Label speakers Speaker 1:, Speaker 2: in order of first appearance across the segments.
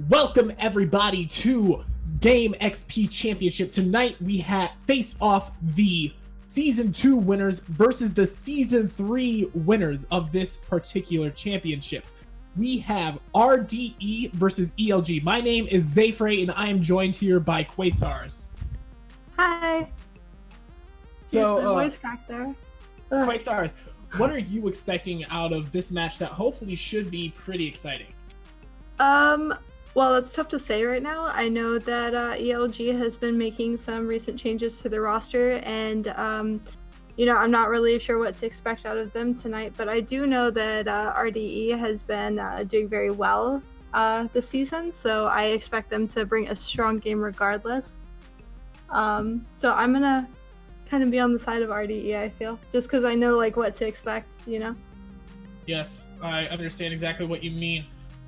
Speaker 1: Welcome everybody to Game XP Championship. Tonight we face off the Season 2 winners versus the Season 3 winners of this particular championship. We have RDE versus ELG. My name is Zayfrey and I am joined here by Quasars.
Speaker 2: Hi.
Speaker 1: So,
Speaker 2: my voice crack there.
Speaker 1: Quasars, what are you expecting out of this match that hopefully should be pretty exciting?
Speaker 2: Well, it's tough to say right now. I know that ELG has been making some recent changes to the roster, and I'm not really sure what to expect out of them tonight. But I do know that RDE has been doing very well this season, so I expect them to bring a strong game regardless. So I'm gonna kind of be on the side of RDE. I feel just because I know what to expect.
Speaker 1: Yes, I understand exactly what you mean.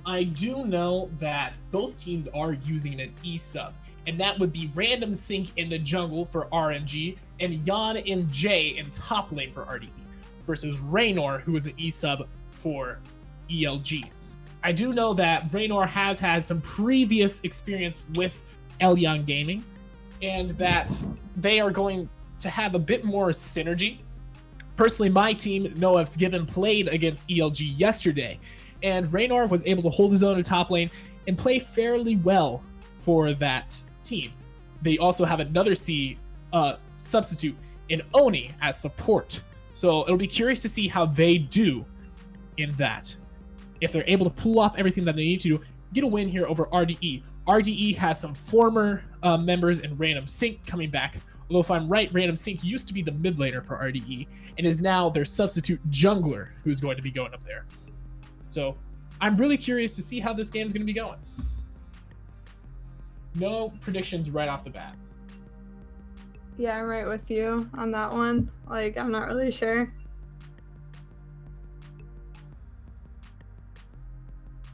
Speaker 1: I do know that both teams are using an E-sub, and that would be Random Sync in the jungle for RNG and Yan and Jay in top lane for RDE versus Raynor, who is an E-sub for ELG. I do know that Raynor has had some previous experience with Elyon Gaming, and that they are going to have a bit more synergy. Personally, my team, NoF's Given, played against ELG yesterday, and Raynor was able to hold his own in top lane and play fairly well for that team. They also have another C substitute in Oni as support. So it'll be curious to see how they do in that. If they're able to pull off everything that they need to get a win here over RDE. RDE has some former members in Random Sync coming back. Although if I'm right, Random Sync used to be the mid laner for RDE and is now their substitute jungler who's going to be going up there. So I'm really curious to see how this game is going to be going. No predictions right off the bat.
Speaker 2: Yeah, I'm right with you on that one. I'm not really sure.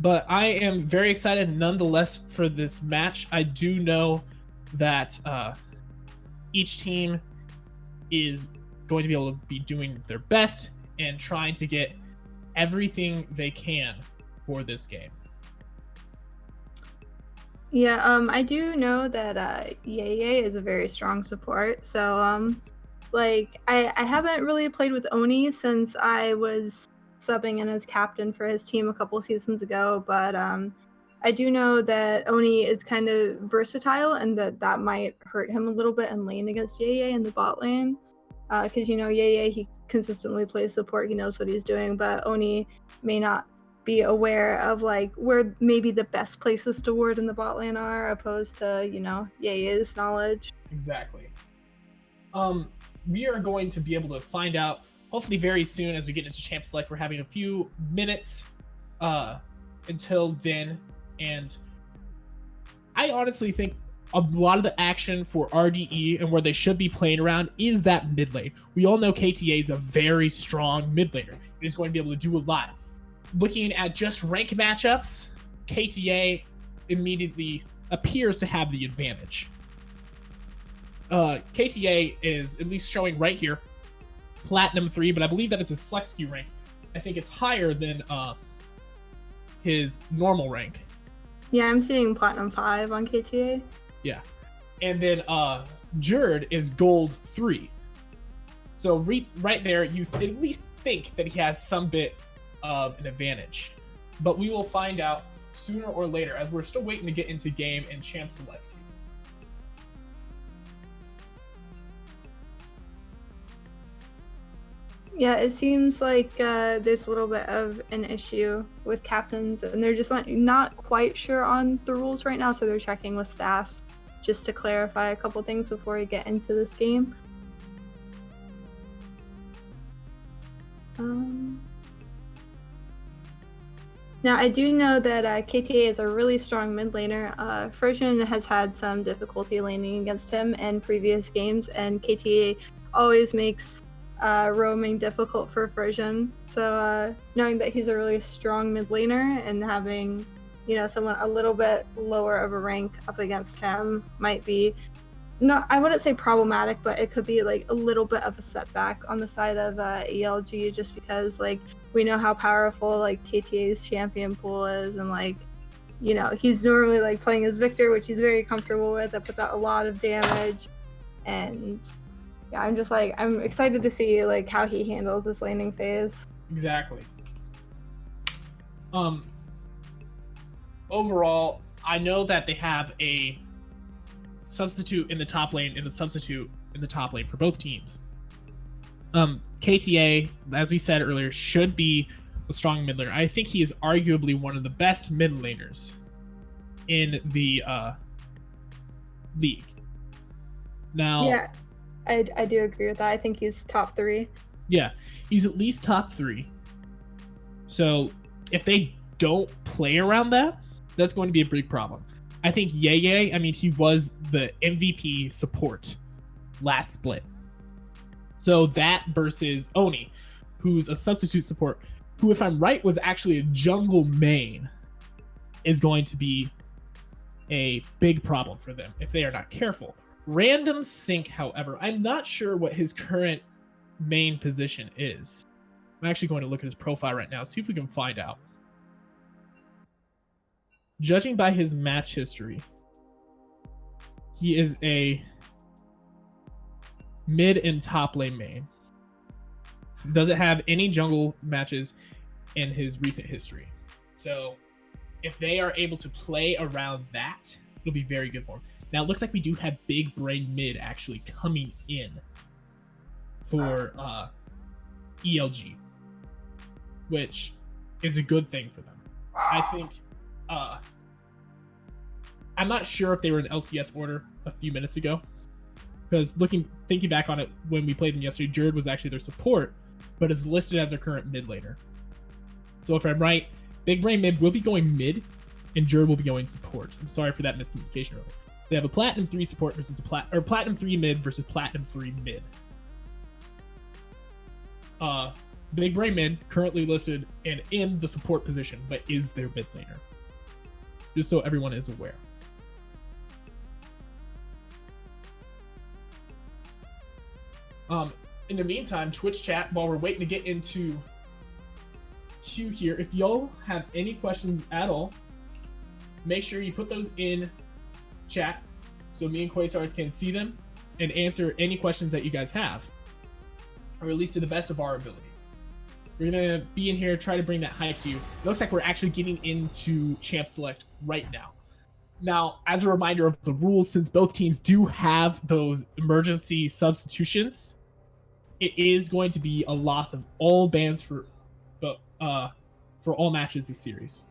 Speaker 1: But I am very excited nonetheless for this match. I do know that each team is going to be able to be doing their best and trying to get everything they can for this game.
Speaker 2: Yeah, I do know that Yeye is a very strong support. So I haven't really played with Oni since I was subbing in as captain for his team a couple seasons ago, but I do know that Oni is kind of versatile and that might hurt him a little bit in lane against Yeye in the bot lane. Because Yeye, he consistently plays support, he knows what he's doing, but Oni may not be aware of where maybe the best places to ward in the bot lane are, opposed to Yeye's knowledge.
Speaker 1: Exactly. We are going to be able to find out hopefully very soon as we get into Champ Select. We're having a few minutes until then, and I honestly think a lot of the action for RDE and where they should be playing around is that mid lane. We all know KTA is a very strong mid laner. He's going to be able to do a lot. Looking at just rank matchups, KTA immediately appears to have the advantage. KTA is at least showing right here Platinum 3, but I believe that is his flex Q rank. I think it's higher than his normal rank.
Speaker 2: Yeah, I'm seeing Platinum 5 on KTA.
Speaker 1: Yeah. And then Jerd is Gold 3. So right there, you at least think that he has some bit of an advantage. But we will find out sooner or later, as we're still waiting to get into game and Champ Select.
Speaker 2: Yeah, it seems like there's a little bit of an issue with captains, and they're just not quite sure on the rules right now, so they're checking with staff just to clarify a couple things before we get into this game. Now, I do know that KTA is a really strong mid laner. Frisian has had some difficulty laning against him in previous games, and KTA always makes roaming difficult for Frisian. So knowing that he's a really strong mid laner and having someone a little bit lower of a rank up against him might be I wouldn't say problematic, but it could be a little bit of a setback on the side of ELG, just because we know how powerful KTA's champion pool is, and you know, he's normally like playing as Victor, which he's very comfortable with. That puts out a lot of damage, and yeah, I'm excited to see like how he handles this laning phase.
Speaker 1: Exactly. Overall, I know that they have a substitute in the top lane and a substitute in the top lane for both teams. KTA, as we said earlier, should be a strong mid laner. I think he is arguably one of the best mid laners in the league. Now,
Speaker 2: yeah, I do agree with that. I think he's top 3.
Speaker 1: Yeah, he's at least top 3. So if they don't play around that, that's going to be a big problem. I think Yeye, I mean, he was the MVP support last split. So that versus Oni, who's a substitute support, who, if I'm right, was actually a jungle main, is going to be a big problem for them if they are not careful. Random Sync, however, I'm not sure what his current main position is. I'm actually going to look at his profile right now, see if we can find out. Judging by his match history, he is a mid and top lane main. Doesn't have any jungle matches in his recent history. So if they are able to play around that, it'll be very good for him. Now it looks like we do have Big Brain mid actually coming in for ELG, which is a good thing for them. I think I'm not sure if they were in LCS order a few minutes ago, because thinking back on it when we played them yesterday, Jerd was actually their support, but is listed as their current mid laner. So if I'm right, Big Brain mid will be going mid, and Jerd will be going support. I'm sorry for that miscommunication earlier. They have a Platinum 3 support versus Platinum 3 mid versus Platinum 3 mid. Big Brain mid currently listed and in the support position, but is their mid laner. Just so everyone is aware. In the meantime, Twitch chat, while we're waiting to get into Q here, if y'all have any questions at all, make sure you put those in chat so me and Quasars can see them and answer any questions that you guys have, or at least to the best of our ability. We're gonna be in here, try to bring that hype to you. It looks like we're actually getting into Champ Select right now. Now, as a reminder of the rules, since both teams do have those emergency substitutions, it is going to be a loss of all bans for all matches this series.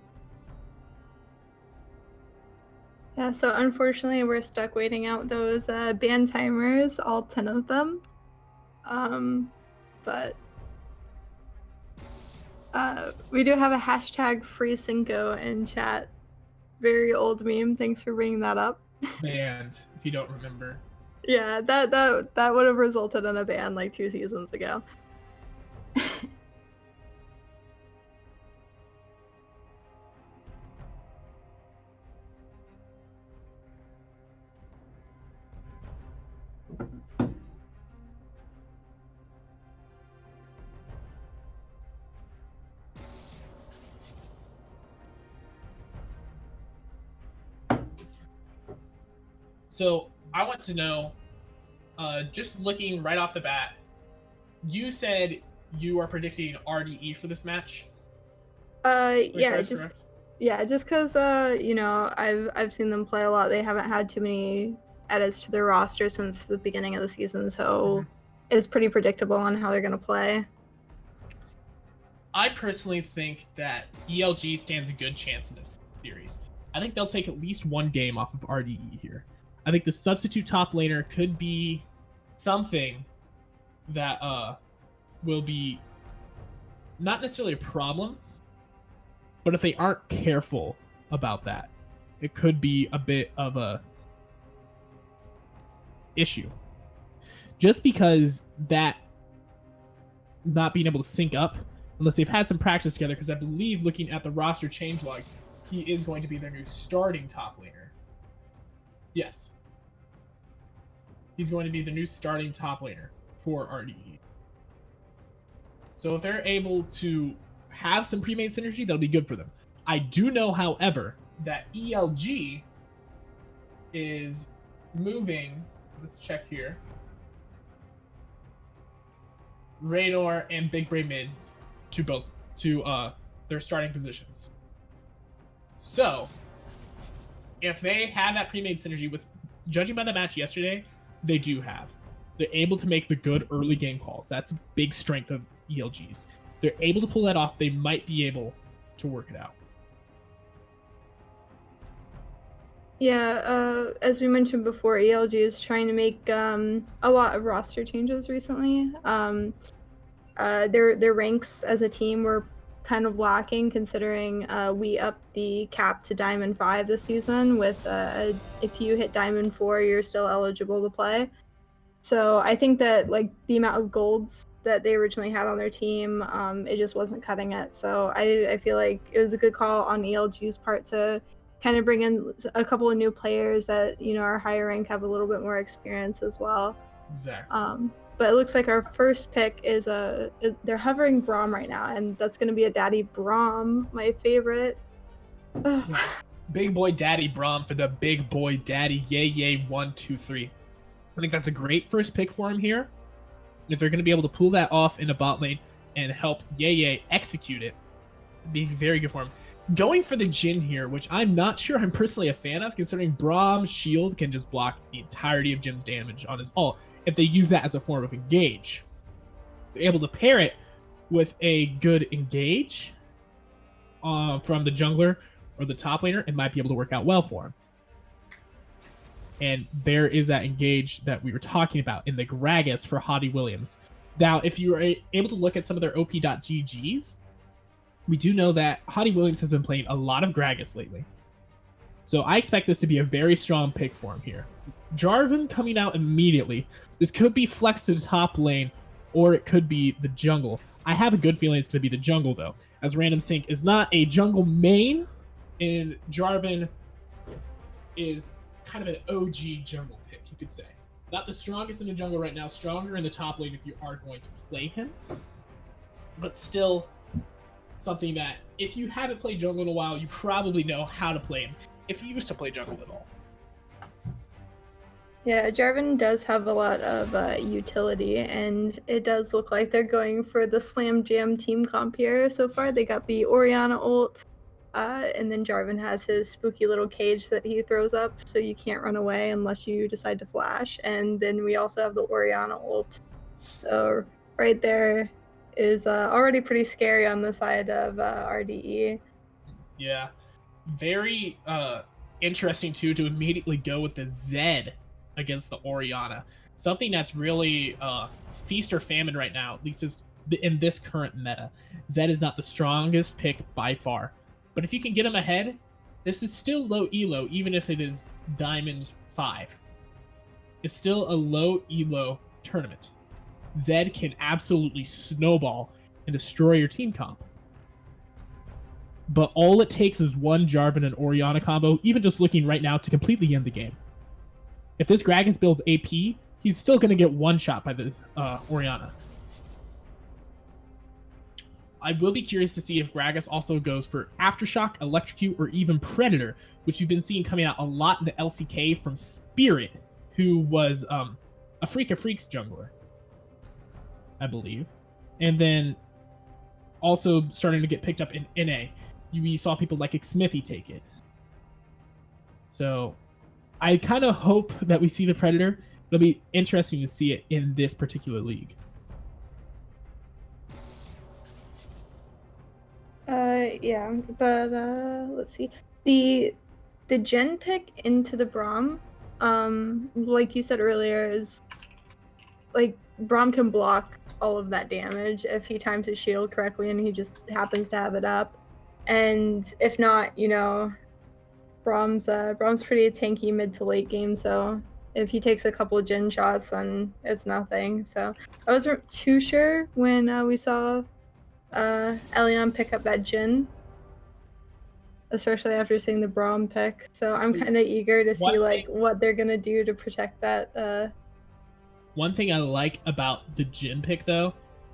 Speaker 2: Yeah, so unfortunately we're stuck waiting out those ban timers, all 10 of them. But we do have a hashtag free Cinco in chat. Very old meme. Thanks for bringing that up.
Speaker 1: Banned, if you don't remember.
Speaker 2: Yeah, that would have resulted in a ban like 2 seasons ago.
Speaker 1: So I want to know, just looking right off the bat, you said you are predicting RDE for this match?
Speaker 2: Yeah, just because you know, I've seen them play a lot. They haven't had too many edits to their roster since the beginning of the season, so it's pretty predictable on how they're gonna play.
Speaker 1: I personally think that ELG stands a good chance in this series. I think they'll take at least one game off of RDE here. I think the substitute top laner could be something that will be not necessarily a problem, but if they aren't careful about that, it could be a bit of a issue. Just because that not being able to sync up, unless they've had some practice together, because I believe looking at the roster changelog, he is going to be their new starting top laner. Yes. He's going to be the new starting top laner for RDE. So if they're able to have some pre-made synergy, that'll be good for them. I do know, however, that ELG is moving. Let's check here. Raynor and Big Brain Mid to their starting positions. So, if they have that pre-made synergy with, judging by the match yesterday, they do have. They're able to make the good early game calls. That's a big strength of ELGs. They're able to pull that off. They might be able to work it out.
Speaker 2: Yeah, as we mentioned before, ELG is trying to make a lot of roster changes recently. Their ranks as a team were kind of lacking, considering we upped the cap to Diamond 5 this season. With if you hit Diamond 4, you're still eligible to play. So I think that like the amount of golds that they originally had on their team, it just wasn't cutting it. So I feel like it was a good call on ELG's part to kind of bring in a couple of new players that, you know, are higher rank, have a little bit more experience as well.
Speaker 1: Exactly.
Speaker 2: But it looks like our first pick is they're hovering Braum right now, and that's going to be a Daddy Braum, my favorite.
Speaker 1: Big boy Daddy Braum for the big boy Daddy Yay 123. I think that's a great first pick for him here. If they're going to be able to pull that off in a bot lane and help Yay execute it, it'd be very good for him. Going for the Jhin here, which I'm not sure I'm personally a fan of, considering Braum's shield can just block the entirety of Jhin's damage on his ult if they use that as a form of engage. They're able to pair it with a good engage from the jungler or the top laner, it might be able to work out well for him. And there is that engage that we were talking about in the Gragas for Hottie Williams. Now, if you are able to look at some of their OP.GGs, we do know that Hottie Williams has been playing a lot of Gragas lately. So I expect this to be a very strong pick for him here. Jarvan coming out immediately. This could be flex to the top lane, or it could be the jungle. I have a good feeling it's going to be the jungle, though, as Random Sync is not a jungle main, and Jarvan is kind of an OG jungle pick, you could say. Not the strongest in the jungle right now, stronger in the top lane if you are going to play him, but still something that if you haven't played jungle in a while, you probably know how to play him if you used to play jungle at all.
Speaker 2: Yeah, Jarvan does have a lot of utility, and it does look like they're going for the Slam Jam team comp here. So far, they got the Orianna ult, and then Jarvan has his spooky little cage that he throws up, so you can't run away unless you decide to flash. And then we also have the Orianna ult. So right there is already pretty scary on the side of RDE.
Speaker 1: Yeah, very interesting too to immediately go with the Zed against the Orianna. Something that's really feast or famine right now, at least is in this current meta. Zed is not the strongest pick by far, but if you can get him ahead, this is still low elo, even if it is Diamond 5. It's still a low elo tournament. Zed can absolutely snowball and destroy your team comp. But all it takes is one Jarvan and Orianna combo, even just looking right now, to completely end the game. If this Gragas builds AP, he's still going to get one shot by the Orianna. I will be curious to see if Gragas also goes for Aftershock, Electrocute, or even Predator, which you've been seeing coming out a lot in the LCK from Spirit, who was a Freak of Freaks jungler, I believe. And then also starting to get picked up in NA. We saw people like Xmithy take it. So I kind of hope that we see the Predator. It'll be interesting to see it in this particular league.
Speaker 2: Yeah, but let's see. The Jhin pick into the Braum, like you said earlier, is like Braum can block all of that damage if he times his shield correctly and he just happens to have it up. And if not, you know, Braum's pretty tanky mid to late game, so if he takes a couple of Jhin shots, then it's nothing. So I wasn't too sure when we saw Elyon pick up that Jhin, especially after seeing the Braum pick. So I'm kind of eager to see like what they're gonna do to protect that.
Speaker 1: One thing I like about the Jhin pick, though,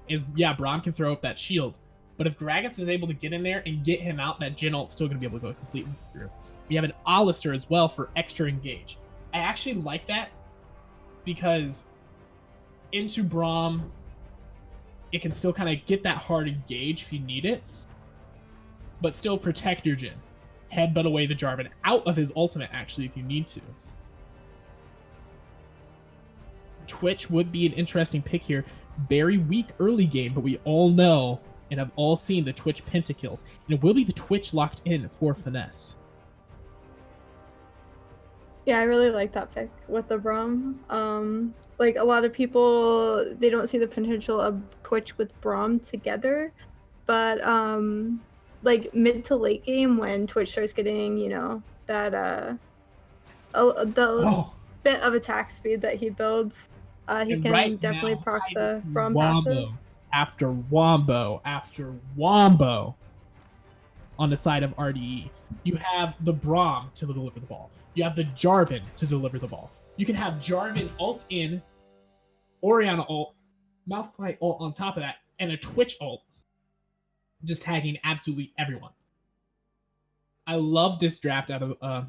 Speaker 1: is yeah, Braum can throw up that shield, But if Gragas is able to get in there and get him out, that Jin ult's still going to be able to go completely through. We have an Alistair as well for extra engage. I actually like that because into Braum, it can still kind of get that hard engage if you need it, but still protect your Jin. Headbutt away the Jarvan out of his ultimate, actually, if you need to. Twitch would be an interesting pick here. Very weak early game, but we all know and have all seen the Twitch pentakills. And it will be the Twitch locked in for Finesse.
Speaker 2: Yeah, I really like that pick with the Braum. Like a lot of people, they don't see the potential of Twitch with Braum together, but like mid to late game when Twitch starts getting, you know, that bit of attack speed that he builds, he
Speaker 1: And
Speaker 2: can
Speaker 1: right
Speaker 2: definitely
Speaker 1: now,
Speaker 2: proc
Speaker 1: I
Speaker 2: the
Speaker 1: just
Speaker 2: Braum
Speaker 1: wombo
Speaker 2: passive.
Speaker 1: after wombo after wombo on the side of RDE. You have the Braum to deliver the ball. You have the Jarvan to deliver the ball. You can have Jarvan ult in, Orianna ult, Malphite ult on top of that, and a Twitch ult just tagging absolutely everyone. I love this draft out of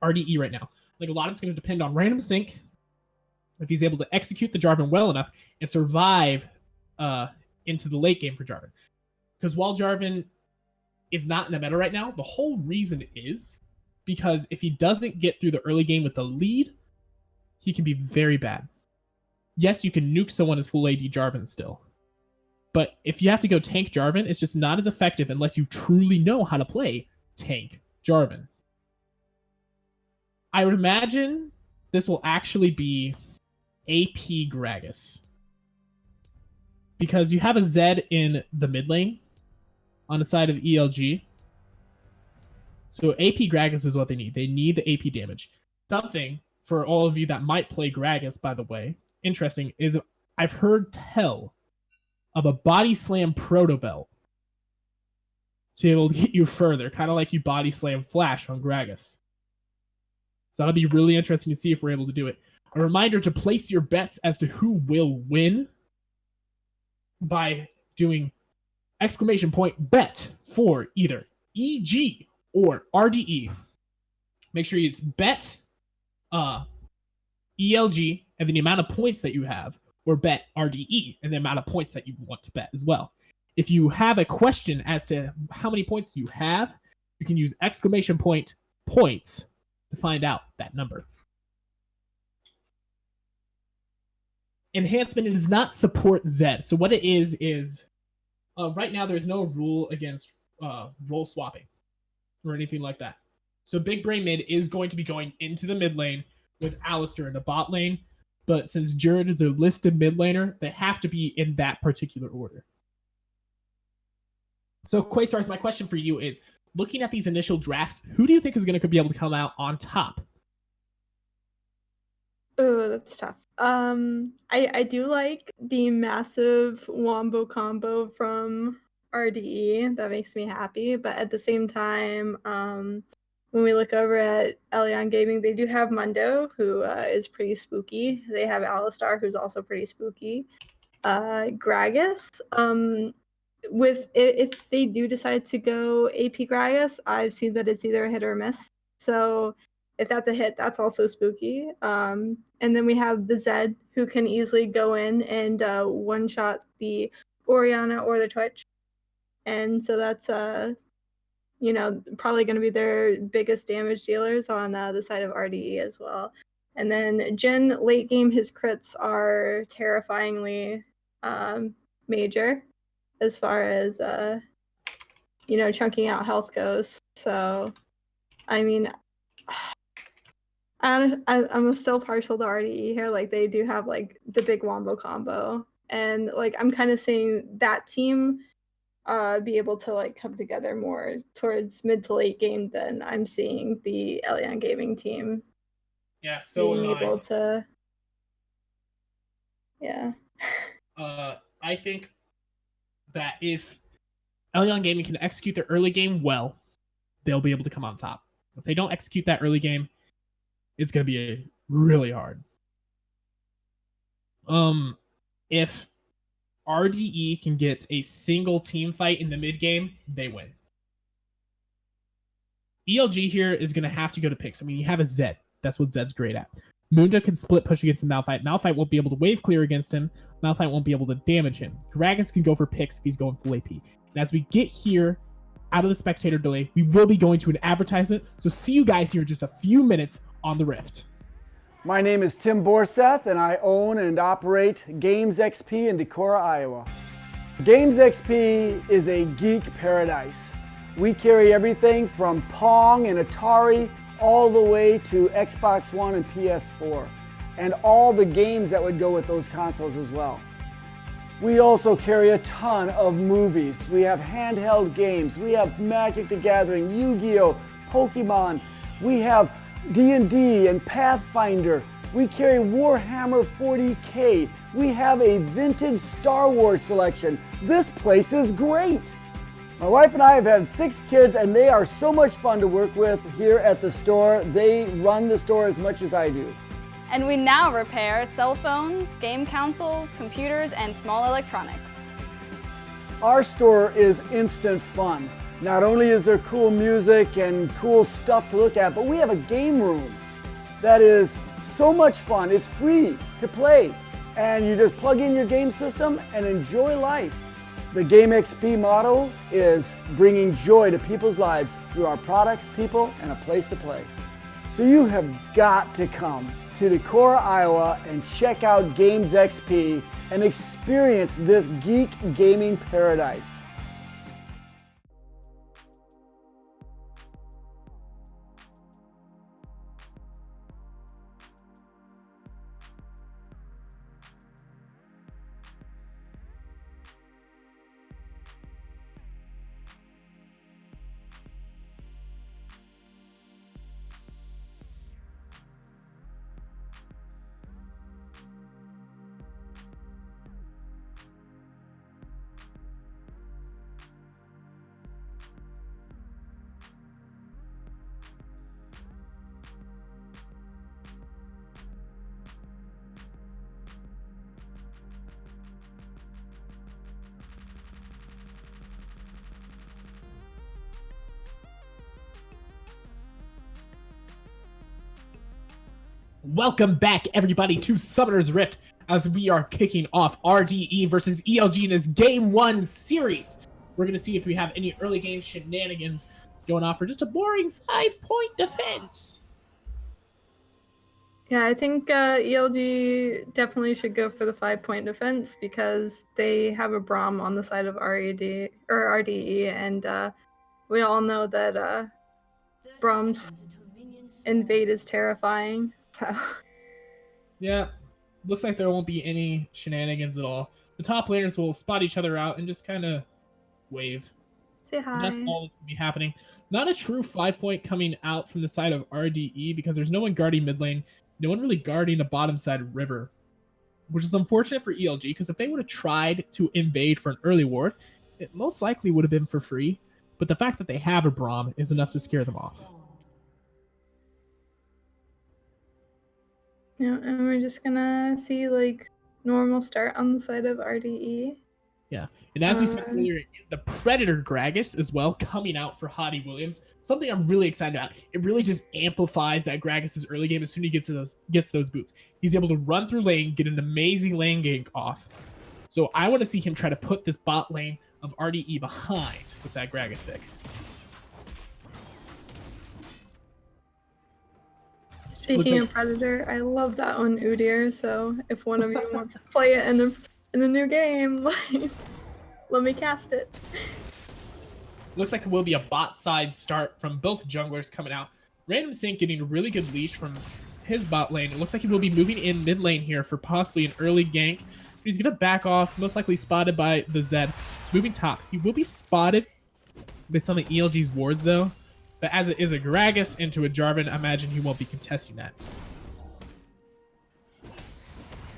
Speaker 1: RDE right now. Like, a lot of it's going to depend on random sync, if he's able to execute the Jarvan well enough and survive into the late game for Jarvan. Because while Jarvan is not in the meta right now, the whole reason is because if he doesn't get through the early game with the lead, he can be very bad. Yes, you can nuke someone as full AD Jarvan still. But if you have to go tank Jarvan, it's just not as effective unless you truly know how to play tank Jarvan. I would imagine this will actually be AP Gragas. Because you have a Zed in the mid lane on the side of ELG. So AP Gragas is what they need. They need the AP damage. Something for all of you that might play Gragas, by the way, interesting, is I've heard tell of a body slam proto belt to be able to get you further, kind of like you body slam Flash on Gragas. So that'll be really interesting to see if we're able to do it. A reminder to place your bets as to who will win by doing exclamation point bet for either EG or RDE. Make sure it's bet ELG and then the amount of points that you have, or bet RDE and the amount of points that you want to bet as well. If you have a question as to how many points you have, you can use exclamation point points to find out that number. Enhancement does not support Zed. So what it is right now there's no rule against role swapping or anything like that. So Big Brain Mid is going to be going into the mid lane with Alistair in the bot lane. But since Jared is a listed mid laner, they have to be in that particular order. So Quasars, my question for you is, looking at these initial drafts, who do you think is going to be able to come out on top?
Speaker 2: Oh, that's tough. I do like the massive wombo combo from RDE. That makes me happy. But at the same time, when we look over at Elyon Gaming, they do have Mundo, who is pretty spooky. They have Alistar, who's also pretty spooky. Gragas, if they do decide to go AP Gragas, I've seen that it's either a hit or a miss. So if that's a hit, that's also spooky. And then we have the Zed, who can easily go in and one-shot the Orianna or the Twitch. And so that's, probably going to be their biggest damage dealers on the side of RDE as well. And then Jin, late game, his crits are terrifyingly major as far as, chunking out health goes. So, I mean, I'm still partial to RDE here. Like, they do have, like, the big wombo combo. And, like, I'm kind of seeing that team be able to, like, come together more towards mid to late game than I'm seeing the Elyon Gaming team.
Speaker 1: Yeah, so
Speaker 2: being able to. Yeah.
Speaker 1: I think that if Elyon Gaming can execute their early game well, they'll be able to come on top. If they don't execute that early game, it's going to be really hard. If RDE can get a single team fight in the mid game, they win. ELG here is going to have to go to picks. I mean, you have a Zed. That's what Zed's great at. Munda can split push against the Malphite. Malphite won't be able to wave clear against him. Malphite won't be able to damage him. Gragas can go for picks if he's going full AP. And as we get here out of the spectator delay, we will be going to an advertisement. So see you guys here in just a few minutes on the Rift.
Speaker 3: My name is Tim Borseth, and I own and operate Games XP in Decorah, Iowa. Games XP is a geek paradise. We carry everything from Pong and Atari all the way to Xbox One and PS4, and all the games that would go with those consoles as well. We also carry a ton of movies. We have handheld games. We have Magic the Gathering, Yu-Gi-Oh!, Pokemon. We have D&D and Pathfinder. We carry Warhammer 40K. We have a vintage Star Wars selection. This place is great. My wife and I have had 6 kids, and they are so much fun to work with here at the store. They run the store as much as I do.
Speaker 4: And we now repair cell phones, game consoles, computers, and small electronics.
Speaker 3: Our store is instant fun. Not only is there cool music and cool stuff to look at, but we have a game room that is so much fun. It's free to play, and you just plug in your game system and enjoy life. The Game XP motto is bringing joy to people's lives through our products, people, and a place to play. So you have got to come to Decorah, Iowa, and check out Games XP and experience this geek gaming paradise.
Speaker 1: Welcome back, everybody, to Summoner's Rift, as we are kicking off RDE versus ELG in this Game 1 series. We're going to see if we have any early game shenanigans going off for just a boring 5-point defense.
Speaker 2: Yeah, I think ELG definitely should go for the 5-point defense because they have a Braum on the side of RDE, and we all know that Braum's invade is terrifying. So.
Speaker 1: Yeah, looks like there won't be any shenanigans at all. The top laners will spot each other out and just kind of wave.
Speaker 2: Say hi.
Speaker 1: And that's all that's going to be happening. Not a true 5-point coming out from the side of RDE because there's no one guarding mid lane, no one really guarding the bottom side of river, which is unfortunate for ELG because if they would have tried to invade for an early ward, it most likely would have been for free. But the fact that they have a Braum is enough to scare them off.
Speaker 2: Yeah, and we're just gonna see like normal start on the side of RDE.
Speaker 1: Yeah, and as we said earlier, is the Predator Gragas as well coming out for Hottie Williams. Something I'm really excited about. It really just amplifies that Gragas' early game as soon as he gets those boots. He's able to run through lane, get an amazing lane gank off. So I want to see him try to put this bot lane of RDE behind with that Gragas pick.
Speaker 2: Speaking of Predator, I love that on Udyr, so if one of you wants to play it in the new game, like, let me cast it.
Speaker 1: Looks like it will be a bot side start from both junglers coming out. Random Sync getting a really good leash from his bot lane. It looks like he will be moving in mid lane here for possibly an early gank. He's going to back off, most likely spotted by the Zed. Moving top. He will be spotted by some of ELG's wards, though. But as it is a Gragas into a Jarvan, I imagine he won't be contesting that.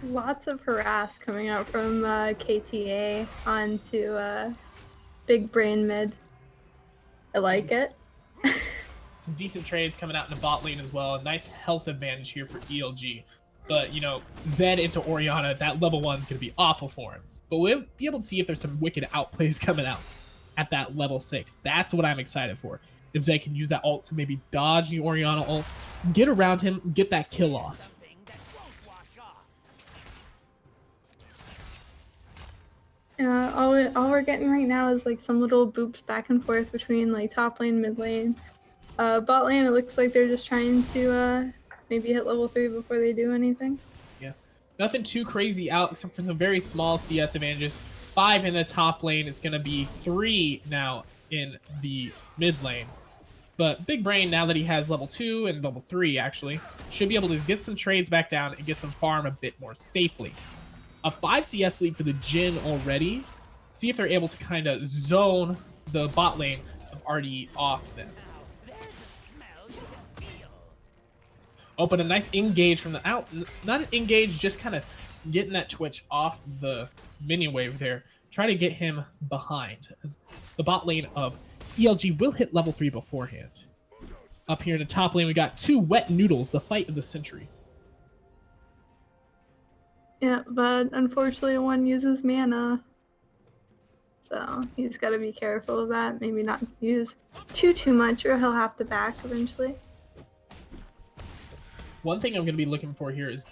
Speaker 2: Lots of harass coming out from KTA onto Big Brain mid. I like it.
Speaker 1: Some decent trades coming out in the bot lane as well. A nice health advantage here for ELG. But, you know, Zed into Orianna, that level 1 is going to be awful for him. but we'll be able to see if there's some wicked outplays coming out at that level 6. That's what I'm excited for. If Zay can use that ult to maybe dodge the Orianna ult, get around him, get that kill off.
Speaker 2: All we're getting right now is like some little boops back and forth between like top lane, mid lane. Bot lane, it looks like they're just trying to maybe hit level 3 before they do anything.
Speaker 1: Yeah, nothing too crazy out except for some very small CS advantages. 5 in the top lane. It's going to be 3 now in the mid lane. But Big Brain, now that he has level 2 and level 3, actually, should be able to get some trades back down and get some farm a bit more safely. A 5 CS lead for the Jhin already. See if they're able to kind of zone the bot lane of RD off them. Oh, but a nice engage from the out. Not an engage, just kind of getting that Twitch off the minion wave there. Try to get him behind. The bot lane of ELG will hit level 3 beforehand. Up here in the top lane, we got 2 wet noodles, the fight of the century.
Speaker 2: Yeah, but unfortunately one uses mana. So he's got to be careful of that. Maybe not use too much or he'll have to back eventually.
Speaker 1: One thing I'm going to be looking for here is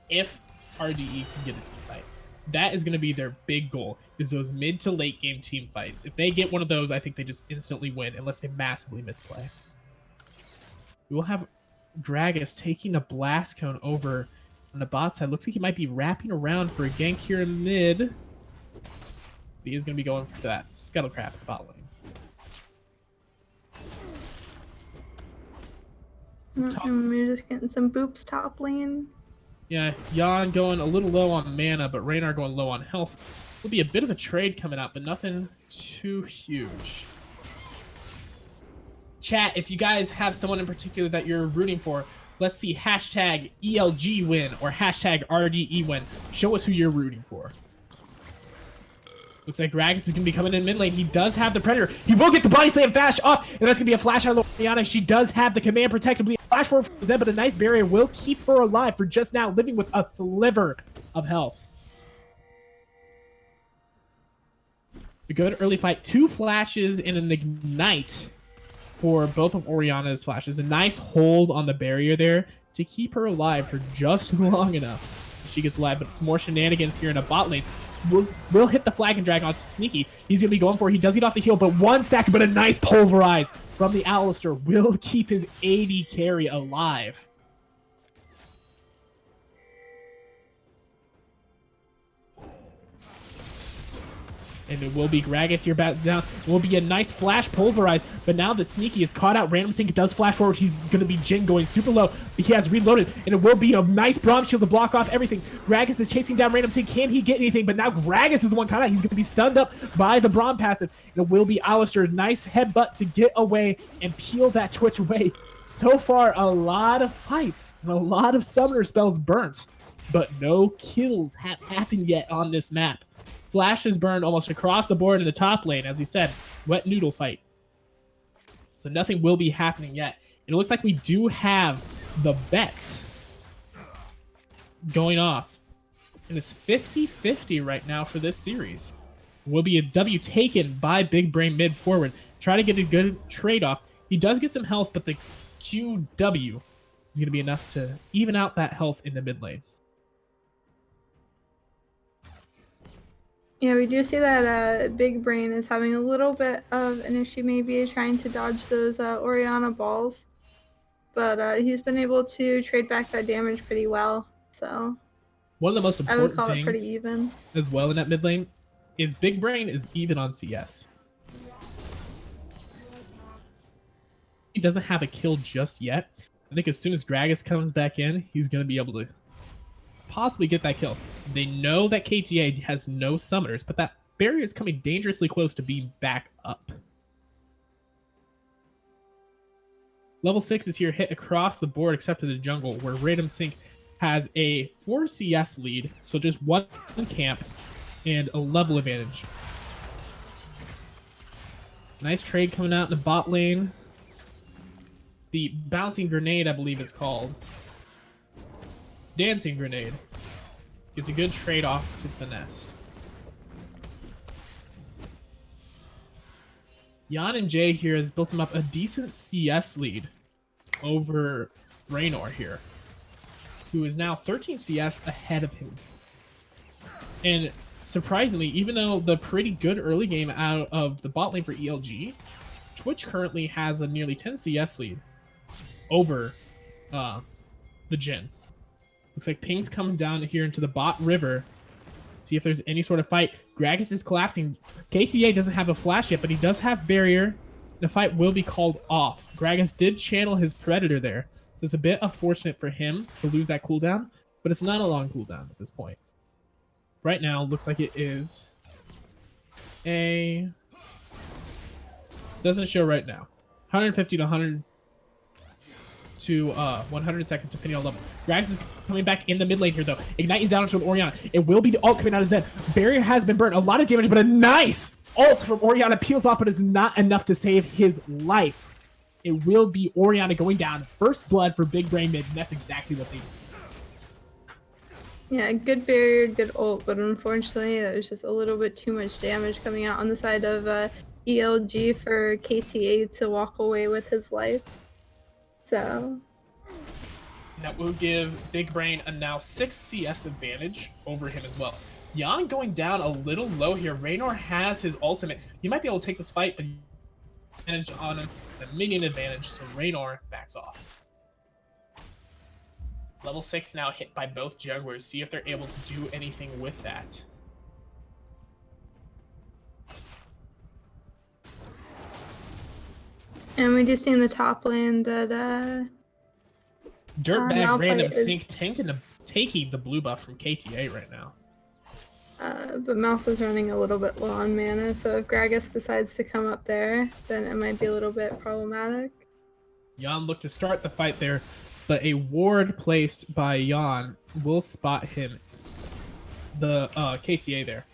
Speaker 1: if RDE can get a team fight. That is going to be their big goal, is those mid to late game team fights. If they get one of those, I think they just instantly win, unless they massively misplay. We will have Gragas taking a blast cone over on the bot side. Looks like he might be wrapping around for a gank here in mid. He is going to be going for that Scuttlecrap at the bot lane.
Speaker 2: And we're just getting some boops top lane.
Speaker 1: Yeah, Jan going a little low on mana, but Raynar going low on health. Will be a bit of a trade coming out, but nothing too huge. Chat, if you guys have someone in particular that you're rooting for, let's see hashtag ELG win or hashtag RDE win. Show us who you're rooting for. Looks like Gragas is going to be coming in mid lane. He does have the Predator. He will get the body slam flash off, and that's going to be a flash out of Orianna. She does have the command protectably. Flash forward for Zed, but a nice barrier will keep her alive for just now, living with a sliver of health. A good early fight. 2 flashes and an ignite for both of Orianna's flashes. A nice hold on the barrier there to keep her alive for just long enough. She gets alive, but it's more shenanigans here in a bot lane. Will hit the flag and drag onto Sneaky. He's going to be going for it. He does get off the heal, but 1 stack, but a nice pulverize from the Alistair will keep his AD carry alive. And it will be Gragas here back down. It will be a nice flash pulverize, but now the Sneaky is caught out. Random Sync does flash forward. He's going to be Jhin going super low, but he has reloaded, and it will be a nice Braum shield to block off everything. Gragas is chasing down Random Sync. Can he get anything? But now Gragas is the one caught out. He's going to be stunned up by the Braum passive, and it will be Alistair. Nice headbutt to get away and peel that Twitch away. So far, a lot of fights and a lot of summoner spells burnt, but no kills have happened yet on this map. Flash is burned almost across the board in the top lane, as we said, wet noodle fight. So nothing will be happening yet. It looks like we do have the bets going off. And it's 50-50 right now for this series. Will be a W taken by Big Brain mid forward. Try to get a good trade-off. He does get some health, but the QW is going to be enough to even out that health in the mid lane.
Speaker 2: Yeah, we do see that Big Brain is having a little bit of an issue maybe trying to dodge those Orianna balls. But he's been able to trade back that damage pretty well, so
Speaker 1: one of the most important
Speaker 2: I would call it pretty
Speaker 1: things
Speaker 2: even
Speaker 1: as well in that mid lane is Big Brain is even on CS. He doesn't have a kill just yet. I think as soon as Gragas comes back in, he's going to be able to possibly get that kill. They know that KTA has no summoners, but that barrier is coming dangerously close to being back up. Level 6 is here, hit across the board except for the jungle, where Random Sync has a 4 CS lead, so just 1 camp and a level advantage. Nice trade coming out in the bot lane. The bouncing grenade, I believe it's called. Dancing grenade. It's a good trade-off to finesse. Jan and Jay here has built him up a decent CS lead over Raynor here, who is now 13 CS ahead of him. And surprisingly, even though the pretty good early game out of the bot lane for ELG, Twitch currently has a nearly 10 CS lead over the Jhin. Looks like ping's coming down here into the bot river. See if there's any sort of fight. Gragas is collapsing. KTA doesn't have a flash yet, but he does have barrier. The fight will be called off. Gragas did channel his Predator there, so it's a bit unfortunate for him to lose that cooldown, but it's not a long cooldown at this point. Right now, looks like it is a... Doesn't show right now. 150 to 100 to 100 seconds depending on level. Gragas is coming back in the mid lane here though. Ignite is down into an Orianna. It will be the ult coming out of Zen. Barrier has been burned. A lot of damage, but a nice ult from Orianna peels off, but is not enough to save his life. It will be Orianna going down. First blood for Big Brain Mid, and that's exactly what they do.
Speaker 2: Yeah, good barrier, good ult, but unfortunately that was just a little bit too much damage coming out on the side of ELG for KTA to walk away with his life. So
Speaker 1: that will give Big Brain a now 6 CS advantage over him as well. Jan going down a little low here. Raynor has his ultimate. He might be able to take this fight, but advantage on him, the minion advantage, so Raynor backs off. Level 6 now hit by both junglers. See if they're able to do anything with that.
Speaker 2: and we do see in the top lane that
Speaker 1: Dirtbag Random
Speaker 2: is...
Speaker 1: Sync taking the blue buff from KTA right now.
Speaker 2: But Malphite's running a little bit low on mana, so if Gragas decides to come up there, then it might be a little bit problematic.
Speaker 1: Jan looked to start the fight there, but a ward placed by Jan will spot him. The KTA there.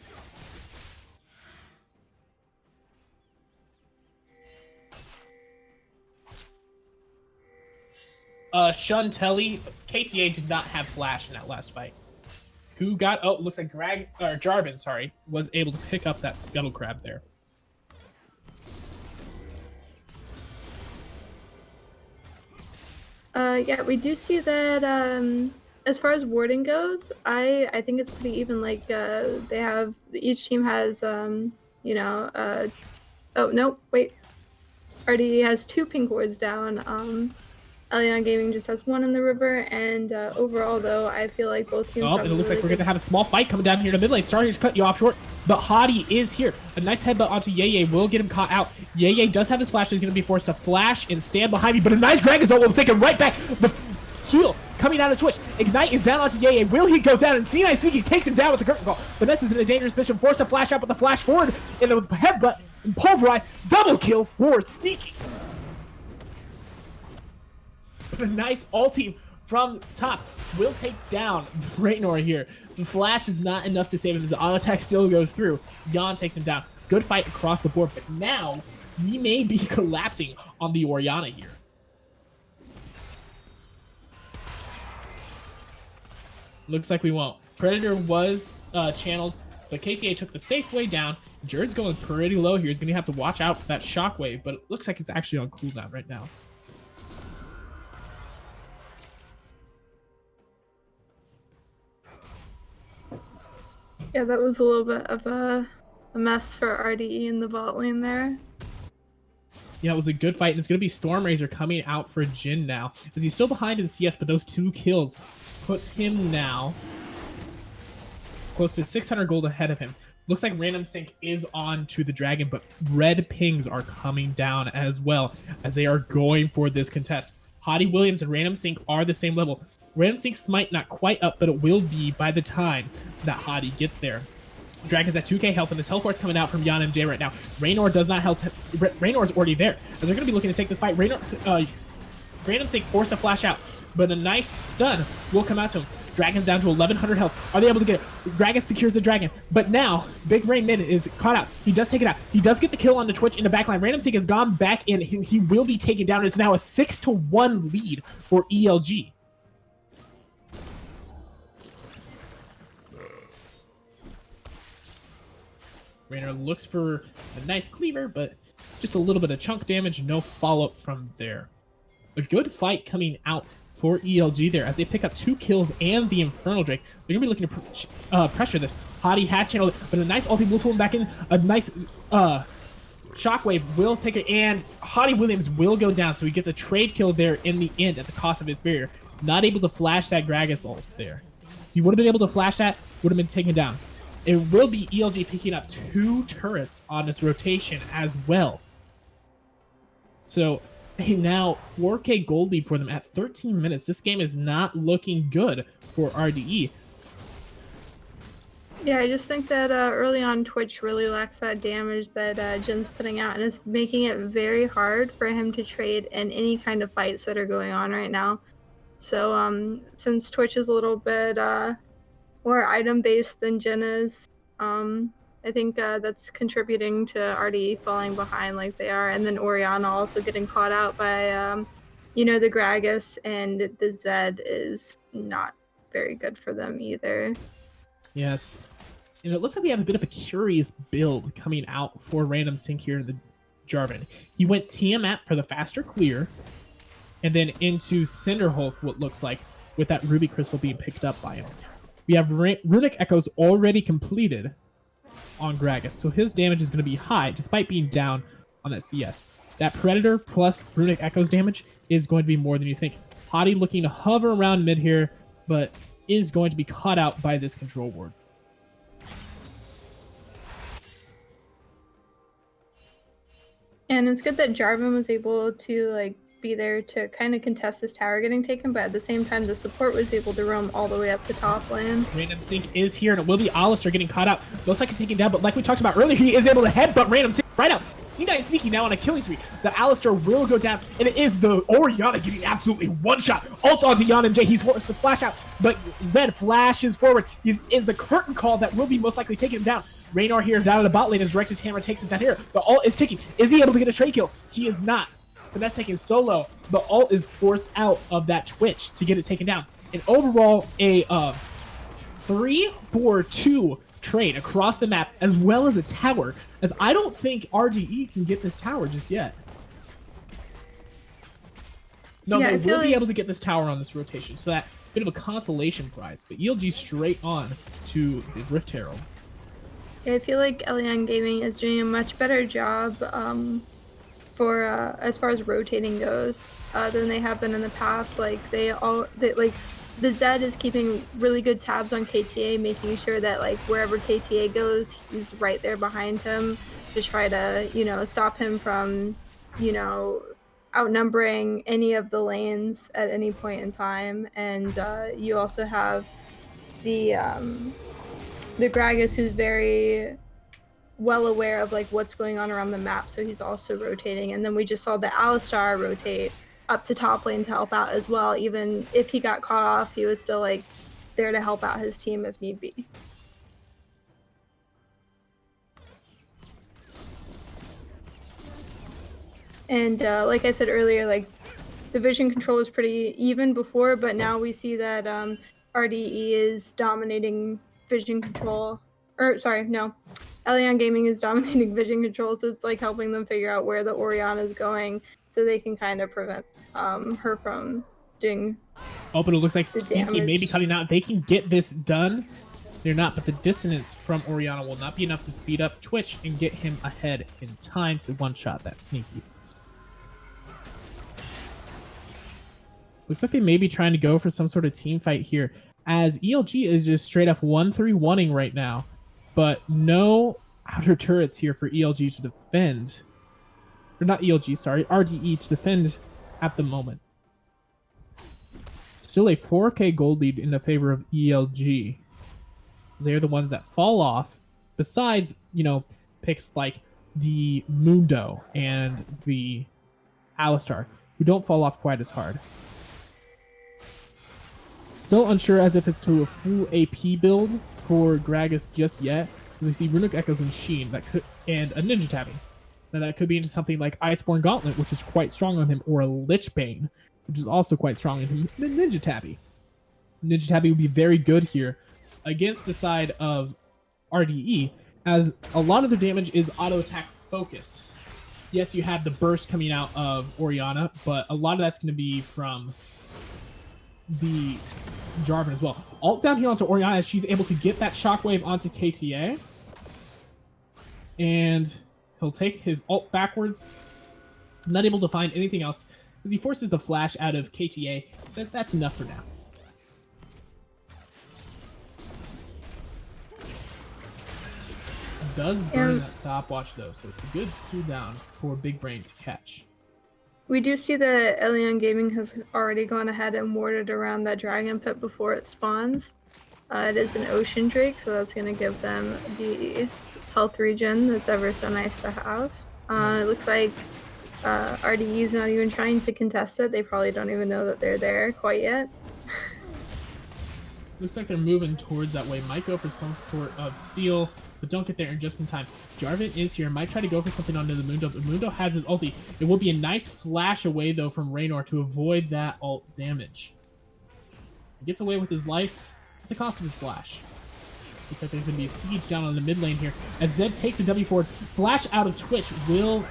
Speaker 1: Shuntelli, KTA did not have flash in that last fight. Who got, oh, looks like Jarvan, sorry, was able to pick up that scuttle crab there.
Speaker 2: Yeah, we do see that as far as warding goes, I think it's pretty even. Like they have, each team has you know, oh no, wait, RDE has 2 pink wards down. Elyon Gaming just has 1 in the river, and overall though, I feel like both teams.
Speaker 1: Oh, and it looks like we're gonna have a small fight coming down here to mid lane. Sorry to cut you off short, but Hadi is here. A nice headbutt onto Yeye will get him caught out. Yeye does have his flash, so he's gonna be forced to flash and stand behind me, but a nice Gragas ult will take him right back. The heal coming out of Twitch. Ignite is down onto Yeye. Will he go down? And C9 Sneaky takes him down with the curtain call. Vanessa is in a dangerous position, forced to flash out with the flash forward in the headbutt and pulverize. Double kill for Sneaky. A nice ulti from top will take down Raynor here. The flash is not enough to save him. His auto attack still goes through. Jan takes him down. Good fight across the board, but now we may be collapsing on the Orianna here. Looks like we won't. Predator was channeled, but KTA took the safe way down. Jerd's going pretty low here. He's going to have to watch out for that shockwave, but it looks like it's actually on cooldown right now.
Speaker 2: Yeah, that was a little bit of a mess for RDE in the bot lane there.
Speaker 1: Yeah, it was a good fight, and it's going to be Stormrazor coming out for Jhin now. As he's still behind in CS, but those 2 kills puts him now close to 600 gold ahead of him. Looks like Random Sync is on to the Dragon, but red pings are coming down as well as they are going for this contest. Hadi Williams and Random Sync are the same level. Random Sync's smite not quite up, but it will be by the time that Hadi gets there. Dragon's at 2k health, and this health ward's coming out from Jan and Jay right now. Raynor does not health. Raynor's already there, as they're going to be looking to take this fight. Random Sync forced to flash out, but a nice stun will come out to him. Dragon's down to 1100 health. Are they able to get it? Dragon secures the Dragon, but now Big Brain Mid is caught out. He does take it out. He does get the kill on the Twitch in the backline. Random Sync has gone back in. He will be taken down. It's now a 6-1 lead for ELG. Raynor looks for a nice cleaver, but just a little bit of chunk damage, no follow-up from there. A good fight coming out for ELG there as they pick up 2 kills and the Infernal Drake. They're going to be looking to pressure this. Hottie has channeled it, but a nice ulti will pull him back in. A nice Shockwave will take it, and Hottie Williams will go down, so he gets a trade kill there in the end at the cost of his barrier. Not able to flash that Gragas ult there. If he would have been able to flash that, would have been taken down. It will be ELG picking up 2 turrets on this rotation as well. So a now 4K gold lead for them at 13 minutes. This game is not looking good for RDE.
Speaker 2: Yeah, I just think that early on Twitch really lacks that damage that Jin's putting out, and it's making it very hard for him to trade in any kind of fights that are going on right now. So since Twitch is a little bit more item-based than Jin is, I think that's contributing to RDE falling behind like they are, and then Orianna also getting caught out by, you know, the Gragas, and the Zed is not very good for them either.
Speaker 1: Yes. And it looks like we have a bit of a curious build coming out for Random Sync here in the Jarvan. He went Tiamat for the faster clear, and then into Cinderhulk, what looks like, with that Ruby Crystal being picked up by him. We have Runic Echoes already completed on Gragas, so his damage is going to be high, despite being down on that CS. That Predator plus Runic Echoes damage is going to be more than you think. Hottie looking to hover around mid here, but is going to be caught out by this control ward.
Speaker 2: And it's good that Jarvan was able to like be there to kind of contest this tower getting taken, but at the same time the support was able to roam all the way up to top lane.
Speaker 1: Random Sync is here, and it will be Alistair getting caught out. Looks like he's taken down, but like we talked about earlier, he is able to headbutt Random Sync right out. He's not sneaky now on a killing spree. The Alistair will go down, and it is the Orianna getting absolutely one-shot. Ult onto Yan MJ. He's forced to flash out, but Zed flashes forward. He is the curtain call that will be most likely taking him down. Raynor here down at the bot lane as Rex's hammer takes it down here. The ult is ticking. Is he able to get a trade kill? He is not. But that's taken so low. The ult is forced out of that Twitch to get it taken down. And overall, a 3-4-2 trade across the map, as well as a tower, as I don't think RGE can get this tower just yet. No,
Speaker 2: Yeah,
Speaker 1: they will be able to get this tower on this rotation, so that bit of a consolation prize. But ELG straight on to the Rift Herald.
Speaker 2: I feel like Elyon Gaming is doing a much better job for as far as rotating goes than they have been in the past. Like like the Zed is keeping really good tabs on KTA, making sure that like wherever KTA goes, he's right there behind him to try to, you know, stop him from, you know, outnumbering any of the lanes at any point in time. And you also have the Gragas, who's very well aware of like what's going on around the map, so he's also rotating. And then we just saw the Alistar rotate up to top lane to help out as well. Even if he got caught off, he was still like there to help out his team if need be. And like I said earlier, like the vision control was pretty even before, but now we see that RDE is dominating vision control. Or sorry, no. Elyon Gaming is dominating vision control, so it's like helping them figure out where the Orianna is going, so they can kind of prevent her from doing.
Speaker 1: Oh, but it looks like Sneaky may be cutting out. They can get this done. They're not, but the dissonance from Orianna will not be enough to speed up Twitch and get him ahead in time to one-shot that Sneaky. Looks like they may be trying to go for some sort of team fight here, as ELG is just straight up 1-3-1-ing right now. But no outer turrets here for ELG to defend. Or not ELG, sorry, RDE to defend at the moment. Still a 4K gold lead in the favor of ELG. They're the ones that fall off, besides, you know, picks like the Mundo and the Alistar, who don't fall off quite as hard. Still unsure as if it's to a full AP build for Gragas just yet, because we see Runic Echoes and Sheen that could, and a Ninja Tabi. Now that could be into something like Iceborne Gauntlet, which is quite strong on him, or a Lich Bane, which is also quite strong on him. Then Ninja Tabi. Ninja Tabi would be very good here against the side of RDE, as a lot of their damage is auto attack focus. Yes, you have the burst coming out of Orianna, but a lot of that's going to be from the Jarvan as well. Ult down here onto Orianna as she's able to get that shockwave onto KTA. And he'll take his ult backwards. Not able to find anything else as he forces the flash out of KTA. Says that's enough for now. Does burn that stopwatch though, so it's a good cooldown for Big Brain to catch.
Speaker 2: We do see that Elyon Gaming has already gone ahead and warded around that dragon pit before it spawns. It is an ocean drake, so that's going to give them the health regen that's ever so nice to have. It looks like RDE is not even trying to contest it. They probably don't even know that they're there quite yet.
Speaker 1: Looks like they're moving towards that way. Might go for some sort of steal, but don't get there in just in time. Jarvan is here. Might try to go for something onto the Mundo, but Mundo has his ulti. It will be a nice flash away, though, from Raynor to avoid that ult damage. He gets away with his life at the cost of his flash. Looks like there's going to be a siege down on the mid lane here. As Zed takes the W forward, flash out of Twitch will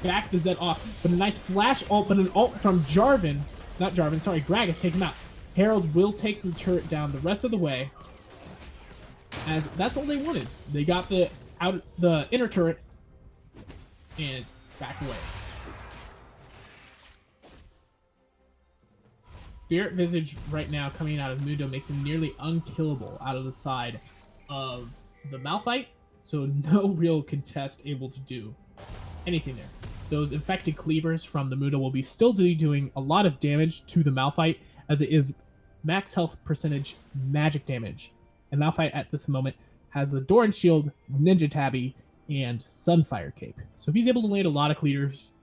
Speaker 1: back the Zed off. But a nice flash ult, but an ult from Jarvan. Not Jarvan, sorry, Gragas takes him out. Herald will take the turret down the rest of the way, as that's all they wanted. They got the inner turret and back away. Spirit Visage right now coming out of Mundo makes him nearly unkillable out of the side of the Malphite, so no real contest able to do anything there. Those infected cleavers from the Mundo will be still doing a lot of damage to the Malphite, as it is max health percentage magic damage. And Malphite at this moment has the Doran Shield, Ninja Tabby, and Sunfire Cape. So if he's able to land a lot of cleavers,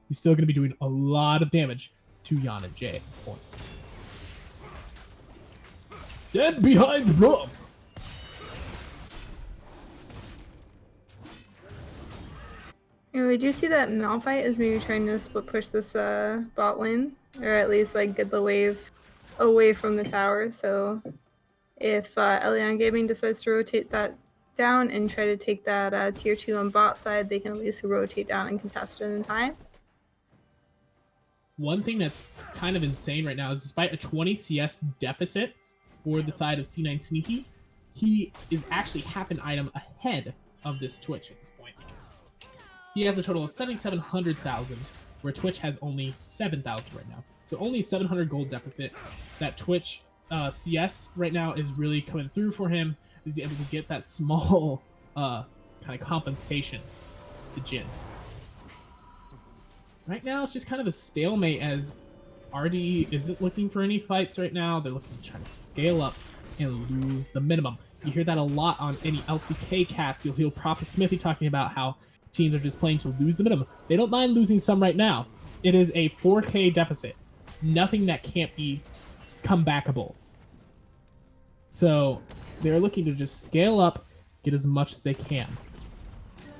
Speaker 1: he's still going to be doing a lot of damage to Yan and Jay at this point. Stand behind the drum!
Speaker 2: And we do see that Malphite is maybe trying to split push this bot lane, or at least like get the wave away from the tower. So if Elyon Gaming decides to rotate that down and try to take that tier 2 on bot side, they can at least rotate down and contest it in time.
Speaker 1: One thing that's kind of insane right now is despite a 20 CS deficit for the side of C9 Sneaky, he is actually half an item ahead of this Twitch at this point. He has a total of 7,700,000, where Twitch has only 7,000 right now. So only 700 gold deficit. That Twitch CS right now is really coming through for him. He's able to get that small kind of compensation to Jhin. Right now, it's just kind of a stalemate as RD isn't looking for any fights right now. They're looking to try to scale up and lose the minimum. You hear that a lot on any LCK cast. You'll hear Prophet Smithy talking about how teams are just playing to lose the minimum. They don't mind losing some right now. It is a 4K deficit. Nothing that can't be comebackable. So they're looking to just scale up, get as much as they can.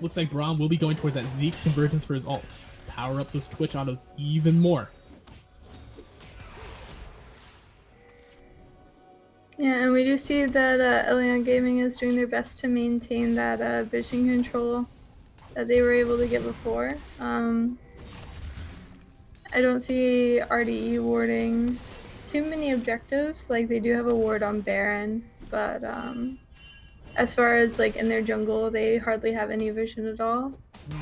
Speaker 1: Looks like Braum will be going towards that Zeke's convergence for his ult. Power up those Twitch autos even more.
Speaker 2: Yeah, and we do see that Elyon Gaming is doing their best to maintain that vision control that they were able to get before. I don't see RDE warding too many objectives. Like, they do have a ward on Baron, but as far as like in their jungle, they hardly have any vision at all.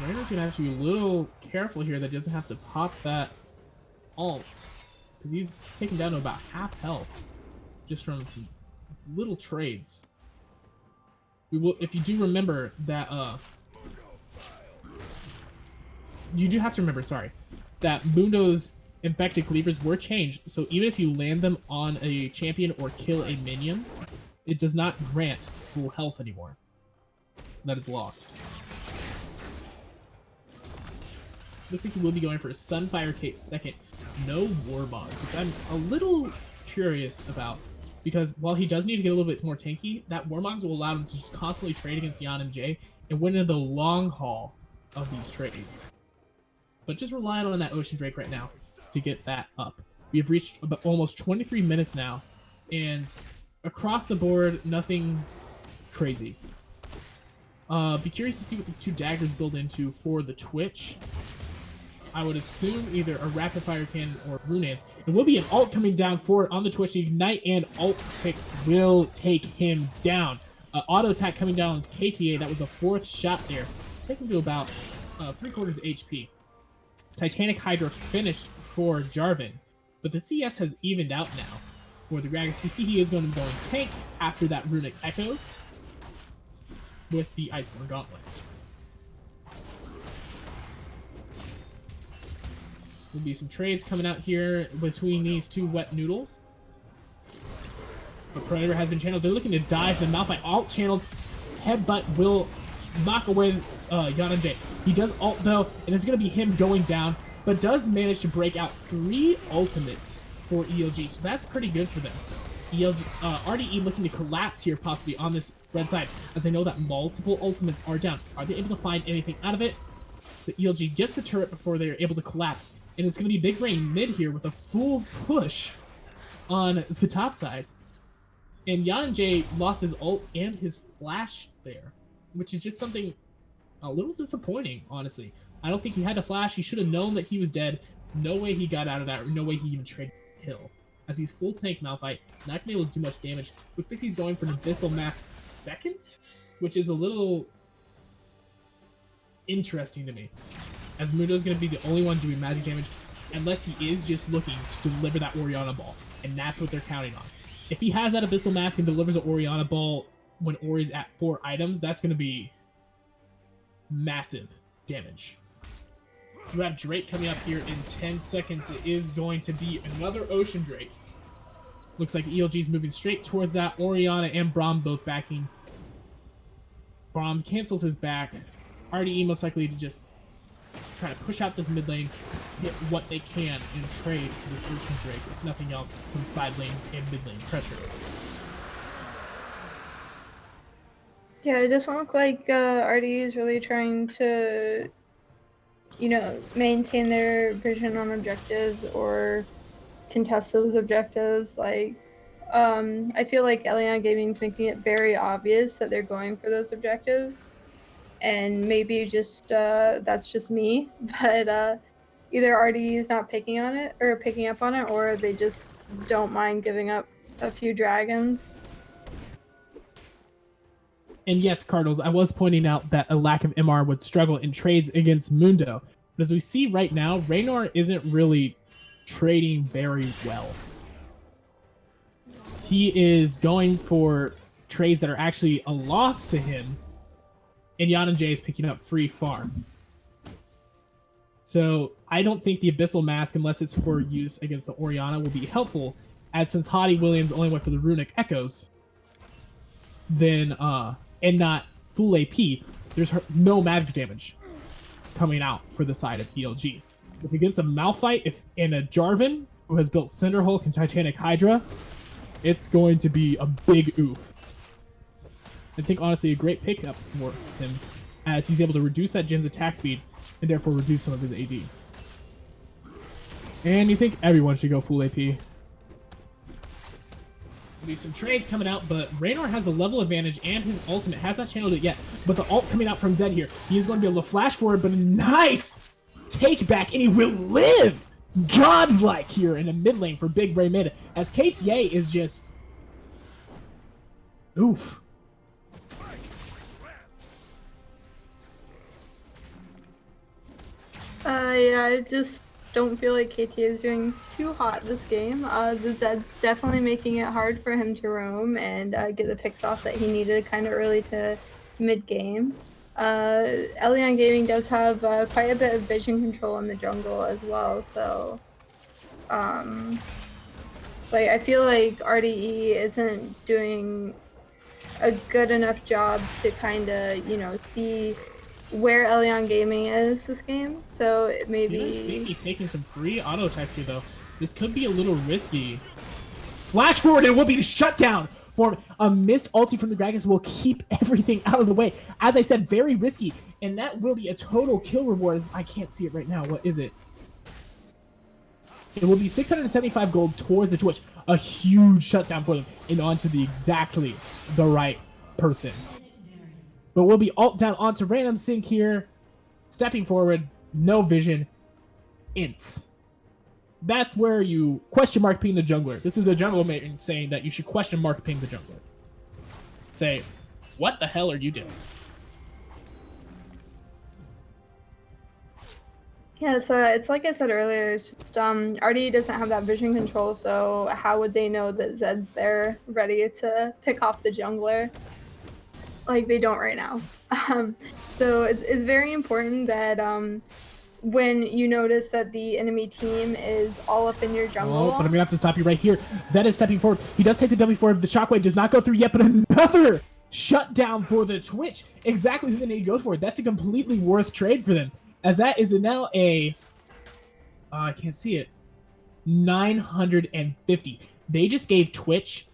Speaker 1: Rainer's gonna have to be a little careful here that doesn't have to pop that ult, because he's taken down to about half health just from some little trades. We will, if you do remember that, you do have to remember, sorry, that Mundo's infected cleavers were changed, so even if you land them on a champion or kill a minion, it does not grant full health anymore. That is lost. Looks like he will be going for a Sunfire Cape second. No Warmogs, which I'm a little curious about, because while he does need to get a little bit more tanky, that Warmogs will allow him to just constantly trade against Yan and Jay and win in the long haul of these trades. But just relying on that Ocean Drake right now to get that up. We've reached about almost 23 minutes now, and across the board, nothing crazy. Be curious to see what these two daggers build into for the Twitch. I would assume either a rapid fire cannon or runes. There will be an ult coming down for it on the Twitch. The ignite and ult tick will take him down. Auto attack coming down on KTA. That was the 4th shot there. Take him to about 3/4 HP. Titanic Hydra finished for Jarvan, but the CS has evened out now. For the GXPC, he is going to be going tank after that Runic Echoes with the Iceborne Gauntlet. There'll be some trades coming out here between these two wet noodles. The Predator has been channeled. They're looking to dive the Malphite. Alt channeled. Headbutt will knock away Yananjay. He does ult though, and it's going to be him going down, but does manage to break out 3 ultimates for ELG, so that's pretty good for them. ELG, RDE looking to collapse here possibly on this red side, as I know that multiple ultimates are down. Are they able to find anything out of it? The ELG gets the turret before they're able to collapse, and it's going to be Big Brain mid here with a full push on the top side. And Yananjay lost his ult and his flash there, which is just something a little disappointing, honestly. I don't think he had a flash. He should have known that he was dead. No way he got out of that, or no way he even traded Hill. As he's full tank Malphite, not going to be able to do much damage. Looks like he's going for an Abyssal Mask second, which is a little interesting to me. As Mundo's going to be the only one doing magic damage, unless he is just looking to deliver that Orianna ball, and that's what they're counting on. If he has that Abyssal Mask and delivers an Orianna ball when Ori's at 4 items, that's going to be massive damage. You have Drake coming up here in 10 seconds. It is going to be another Ocean Drake. Looks like ELG's moving straight towards that. Orianna and Braum both backing. Braum cancels his back. RDE most likely to just try to push out this mid lane, get what they can in trade for this Ocean Drake. If nothing else, some side lane and mid lane pressure.
Speaker 2: Yeah, it doesn't look like RDE is really trying to, you know, maintain their vision on objectives or contest those objectives. Like, I feel like Elyon Gaming's making it very obvious that they're going for those objectives. And maybe just, that's just me, but either RDE is not picking on it, or picking up on it, or they just don't mind giving up a few dragons.
Speaker 1: And yes, Cardinals, I was pointing out that a lack of MR would struggle in trades against Mundo. But as we see right now, Raynor isn't really trading very well. He is going for trades that are actually a loss to him, and Yananjay is picking up free farm. So I don't think the Abyssal Mask, unless it's for use against the Orianna, will be helpful, as since Hottie Williams only went for the Runic Echoes, then and not full AP, there's no magic damage coming out for the side of ELG. If against a Malphite and a Jarvan, who has built Cinder Hulk and Titanic Hydra, it's going to be a big oof. I think, honestly, a great pickup for him, as he's able to reduce that Jin's attack speed, and therefore reduce some of his AD. And you think everyone should go full AP. There'll be some trades coming out, but Raynor has a level advantage, and his ultimate has not channeled it yet. But the ult coming out from Zed here, he is going to be able to flash forward, but a nice take back, and he will live godlike here in the mid lane for Big Bray mid, as KTA is just oof.
Speaker 2: Yeah, I just don't feel like KTA is doing too hot this game. The Zed's definitely making it hard for him to roam and get the picks off that he needed kind of early to mid-game. Elyon Gaming does have quite a bit of vision control in the jungle as well, so like I feel like RDE isn't doing a good enough job to kind of, you know, see where Elyon Gaming is this game, so it may be
Speaker 1: taking some free auto attacks here though. This could be a little risky. Flash forward, and it will be the shutdown for a missed ulti from the Dragons. Will keep everything out of the way. As I said, very risky, and that will be a total kill reward. I can't see it right now. What is it? It will be 675 gold towards the Twitch. A huge shutdown for them, and onto the exactly the right person. But we'll be alt down onto random sync here. Stepping forward, no vision, ints. That's where you question mark ping the jungler. This is a jungle mate saying that you should question mark ping the jungler. Say, what the hell are you doing?
Speaker 2: Yeah, it's like I said earlier, it's just RDE doesn't have that vision control, so how would they know that Zed's there ready to pick off the jungler? Like, they don't right now. So it's very important that when you notice that the enemy team is all up in your jungle.
Speaker 1: Oh, but I'm gonna have to stop you right here. Zed is stepping forward. He does take the W forward. The shockwave does not go through yet, but another shutdown for the Twitch. Exactly who they need to go for. That's a completely worth trade for them. As that is now a, I can't see it, 950. They just gave Twitch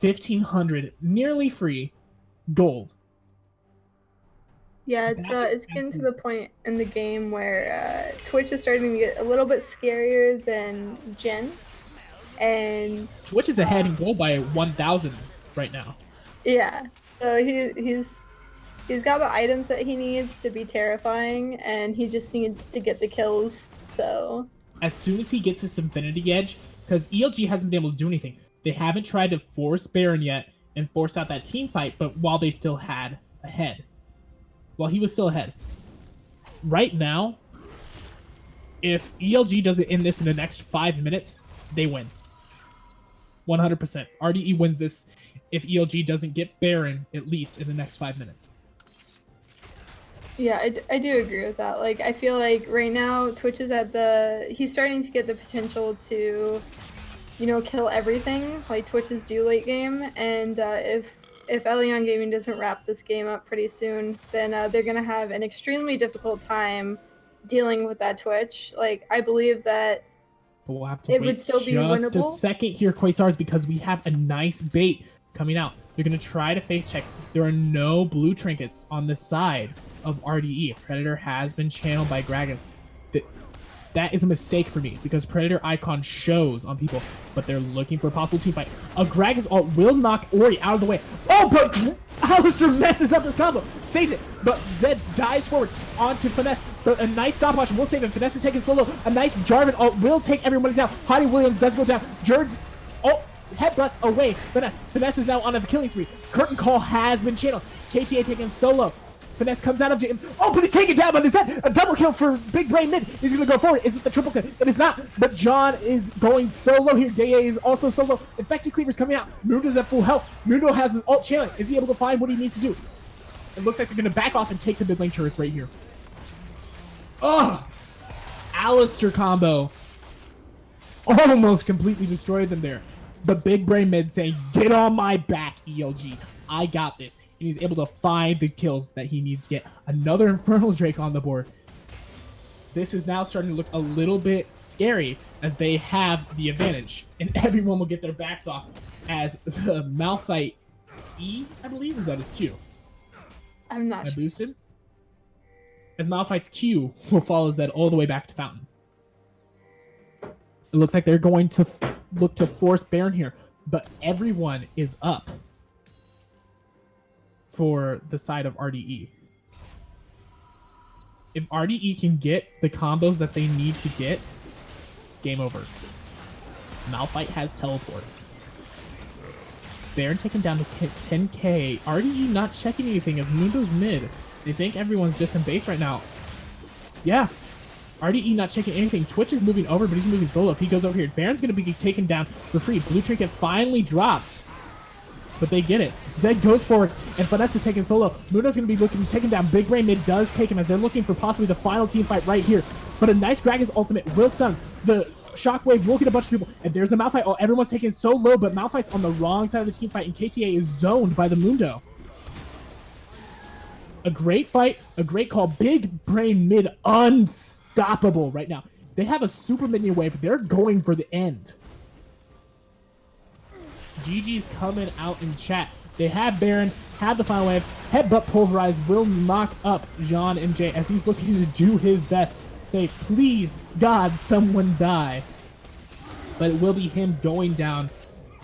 Speaker 1: 1,500, nearly free, gold.
Speaker 2: Yeah, it's getting to the point in the game where Twitch is starting to get a little bit scarier than Jhin, and
Speaker 1: Twitch is ahead in gold by 1,000 right now.
Speaker 2: Yeah, so he's got the items that he needs to be terrifying, and he just needs to get the kills. So
Speaker 1: as soon as he gets his Infinity Edge, because ELG hasn't been able to do anything. They haven't tried to force Baron yet and force out that team fight, but while they still had ahead. While he was still ahead. Right now, if ELG doesn't end this in the next 5 minutes, they win. 100%. RDE wins this if ELG doesn't get Baron at least in the next 5 minutes.
Speaker 2: Yeah, I do agree with that. Like, I feel like right now Twitch is he's starting to get the potential to, you know, kill everything like Twitch's do late game, and if Elyon Gaming doesn't wrap this game up pretty soon, then they're going to have an extremely difficult time dealing with that Twitch. Like, I believe that
Speaker 1: but we'll have to
Speaker 2: it
Speaker 1: wait
Speaker 2: would still be
Speaker 1: just
Speaker 2: winnable.
Speaker 1: a second here, Quasars, because we have a nice bait coming out. They're going to try to face check. There are no blue trinkets on the side of RDE. Predator has been channeled by Gragas. That is a mistake for me, because Predator icon shows on people, but they're looking for a possible team fight. A Gragas ult will knock Ori out of the way. Oh, but Alistair messes up this combo. Saves it, but Zed dives forward onto Finesse. But a nice stopwatch will save him. Finesse is taking solo. A nice Jarvan ult will take everybody down. Hottie Williams does go down. Jerd, oh, headbutts away. Finesse is now on a killing spree. Curtain Call has been channeled. KTA taking solo. Finesse comes out of him. Oh, but he's taken down. But is that a double kill for Big Brain Mid? He's going to go forward. Is it the triple kill? It is not. But John is going solo here. Daya is also solo. Infected Cleaver's coming out. Mundo's at full health. Mundo has his ult channel. Is he able to find what he needs to do? It looks like they're going to back off and take the mid lane turrets right here. Oh! Alistair combo. Almost completely destroyed them there. But Big Brain Mid saying, get on my back, ELG. I got this. And he's able to find the kills that he needs to get. Another Infernal Drake on the board. This is now starting to look a little bit scary as they have the advantage. And everyone will get their backs off as the Malphite E, I believe, or is that his Q?
Speaker 2: I'm not
Speaker 1: I
Speaker 2: sure.
Speaker 1: boosted. As Malphite's Q will follow Zed all the way back to Fountain. It looks like they're going to look to force Baron here, but everyone is up for the side of RDE. If RDE can get the combos that they need to get, game over. Malphite has teleport. Baron taken down to 10k. RDE not checking anything as Mundo's mid. They think everyone's just in base right now. Yeah. RDE not checking anything. Twitch is moving over, but he's moving solo. If he goes over here, Baron's going to be taken down for free. Blue Trinket finally dropped. But they get it. Zed goes forward, and Finesse is taking solo. Mundo's going to be looking to take him down. Big Brain Mid does take him as they're looking for possibly the final team fight right here. But a nice Gragas ultimate will stun. The Shockwave will get a bunch of people. And there's a Malphite. Oh, everyone's taking so low, but Malphite's on the wrong side of the team fight, and KTA is zoned by the Mundo. A great fight, a great call. Big Brain Mid unstoppable right now. They have a super minion wave. They're going for the end. GG's coming out in chat. They have Baron, have the final wave. Headbutt Pulverize will knock up Jean and Jay as he's looking to do his best. Say, please, God, someone die. But it will be him going down,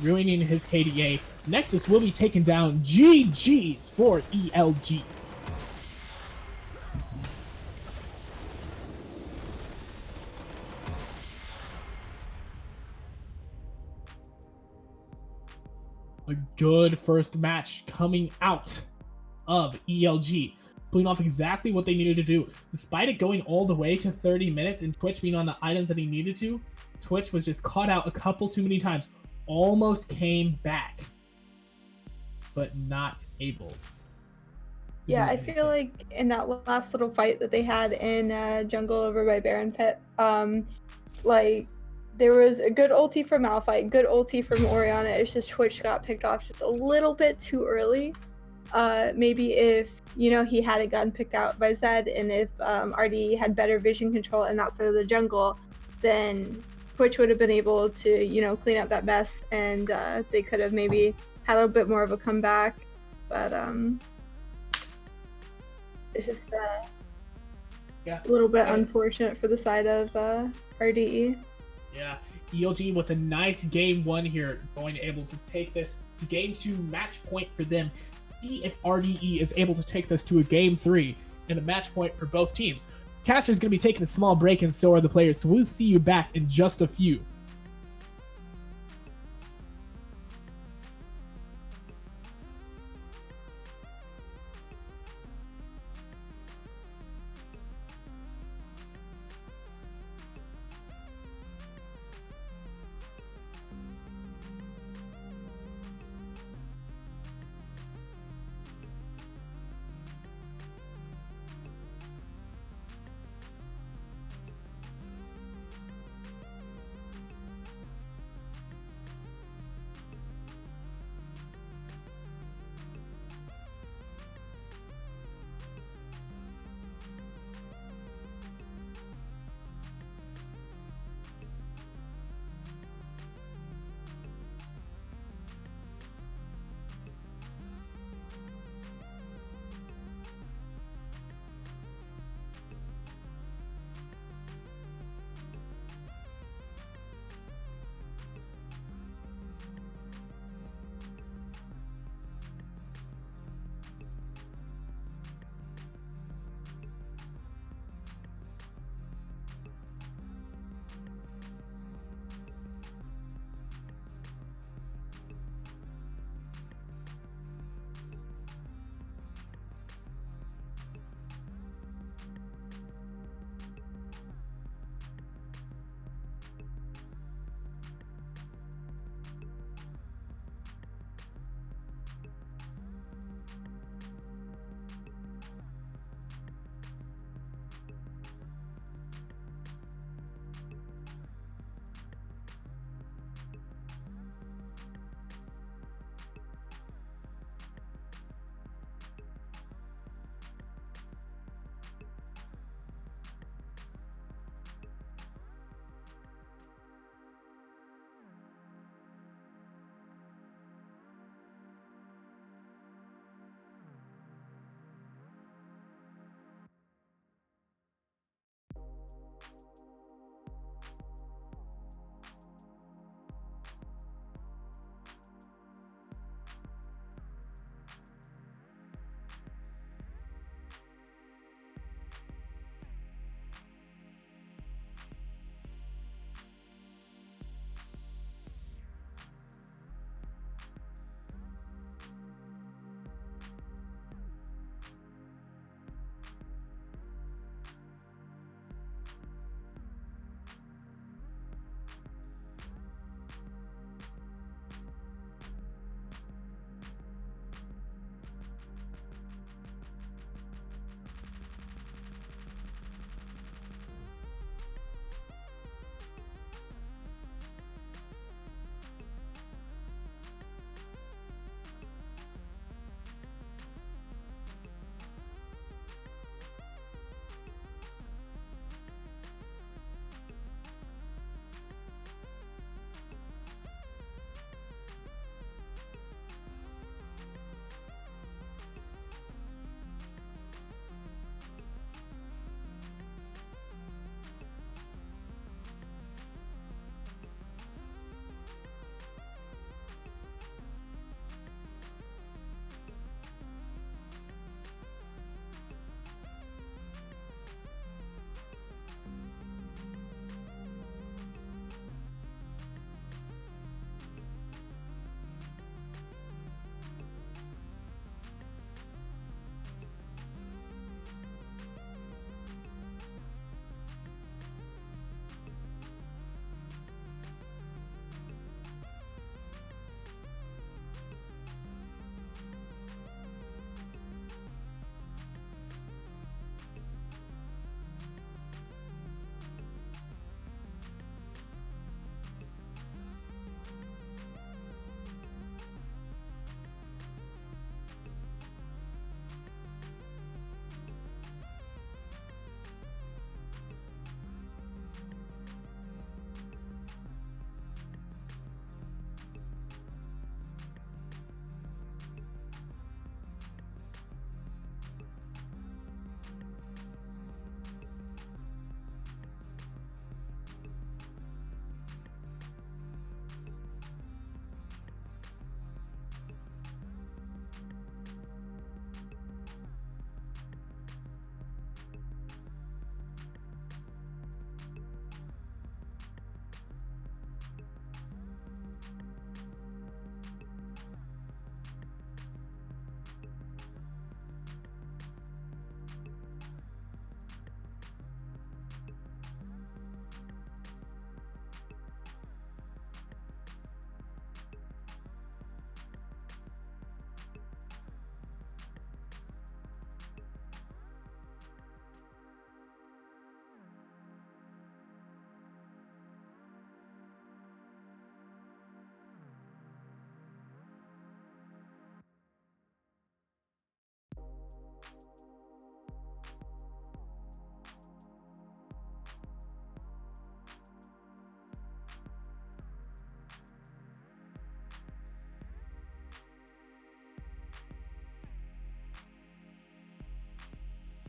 Speaker 1: ruining his KDA. Nexus will be taken down. GG's for ELG. A good first match coming out of ELG, pulling off exactly what they needed to do. Despite it going all the way to 30 minutes and Twitch being on the items that he needed to, Twitch was just caught out a couple too many times. Almost came back, but not able.
Speaker 2: Yeah, I feel like in that last little fight that they had in jungle over by Baron Pit, like there was a good ulti from Malphite, good ulti from Orianna. It's just Twitch got picked off just a little bit too early. Maybe if he hadn't gotten picked out by Zed, and if RD had better vision control in that side of the jungle, then Twitch would have been able to clean up that mess, and they could have maybe had a bit more of a comeback. But it's just a little bit unfortunate for the side of RDE.
Speaker 1: Yeah, ELG with a nice game 1 here, going able to take this to game 2 match point for them. See if RDE is able to take this to a game 3 and a match point for both teams. Caster's going to be taking a small break, and so are the players, so we'll see you back in just a few.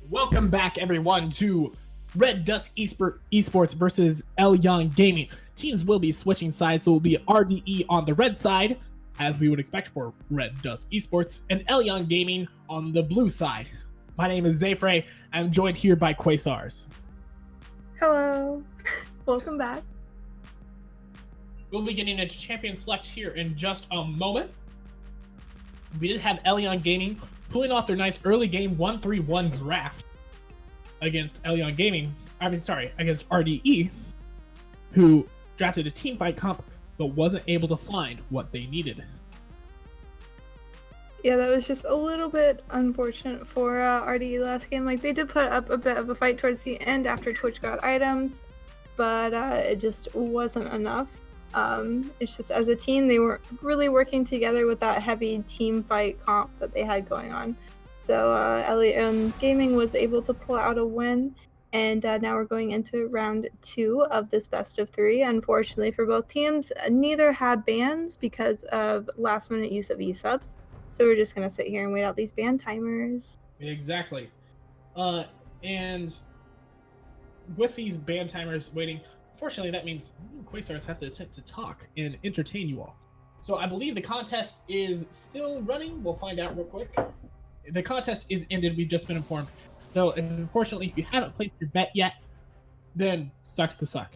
Speaker 1: Welcome back, everyone, to Red Dusk Esports versus Elyon Gaming. Teams will be switching sides, so it will be RDE on the red side, as we would expect for Red Dusk Esports, and Elyon Gaming on the blue side. My name is Zayfrey. I'm joined here by Quasars.
Speaker 2: Hello. Welcome back.
Speaker 1: We'll be getting into champion select here in just a moment. We did have Elyon Gaming pulling off their nice early game 1-3-1 draft against Elyon Gaming. Against RDE, who drafted a team fight comp but wasn't able to find what they needed.
Speaker 2: Yeah, that was just a little bit unfortunate for RDE last game. Like, they did put up a bit of a fight towards the end after Twitch got items, but it just wasn't enough. It's just, as a team, they weren't really working together with that heavy team fight comp that they had going on. So Elyon Gaming was able to pull out a win, and now we're going into round 2 of this best of 3. Unfortunately for both teams, neither had bans because of last minute use of E-subs. So we're just going to sit here and wait out these ban timers.
Speaker 1: Exactly. And with these ban timers waiting, unfortunately that means Quasars have to attempt to talk and entertain you all. So I believe the contest is still running. We'll find out real quick. The contest is ended. We've just been informed. So unfortunately, if you haven't placed your bet yet, then sucks to suck.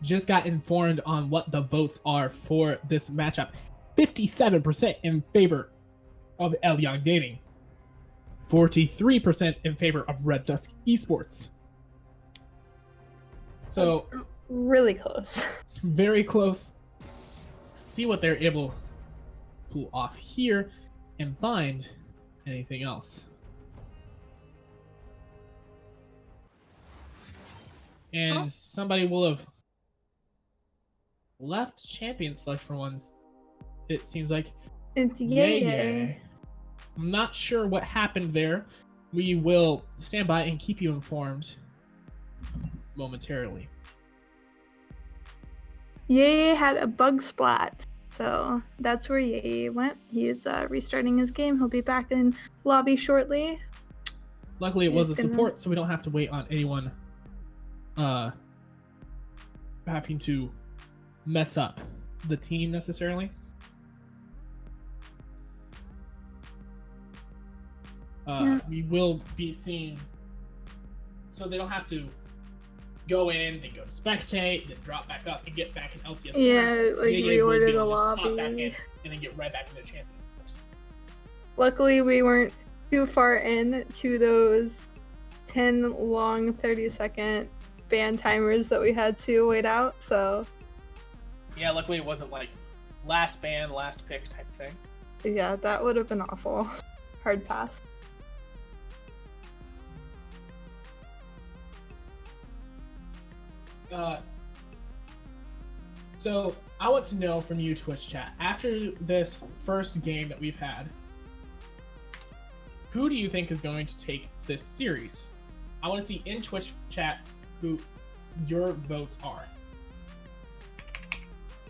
Speaker 1: Just got informed on what the votes are for this matchup. 57% in favor of Elyon Gaming. 43% in favor of Red Dusk Esports. So
Speaker 2: that's really close.
Speaker 1: Very close. See what they're able to pull off here and find anything else. And somebody will have left champion select for once. It seems like
Speaker 2: It's yay.
Speaker 1: I'm not sure what happened there. We will stand by and keep you informed momentarily.
Speaker 2: Yay had a bug splat, so that's where Yay went. He is restarting his game. He'll be back in lobby shortly.
Speaker 1: Luckily, it was a support, so we don't have to wait on anyone having to mess up the team necessarily. We will be seeing, so they don't have to go in, then go to spectate, then drop back up and get back in LCS.
Speaker 2: Yeah, like reorder the lobby.
Speaker 1: Back in and then get right back into champion.
Speaker 2: Luckily, we weren't too far in to those 10 long 30-second ban timers that we had to wait out, so...
Speaker 1: Yeah, luckily it wasn't like last ban, last pick type thing.
Speaker 2: Yeah, that would have been awful. Hard pass.
Speaker 1: So I want to know from you, Twitch chat, after this first game that we've had, who do you think is going to take this series? I want to see in Twitch chat who your votes are.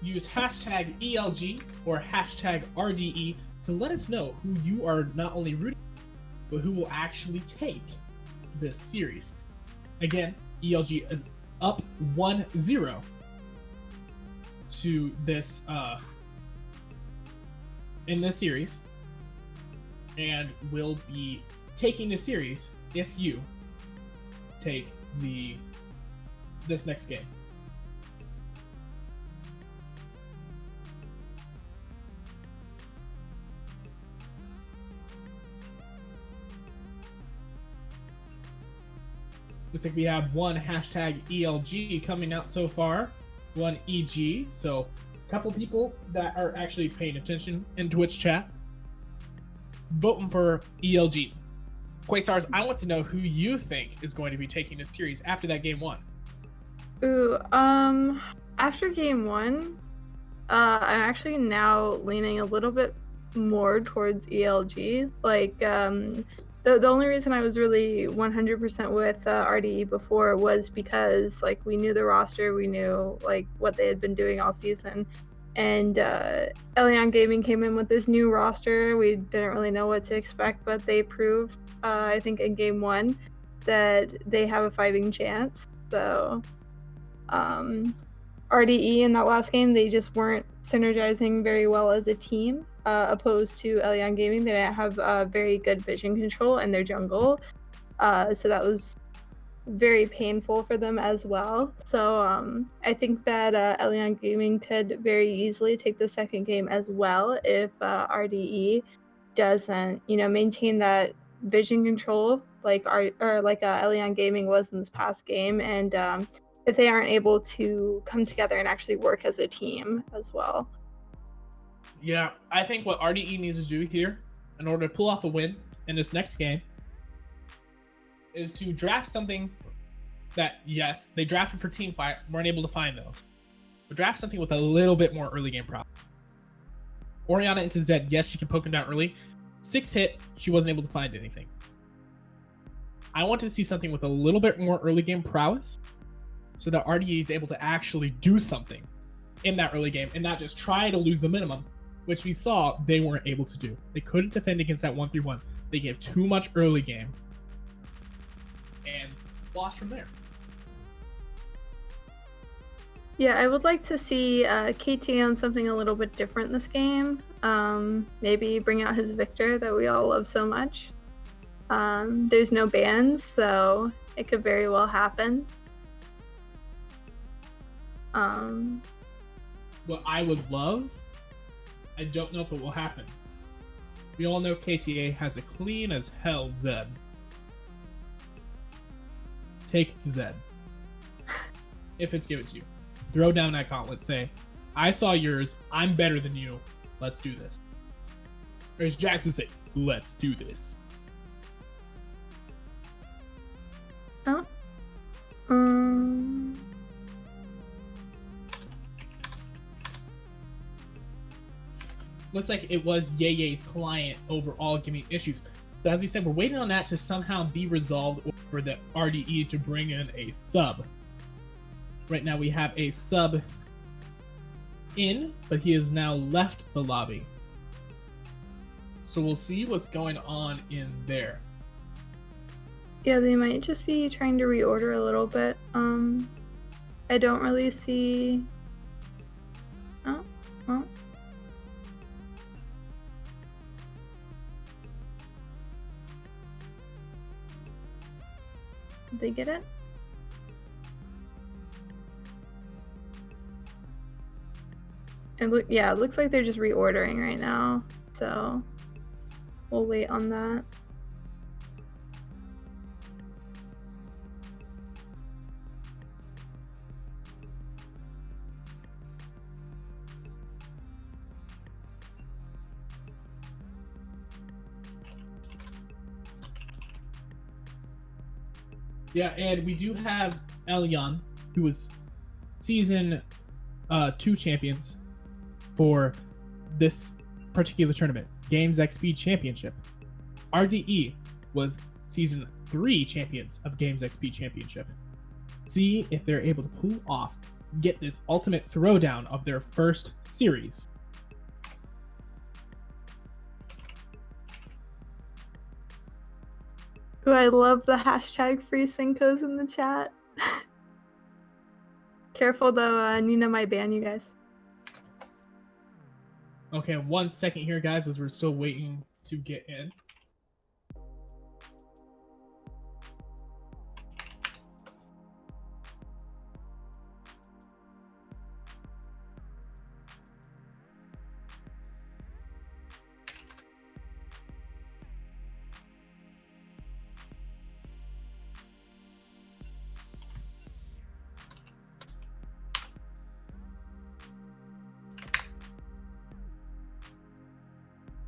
Speaker 1: Use hashtag ELG or hashtag RDE to let us know who you are not only rooting for, but who will actually take this series. Again, ELG is up 1-0 to this in this series, and will be taking the series if you take this next game. Looks like we have one hashtag ELG coming out so far, one EG. So a couple people that are actually paying attention in Twitch chat voting for ELG. Quasars, I want to know who you think is going to be taking this series after that game 1.
Speaker 2: Ooh, after game 1, I'm actually now leaning a little bit more towards ELG. Like, the only reason I was really 100% with RDE before was because, like, we knew the roster, we knew, like, what they had been doing all season, and Elyon Gaming came in with this new roster. We didn't really know what to expect, but they proved, I think, in game 1 that they have a fighting chance. So RDE in that last game, they just weren't synergizing very well as a team, opposed to Elyon Gaming. They didn't have very good vision control in their jungle, so that was very painful for them as well. So I think that Elyon Gaming could very easily take the second game as well if RDE doesn't, maintain that vision control like Elyon Gaming was in this past game, and if they aren't able to come together and actually work as a team as well.
Speaker 1: Yeah, I think what RDE needs to do here in order to pull off a win in this next game is to draft something that, yes, they drafted for team fight, weren't able to find those. But draft something with a little bit more early game prowess. Orianna into Zed, yes, she can poke him down early. 6 hit, she wasn't able to find anything. I want to see something with a little bit more early game prowess so that RDE is able to actually do something in that early game and not just try to lose the minimum, which we saw they weren't able to do. They couldn't defend against that 1-3-1. They gave too much early game and lost from there.
Speaker 2: Yeah, I would like to see KT on something a little bit different this game. Maybe bring out his Victor that we all love so much. There's no bans, so it could very well happen.
Speaker 1: What I would love, I don't know if it will happen. We all know KTA has a clean as hell Zed. Take Zed. If it's given to you. Throw down that gauntlet, say, I saw yours, I'm better than you, let's do this. Or as Jax would say, let's do this.
Speaker 2: Oh.
Speaker 1: Looks like it was Ye's client overall giving issues. So as we said, we're waiting on that to somehow be resolved or for the RDE to bring in a sub. Right now we have a sub in, but he has now left the lobby. So we'll see what's going on in there.
Speaker 2: Yeah, they might just be trying to reorder a little bit. I don't really see... Oh. Did they get it? It looks like they're just reordering right now, so we'll wait on that.
Speaker 1: Yeah, and we do have Elyon, who was season 2 champions for this particular tournament, Games XP Championship. RDE was season 3 champions of Games XP Championship. See if they're able to pull off, get this ultimate throwdown of their first series.
Speaker 2: Ooh, I love the hashtag free Syncos in the chat. Careful though, Nina might ban you guys.
Speaker 1: Okay, 1 second here, guys, as we're still waiting to get in.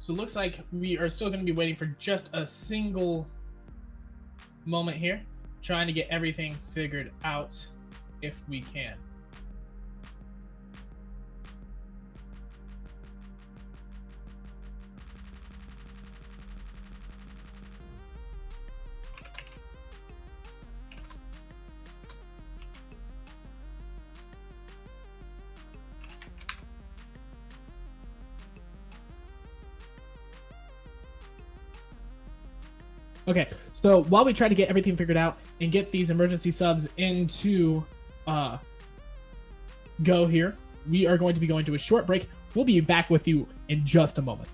Speaker 1: So it looks like we are still going to be waiting for just a single moment here, trying to get everything figured out if we can. Okay, so while we try to get everything figured out and get these emergency subs into go here, we are going to be going to a short break. We'll be back with you in just a moment.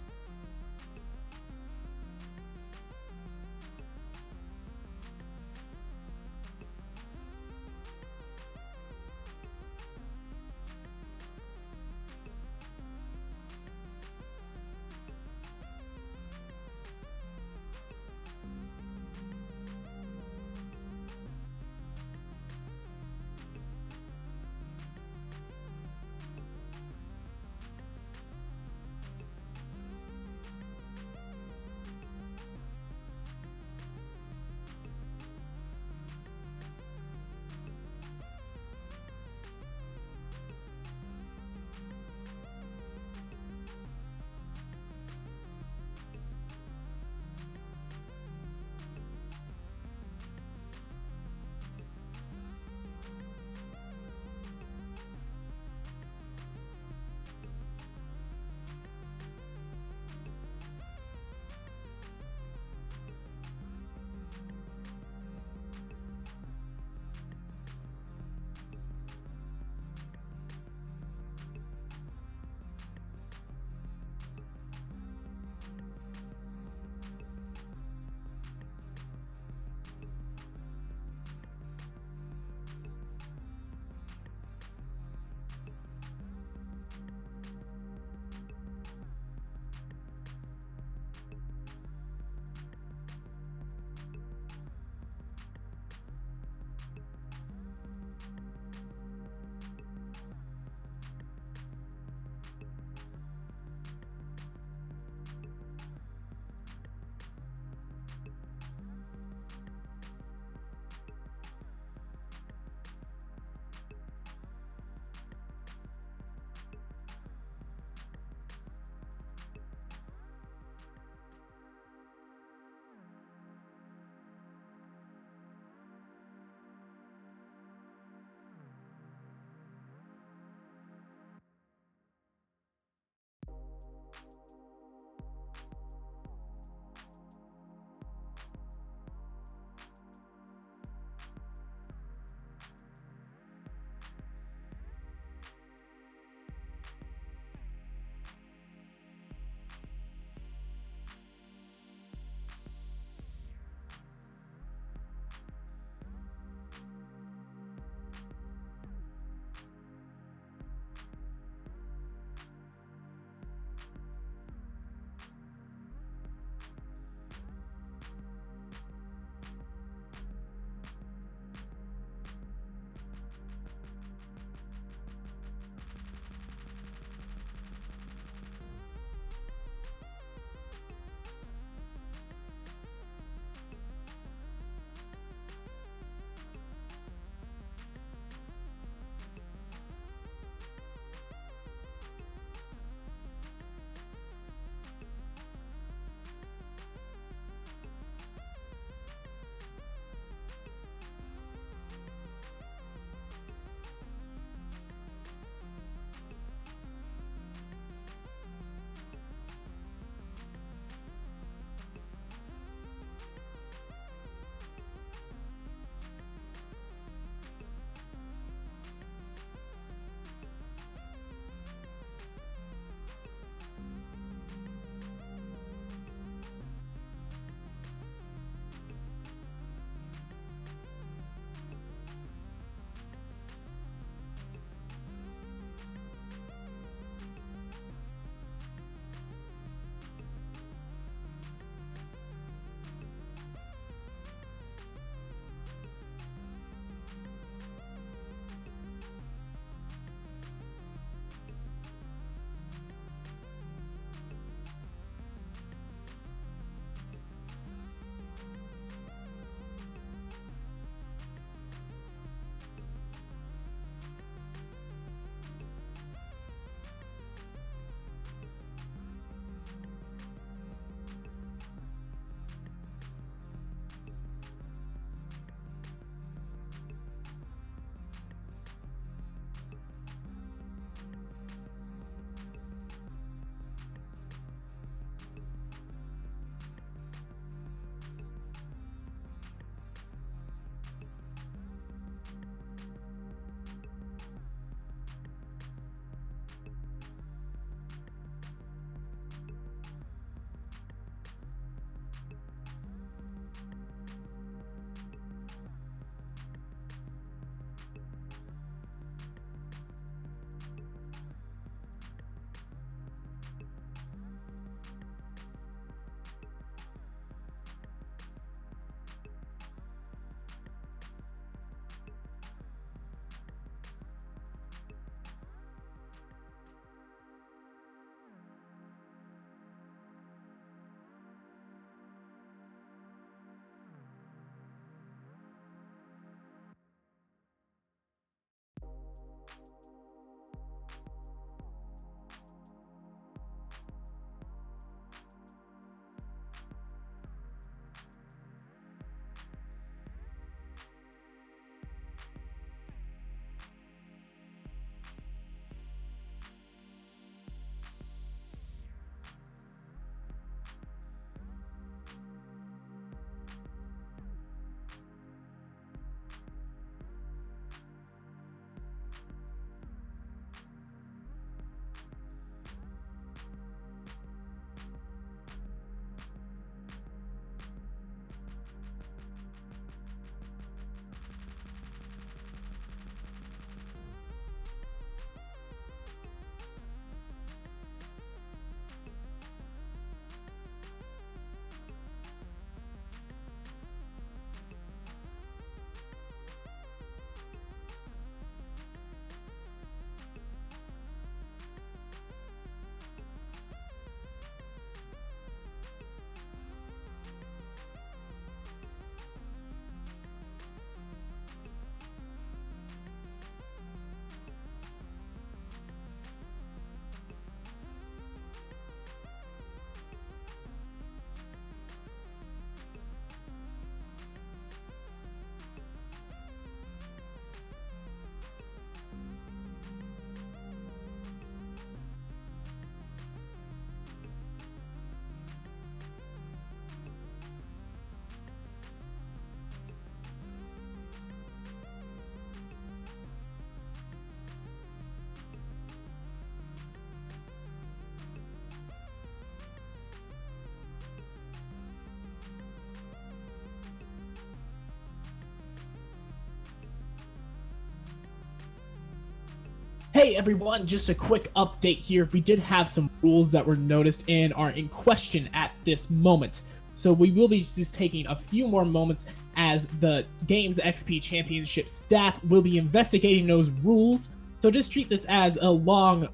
Speaker 1: Hey everyone, just a quick update here. We did have some rules that were noticed and are in question at this moment. So we will be just taking a few more moments as the Games XP Championship staff will be investigating those rules. So just treat this as a long,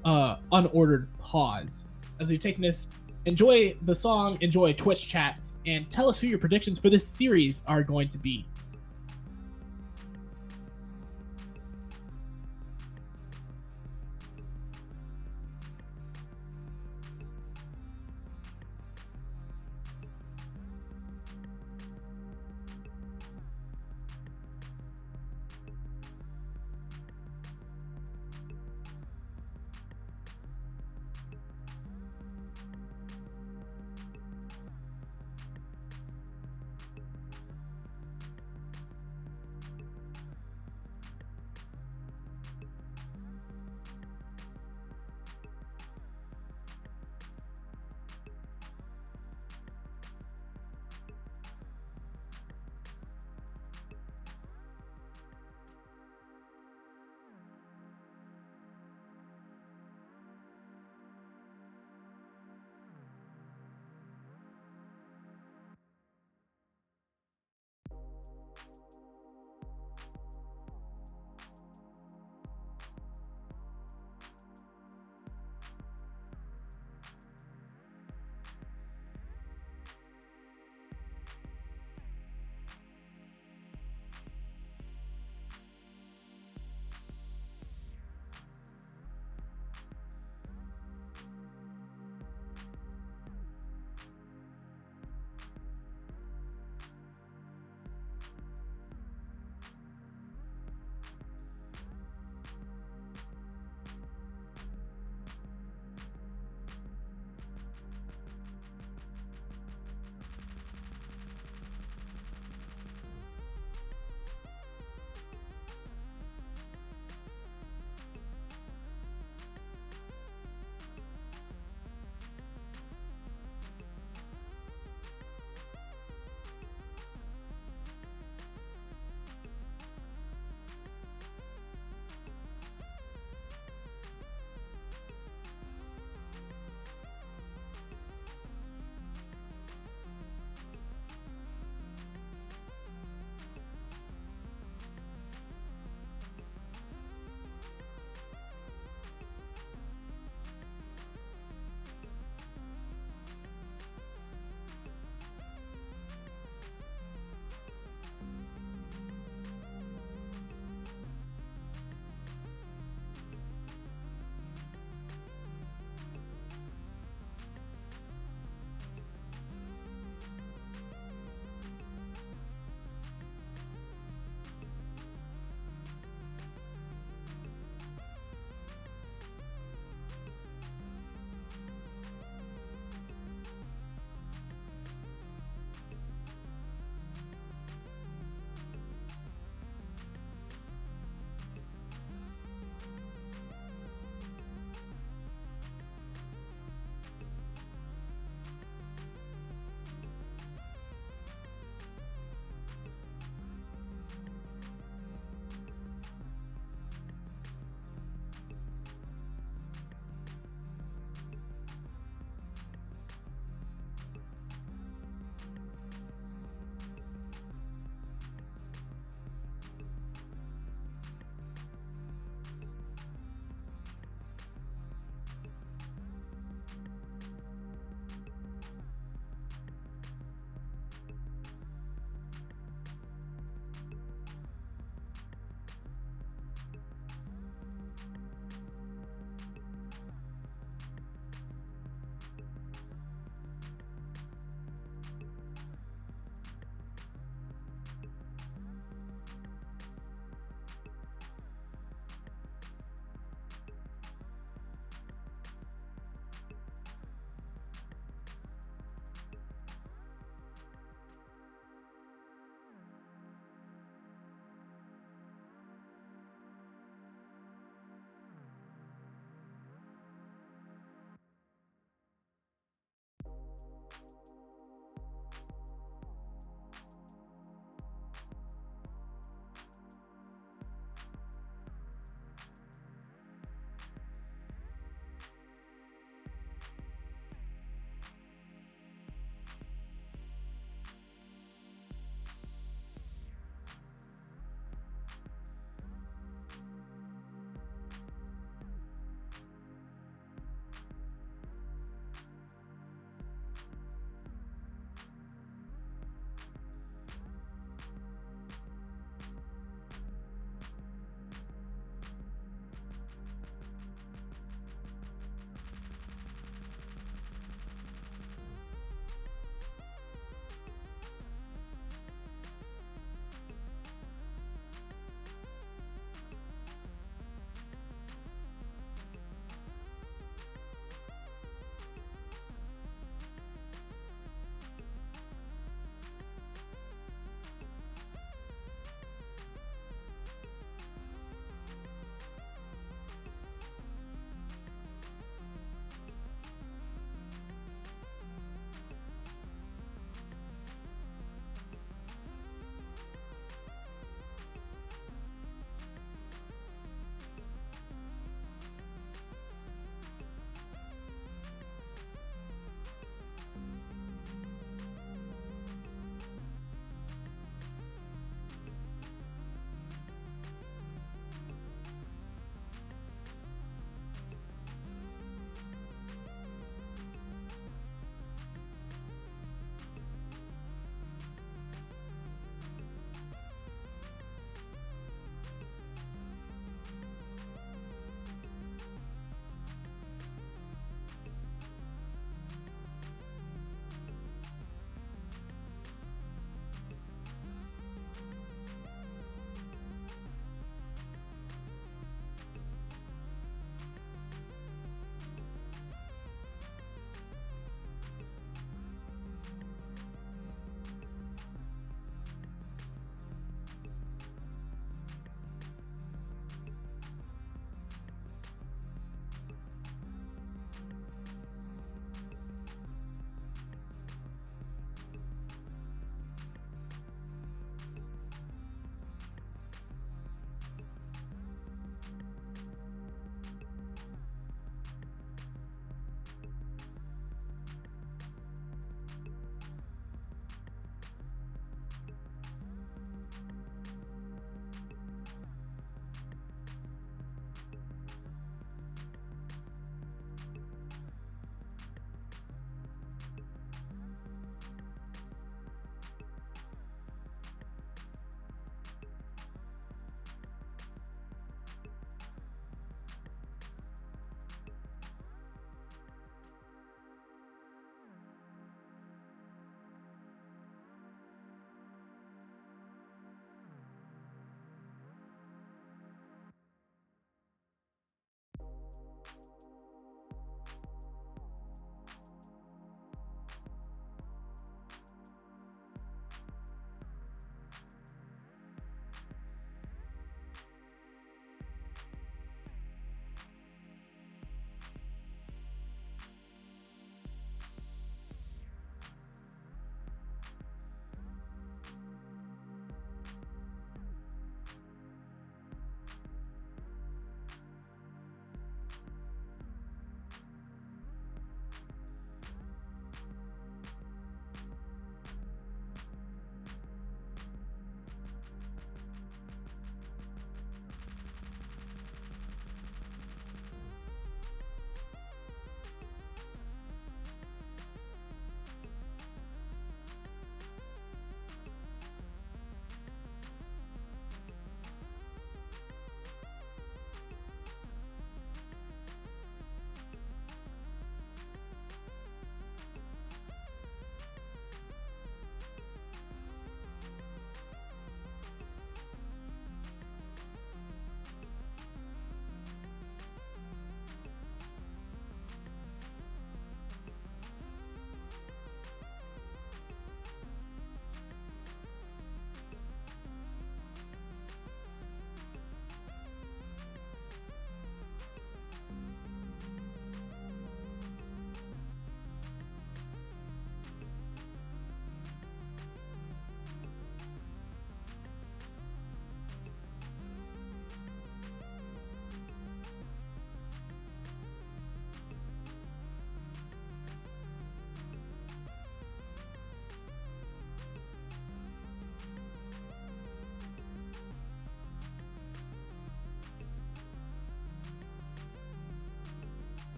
Speaker 1: unordered pause. As we've taken this, enjoy the song, enjoy Twitch chat, and tell us who your predictions for this series are going to be.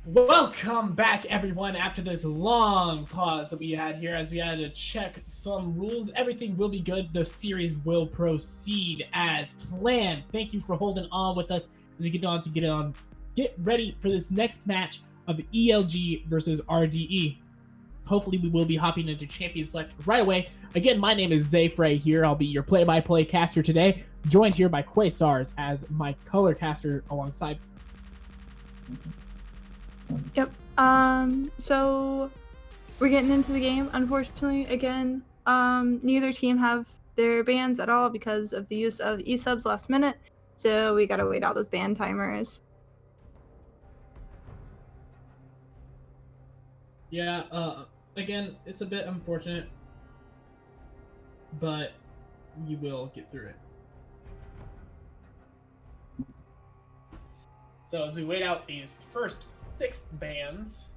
Speaker 1: Welcome back, everyone, after this long pause that we had here as we had to check some rules. Everything will be good. The series will proceed as planned. Thank you for holding on with us as we get ready for this next match of ELG versus RDE. Hopefully, we will be hopping into Champion Select right away. Again, my name is Zay Frey here. I'll be your play-by-play caster today, joined here by Quasars as my color caster alongside.
Speaker 2: Yep. So we're getting into the game. Unfortunately, again, neither team have their bans at all because of the use of E-subs last minute. So we gotta wait out those ban timers.
Speaker 1: Yeah, again, it's a bit unfortunate, but you will get through it. So as we wait out these first 6 bans,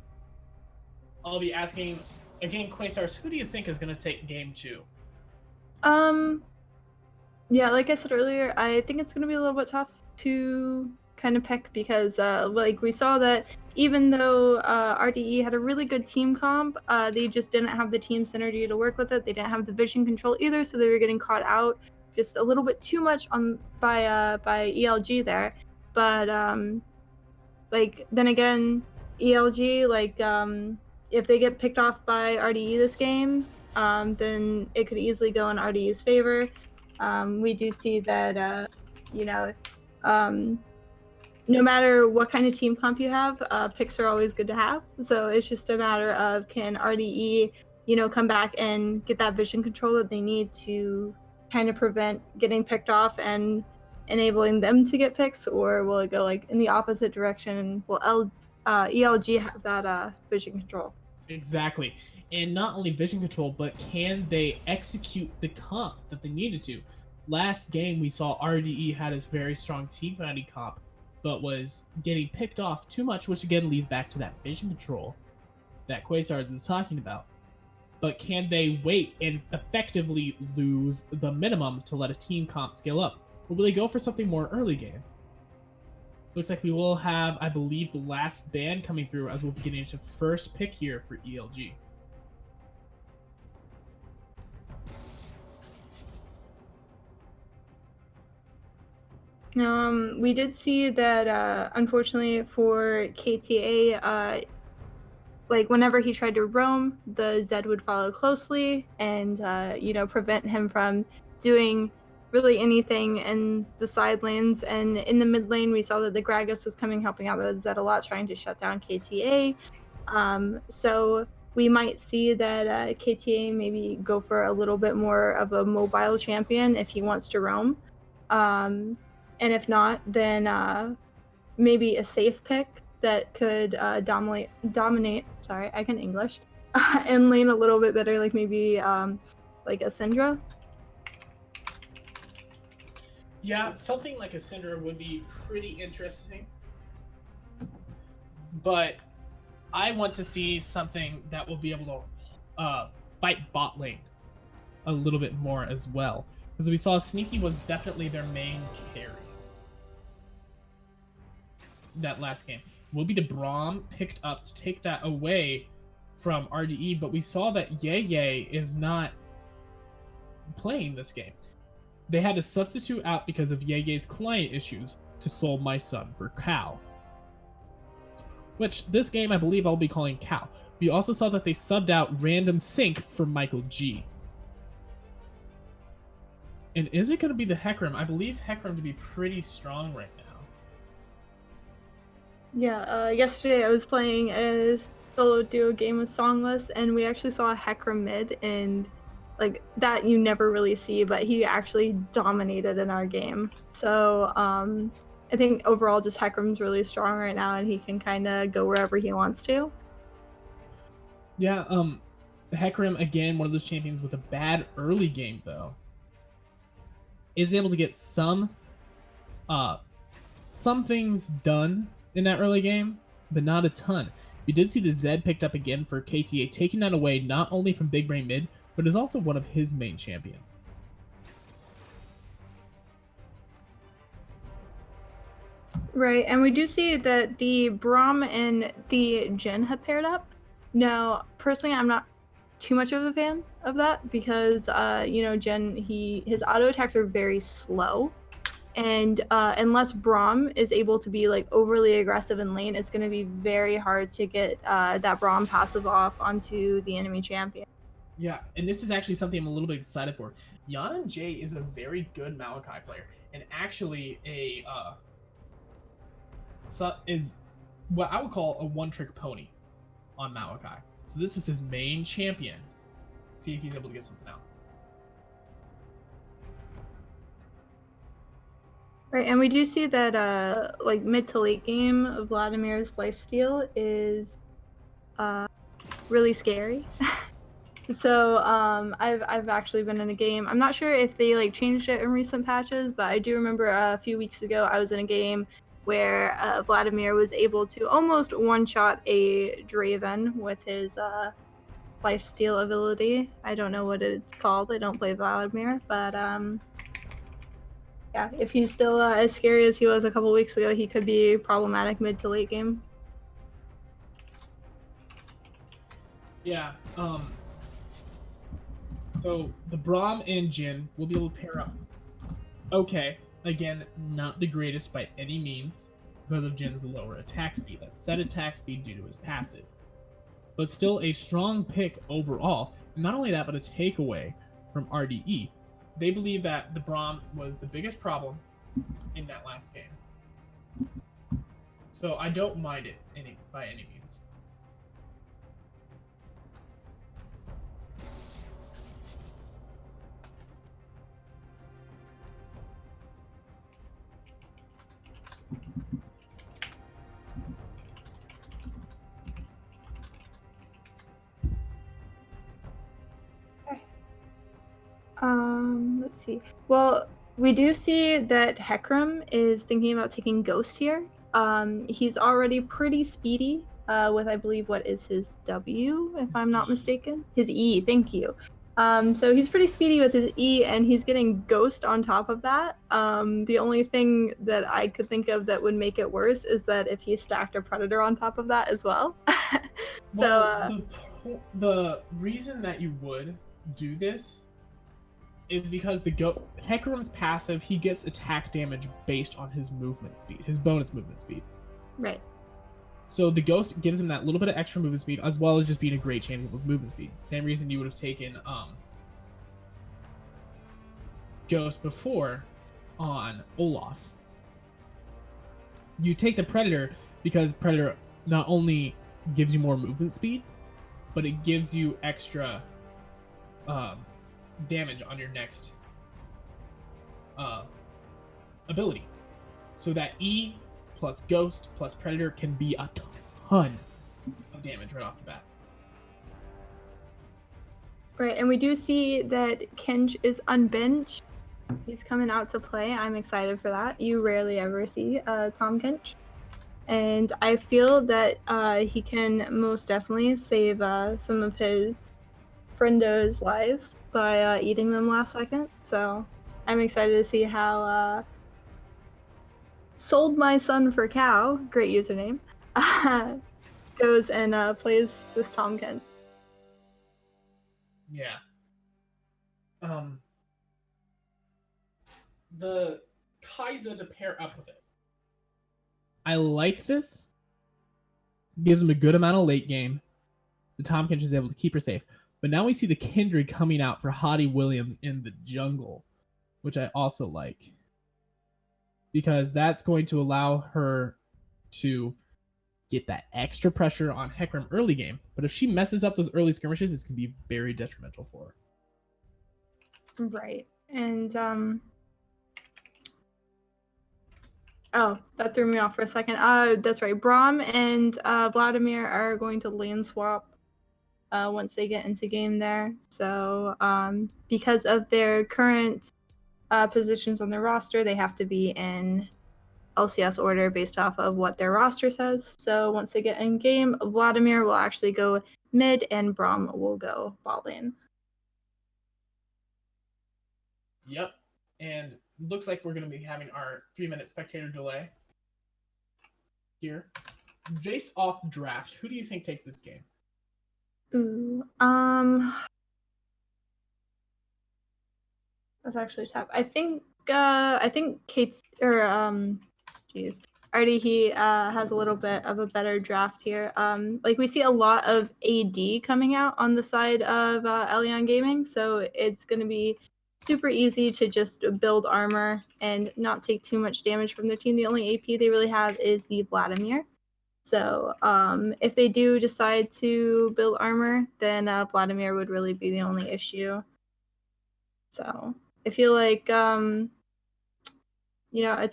Speaker 1: I'll be asking, again, Quasars, who do you think is going to take game 2?
Speaker 2: Yeah, like I said earlier, I think it's going to be a little bit tough to kind of pick because, like, we saw that even though RDE had a really good team comp, they just didn't have the team synergy to work with it. They didn't have the vision control either, so they were getting caught out just a little bit too much by ELG there. But like then again, ELG, like if they get picked off by RDE this game, then it could easily go in RDE's favor. We do see that no matter what kind of team comp you have, picks are always good to have. So it's just a matter of can RDE, come back and get that vision control that they need to kind of prevent getting picked off and enabling them to get picks, or will it go like in the opposite direction and will ELG have that vision control?
Speaker 1: Exactly. And not only vision control, but can they execute the comp that they needed to? Last game, we saw RDE had a very strong team fighting comp, but was getting picked off too much, which again leads back to that vision control that Quasars was talking about. But can they wait and effectively lose the minimum to let a team comp scale up? Or will they go for something more early game? Looks like we will have, I believe, the last ban coming through as we'll be getting into first pick here for ELG.
Speaker 2: We did see that, unfortunately for KTA, like whenever he tried to roam, the Zed would follow closely and, prevent him from doing really anything in the side lanes. And in the mid lane, we saw that the Gragas was coming, helping out the Zed a lot, trying to shut down KTA. So we might see that KTA maybe go for a little bit more of a mobile champion if he wants to roam. And if not, then maybe a safe pick that could dominate. Sorry, I can English. And lane a little bit better, like maybe like a Syndra.
Speaker 1: Yeah, something like a Syndra would be pretty interesting. But I want to see something that will be able to fight bot lane a little bit more as well. Because we saw Sneaky was definitely their main carry that last game. Will be the Braum picked up to take that away from RDE, but we saw that Yay is not playing this game. They had to substitute out because of Yay's client issues to Soul My Son for Cow. Which this game I believe I'll be calling Cow. We also saw that they subbed out Random Sync for Michael G. And is it going to be the Hecarim? I believe Hecarim to be pretty strong right now.
Speaker 2: Yeah, yesterday I was playing a solo duo game with Songless, and we actually saw a Hecarim mid, and like that you never really see, but he actually dominated in our game. So I think overall just Hecarim's really strong right now, and he can kind of go wherever he wants to.
Speaker 1: Yeah, Hecarim, again, one of those champions with a bad early game, though, is able to get some things done in that early game, but not a ton. We did see the Zed picked up again for KTA, taking that away not only from Big Brain mid, but is also one of his main champions.
Speaker 2: Right, and we do see that the Braum and the Jin have paired up. Now, personally, I'm not too much of a fan of that because, Jin, his auto attacks are very slow. And unless Braum is able to be like overly aggressive in lane, it's going to be very hard to get that Braum passive off onto the enemy champion.
Speaker 1: Yeah, and this is actually something I'm a little bit excited for. Yana J is a very good Maokai player, and actually is what I would call a one-trick pony on Maokai. So this is his main champion. See if he's able to get something out.
Speaker 2: Right, and we do see that like mid to late game, Vladimir's lifesteal is really scary. So I've actually been in a game. I'm not sure if they like changed it in recent patches, but I do remember a few weeks ago I was in a game where Vladimir was able to almost one-shot a Draven with his lifesteal ability. I don't know what it's called. I don't play Vladimir, but yeah, if he's still as scary as he was a couple weeks ago, he could be problematic mid to late game.
Speaker 1: Yeah. So the Braum and Jin will be able to pair up. Okay, again, not the greatest by any means because of Jin's lower attack speed. That's set attack speed due to his passive. But still a strong pick overall. And not only that, but a takeaway from RDE. They believe that the Braum was the biggest problem in that last game. So I don't mind it by any means.
Speaker 2: Let's see. Well, we do see that Hecarim is thinking about taking Ghost here. He's already pretty speedy with, I believe, what is his W, if I'm not mistaken? His E, thank you. So he's pretty speedy with his E, and he's getting Ghost on top of that. The only thing that I could think of that would make it worse is that if he stacked a Predator on top of that as well.
Speaker 1: The reason that you would do this is because Hecarim's passive, he gets attack damage based on his movement speed, his bonus movement speed.
Speaker 2: Right.
Speaker 1: So the Ghost gives him that little bit of extra movement speed, as well as just being a great champion with movement speed. Same reason you would have taken Ghost before on Olaf. You take the Predator because Predator not only gives you more movement speed, but it gives you extra damage on your next ability. So that E plus Ghost plus Predator can be a ton of damage right off the bat.
Speaker 2: Right, and we do see that Kench is unbenched. He's coming out to play. I'm excited for that. You rarely ever see Tom Kench. And I feel that he can most definitely save some of his friendos' lives by eating them last second. So I'm excited to see how Sold My Son for Cow, great username, goes and plays this Tom Kench.
Speaker 1: Yeah. The Kai'Sa to pair up with it. I like this. Gives him a good amount of late game. The Tom Kench is able to keep her safe. But now we see the Kindred coming out for Hottie Williams in the jungle, which I also like. Because that's going to allow her to get that extra pressure on Hecarim early game. But if she messes up those early skirmishes, it's going to be very detrimental for her.
Speaker 2: Right. And oh, that threw me off for a second. That's right. Braum and Vladimir are going to lane swap once they get into game there. So because of their current positions on their roster, they have to be in LCS order based off of what their roster says. So once they get in game, Vladimir will actually go mid and Braum will go bot lane.
Speaker 1: Yep. And looks like we're going to be having our 3-minute spectator delay. here. Based off draft, who do you think takes this game?
Speaker 2: Ooh, that's actually tough. I think Kate's geez, already he has a little bit of a better draft here. Like we see a lot of AD coming out on the side of Elyon Gaming, so it's gonna be super easy to just build armor and not take too much damage from their team. The only AP they really have is the Vladimir. So if they do decide to build armor, then Vladimir would really be the only issue. So I feel like it's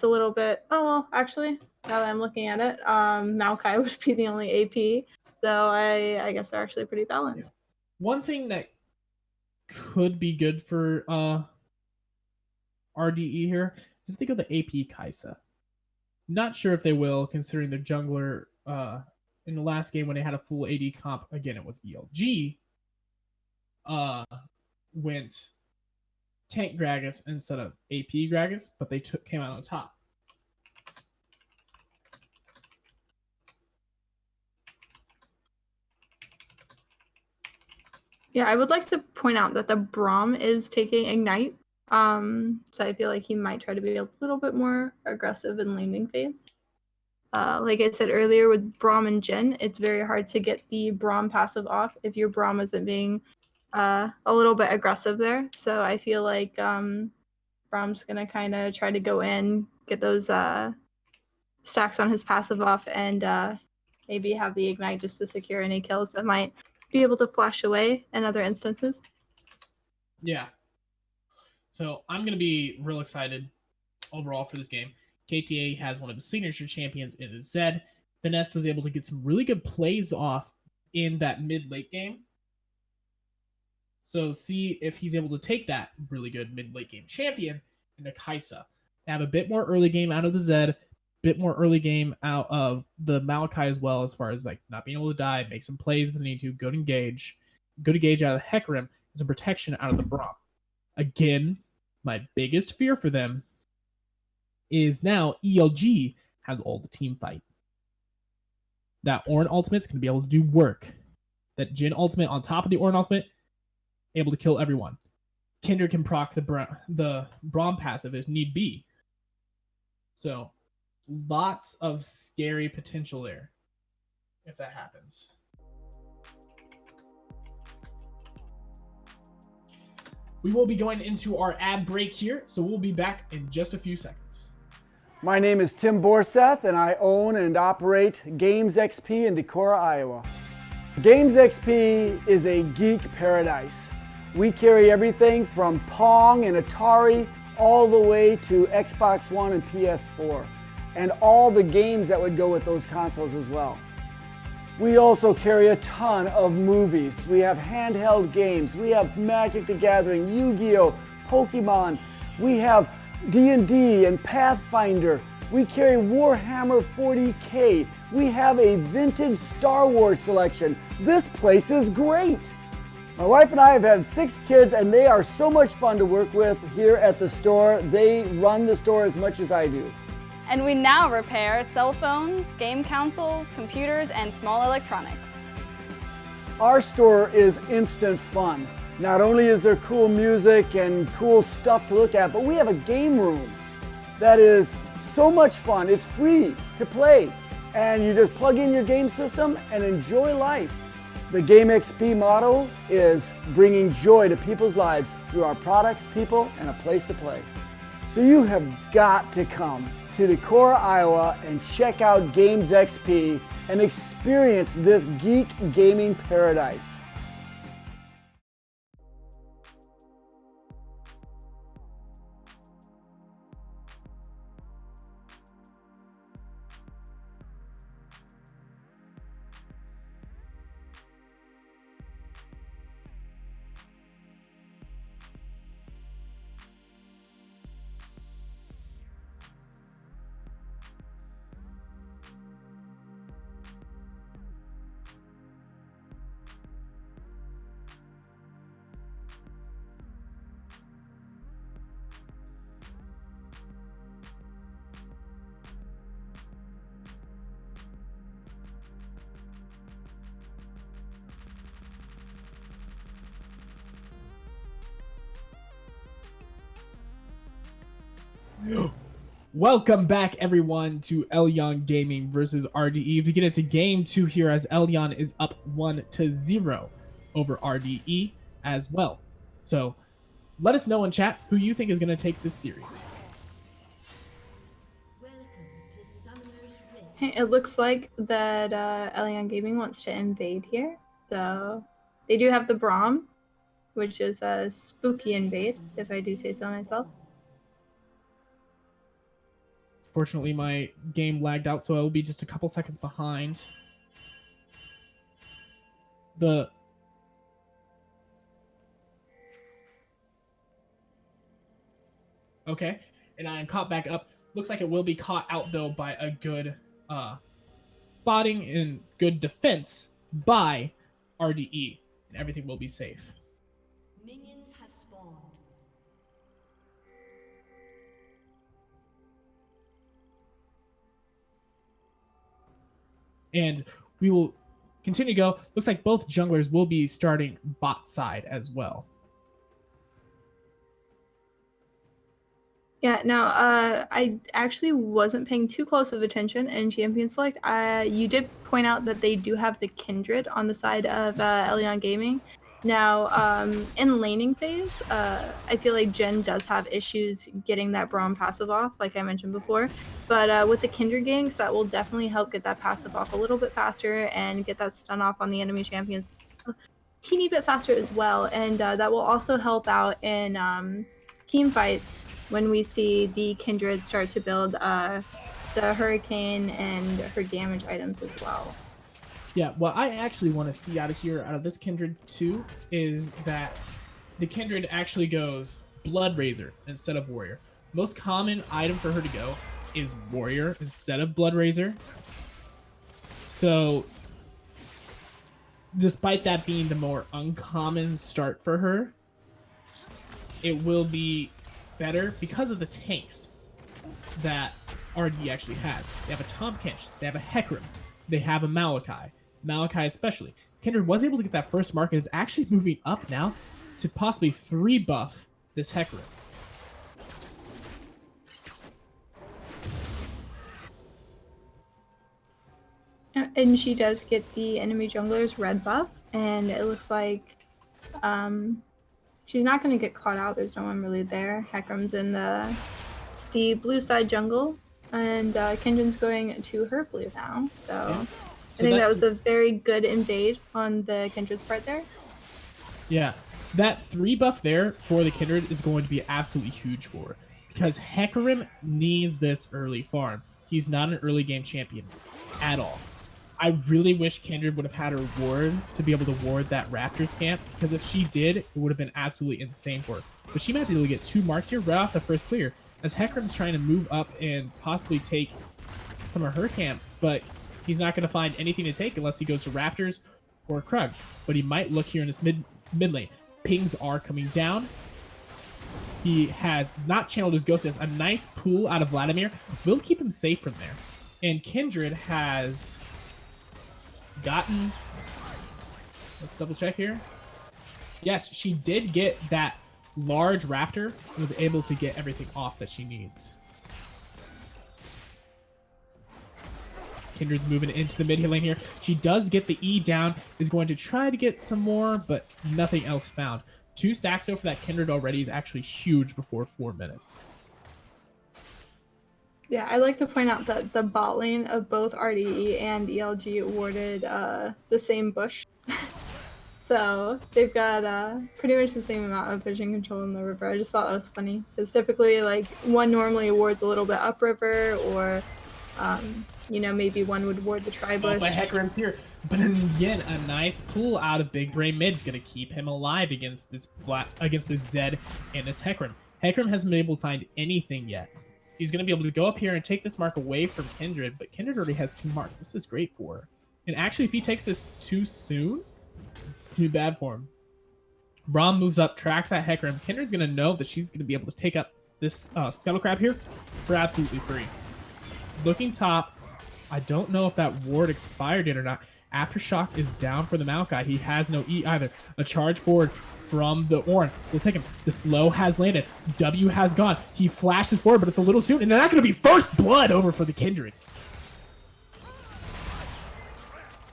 Speaker 2: a little bit. Oh well, actually, now that I'm looking at it, Maokai would be the only AP. So I guess they're actually pretty balanced.
Speaker 1: Yeah. One thing that could be good for RDE here is if they go the AP Kaisa. Not sure if they will, considering their jungler in the last game when they had a full AD comp. Again, it was ELG. Went tank Gragas instead of AP Gragas, but they came out on top.
Speaker 2: Yeah, I would like to point out that the Braum is taking Ignite. So I feel like he might try to be a little bit more aggressive in laning phase. Like I said earlier, with Braum and Jhin, it's very hard to get the Braum passive off if your Braum isn't being a little bit aggressive there. So I feel like Braum's gonna kind of try to go in, get those stacks on his passive off, and maybe have the Ignite just to secure any kills that might be able to flash away in other instances.
Speaker 1: Yeah. So I'm going to be real excited overall for this game. KTA has one of the signature champions in the Zed. Finesse was able to get some really good plays off in that mid-late game. So see if he's able to take that really good mid-late game champion in the Kaisa. Have a bit more early game out of the Zed, bit more early game out of the Maokai as well, as far as like not being able to die, make some plays if they need to, go to engage out of the Hecarim, and some protection out of the Braum. Again, my biggest fear for them is now ELG has all the team fight. That Ornn ultimate's going to be able to do work. That Jhin ultimate on top of the Ornn ultimate, able to kill everyone. Kindred can proc the Braum passive if need be. So, lots of scary potential there if that happens. We will be going into our ad break here, so we'll be back in just a few seconds.
Speaker 3: My name is Tim Borseth, and I own and operate Games XP in Decorah, Iowa. Games XP is a geek paradise. We carry everything from Pong and Atari all the way to Xbox One and PS4, and all the games that would go with those consoles as well. We also carry a ton of movies. We have handheld games. We have Magic the Gathering, Yu-Gi-Oh!, Pokemon. We have D&D and Pathfinder. We carry Warhammer 40K. We have a vintage Star Wars selection. This place is great. My wife and I have had 6 kids, and they are so much fun to work with here at the store. They run the store as much as I do.
Speaker 4: And we now repair cell phones, game consoles, computers, and small electronics.
Speaker 3: Our store is instant fun. Not only is there cool music and cool stuff to look at, but we have a game room that is so much fun. It's free to play, and you just plug in your game system and enjoy life. The Game XP motto is bringing joy to people's lives through our products, people, and a place to play. So you have got to come to Decorah, Iowa, and check out Games XP and experience this geek gaming paradise.
Speaker 1: Welcome back, everyone, to Elyon Gaming versus RDE. We get into game 2 here as Elyon is up 1-0 over RDE as well. So let us know in chat who you think is going to take this series.
Speaker 2: It looks like that Elyon Gaming wants to invade here. So they do have the Braum, which is a spooky invade, if I do say so myself.
Speaker 1: Fortunately, my game lagged out, so I will be just a couple seconds behind. Okay, and I am caught back up. Looks like it will be caught out, though, by a good spotting and good defense by RDE, and everything will be safe.
Speaker 5: Minions have spawned.
Speaker 1: And we will continue to go. Looks like both junglers will be starting bot side as well.
Speaker 2: Yeah, now, I actually wasn't paying too close of attention in Champion Select. You did point out that they do have the Kindred on the side of Elyon Gaming. Now, in laning phase, I feel like Jen does have issues getting that Braum passive off, like I mentioned before. But with the Kindred ganks, that will definitely help get that passive off a little bit faster and get that stun off on the enemy champions a teeny bit faster as well. And that will also help out in team fights when we see the Kindred start to build the Hurricane and her damage items as well.
Speaker 1: Yeah, what I actually want to see out of this Kindred too, is that the Kindred actually goes Blood Razor instead of Warrior. Most common item for her to go is Warrior instead of Blood Razor. So, despite that being the more uncommon start for her, it will be better because of the tanks that RD actually has. They have a Tahm Kench, they have a Hecarim, they have a Maokai especially. Kindred was able to get that first mark and is actually moving up now to possibly 3-buff this Hecarim.
Speaker 2: And she does get the enemy jungler's red buff, and it looks like she's not going to get caught out. There's no one really there. Hecarim's in the blue side jungle, and Kindred's going to her blue now. So,
Speaker 1: Yeah.
Speaker 2: I think that was a very good invade on the Kindred's part there.
Speaker 1: Yeah, that 3 buff there for the Kindred is going to be absolutely huge for her, because Hecarim needs this early farm. He's not an early game champion at all. I really wish Kindred would have had her ward to be able to ward that Raptors camp, because if she did, it would have been absolutely insane for her. But she might be able to get 2 marks here right off the first clear, as Hecarim's trying to move up and possibly take some of her camps, but he's not going to find anything to take unless he goes to Raptors or Krugs. But he might look here in this mid lane. Pings are coming down. He has not channeled his Ghost. Has a nice pull out of Vladimir. Will keep him safe from there. And Kindred has gotten... Let's double check here. Yes, she did get that large Raptor and was able to get everything off that she needs. Kindred's moving into the mid lane here. She does get the E down, is going to try to get some more, but nothing else found. 2 stacks though for that Kindred already is actually huge before 4 minutes.
Speaker 2: Yeah, I'd like to point out that the bot lane of both RDE and ELG awarded the same bush. So they've got pretty much the same amount of vision control in the river. I just thought that was funny, because typically like one normally awards a little bit upriver, or you know, maybe one would award the tri-bush.
Speaker 1: Oh, but Hecarim's here. But again, a nice pull out of Big Brain Mid is going to keep him alive against this Zed and this Hecarim. Hecarim hasn't been able to find anything yet. He's going to be able to go up here and take this mark away from Kindred, but Kindred already has 2 marks. This is great for her. And actually, if he takes this too soon, it's going to be bad for him. Braum moves up, tracks that Hecarim. Kindred's going to know that she's going to be able to take up this Scuttle Crab here for absolutely free. Looking top, I don't know if that ward expired yet or not. Aftershock is down for the Maokai. He has no E either. A charge forward from the Ornn will take him. The slow has landed. W has gone. He flashes forward, but it's a little soon, and they're not going to be first blood over for the Kindred.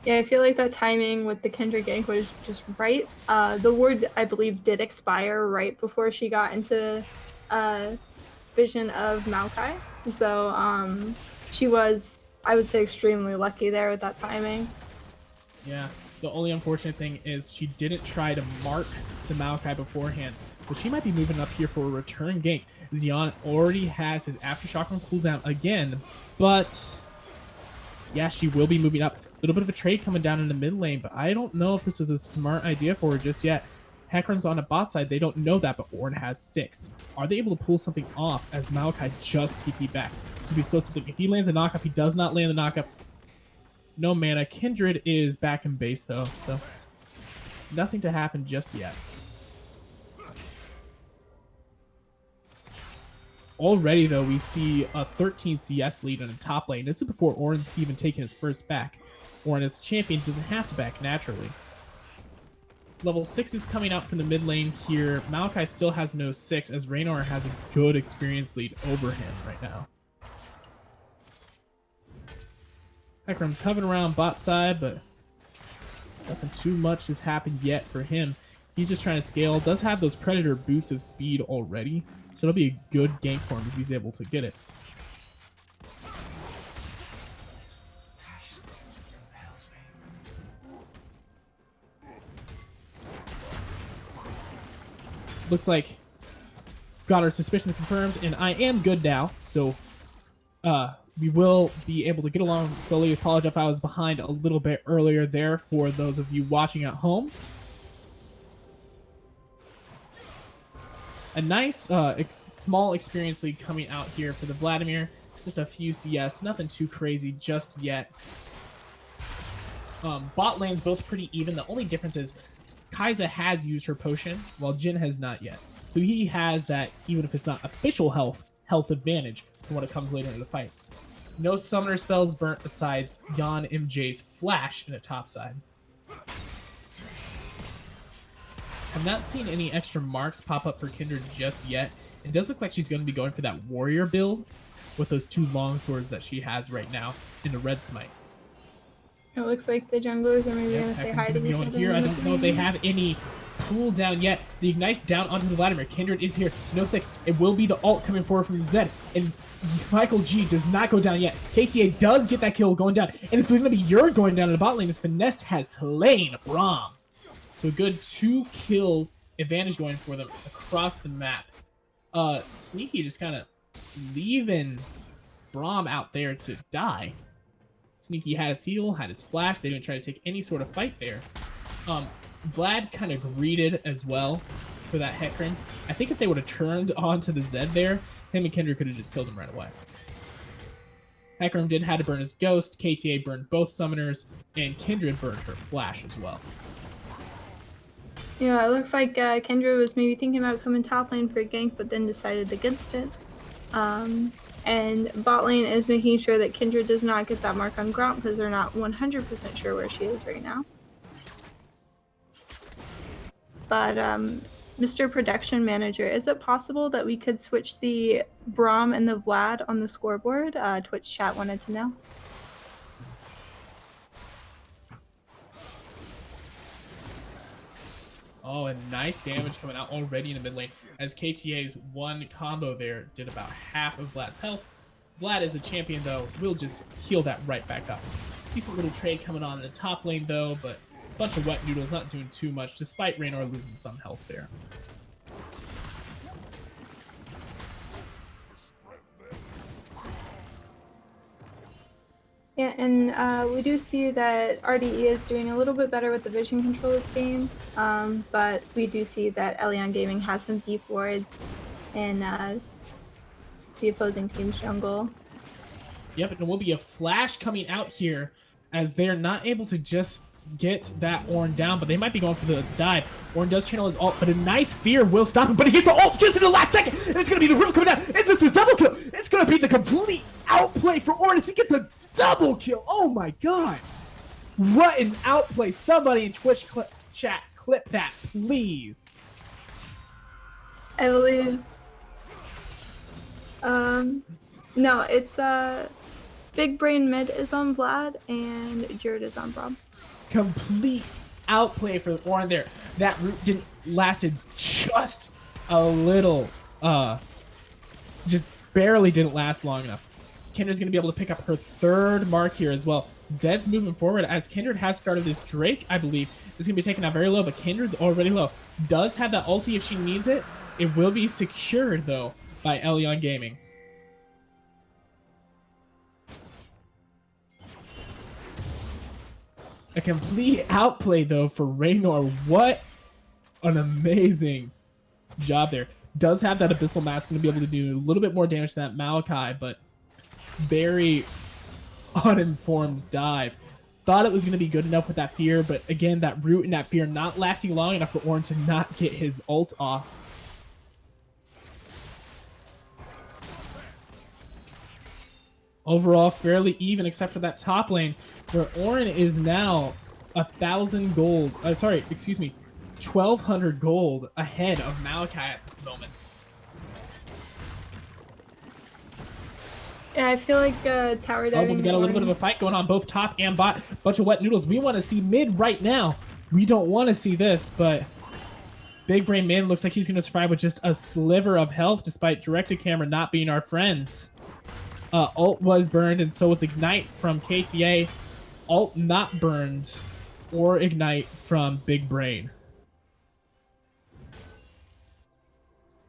Speaker 2: Yeah, I feel like that timing with the Kindred gank was just right. The ward, I believe, did expire right before she got into vision of Maokai. So she was, I would say, extremely lucky there with that timing.
Speaker 1: Yeah, the only unfortunate thing is she didn't try to mark the Maokai beforehand. So she might be moving up here for a return gank. Xeon already has his Aftershock on cooldown again, but yeah, she will be moving up. A little bit of a trade coming down in the mid lane, but I don't know if this is a smart idea for her just yet. Hecarim's on the bot side, they don't know that, but Ornn has 6. Are they able to pull something off as Maokai just TP back? To be so something. If he lands a knockup, he does not land the knockup. No mana. Kindred is back in base though, so nothing to happen just yet. Already though, we see a 13 CS lead in the top lane. This is before Ornn's even taken his first back. Ornn as champion doesn't have to back naturally. Level 6 is coming out from the mid lane here. Maokai still has no 6 as Raynor has a good experience lead over him right now. Hecarim's hovering around bot side, but nothing too much has happened yet for him. He's just trying to scale. Does have those Predator boots of speed already, so it'll be a good gank for him if he's able to get it. Looks like got our suspicions confirmed, and I am good now, so we will be able to get along slowly. Apologize if I was behind a little bit earlier there for those of you watching at home. A nice small experience lead coming out here for the Vladimir. Just a few CS, nothing too crazy just yet. Bot lane's both pretty even. The only difference is Kai'Sa has used her potion, while Jhin has not yet. So he has that, even if it's not official health advantage for when it comes later in the fights. No summoner spells burnt besides Yon MJ's flash in the top side. I've not seen any extra marks pop up for Kindred just yet. It does look like she's going to be going for that warrior build with those 2 long swords that she has right now in the red smite.
Speaker 2: It looks like the junglers are maybe going to say hi to each other.
Speaker 1: Here. I don't know if they have any cooldown yet. The Ignite's down onto the Vladimir. Kindred is here. No 6. It will be the ult coming forward from Zed. And Michael G does not go down yet. KTA does get that kill going down. And it's going to be Yurd going down in the bot lane as Finesse has slain Braum. So a good 2-kill advantage going for them across the map. Sneaky just kind of leaving Braum out there to die. Sneaky had his heal, had his flash. They didn't try to take any sort of fight there. Vlad kind of greeted as well for that Hecarim. I think if they would have turned onto the Zed there, him and Kindred could have just killed him right away. Hecarim did have to burn his ghost. KTA burned both summoners, and Kindred burned her flash as well.
Speaker 2: Yeah, it looks like Kendra was maybe thinking about coming top lane for a gank, but then decided against it. And bot lane is making sure that Kindred does not get that mark on Gromp because they're not 100% sure where she is right now. But Mr. Production Manager, is it possible that we could switch the Braum and the Vlad on the scoreboard? Twitch chat wanted to know.
Speaker 1: Oh, and nice damage coming out already in the mid lane as KTA's one combo there did about half of Vlad's health. Vlad is a champion though, we'll just heal that right back up. Decent little trade coming on in the top lane though, but a bunch of wet noodles not doing too much despite Raynor losing some health there.
Speaker 2: Yeah, and we do see that RDE is doing a little bit better with the vision control this game, but we do see that Elyon Gaming has some deep wards in the opposing team's jungle.
Speaker 1: Yep, and there will be a flash coming out here as they're not able to just get that Ornn down, but they might be going for the dive. Ornn does channel his ult, but a nice fear will stop him, but he gets the ult just in the last second, and it's going to be the root coming down. It's just a double kill. It's going to be the complete outplay for Ornn as he gets a double kill. Oh my god. What an outplay. Somebody in Twitch chat, clip that, please.
Speaker 2: I believe. No, it's Big Brain Mid is on Vlad and Jared is on Bob.
Speaker 1: Complete outplay for Orin there. That root didn't lasted just a little, just barely didn't last long enough. Kendra's going to be able to pick up her third mark here as well. Zed's moving forward as Kindred has started this Drake, I believe. It's going to be taken out very low, but Kindred's already low. Does have that ulti if she needs it. It will be secured, though, by Elyon Gaming. A complete outplay, though, for Raynor. What an amazing job there. Does have that Abyssal Mask, going to be able to do a little bit more damage to that Maokai, but very uninformed dive. Thought it was going to be good enough with that fear, but again, that root and that fear not lasting long enough for Orin to not get his ult off. Overall, fairly even except for that top lane, where Orin is now 1,000 gold. Sorry, excuse me, 1,200 gold ahead of Maokai at this moment.
Speaker 2: Yeah, I feel like tower diving.
Speaker 1: We got a little bit of a fight going on both top and bot. Bunch of wet noodles. We want to see mid right now. We don't want to see this, but Big Brain Man looks like he's going to survive with just a sliver of health, despite direct-to-camera not being our friends. Ult was burned, and so was Ignite from KTA. Ult not burned or Ignite from Big Brain.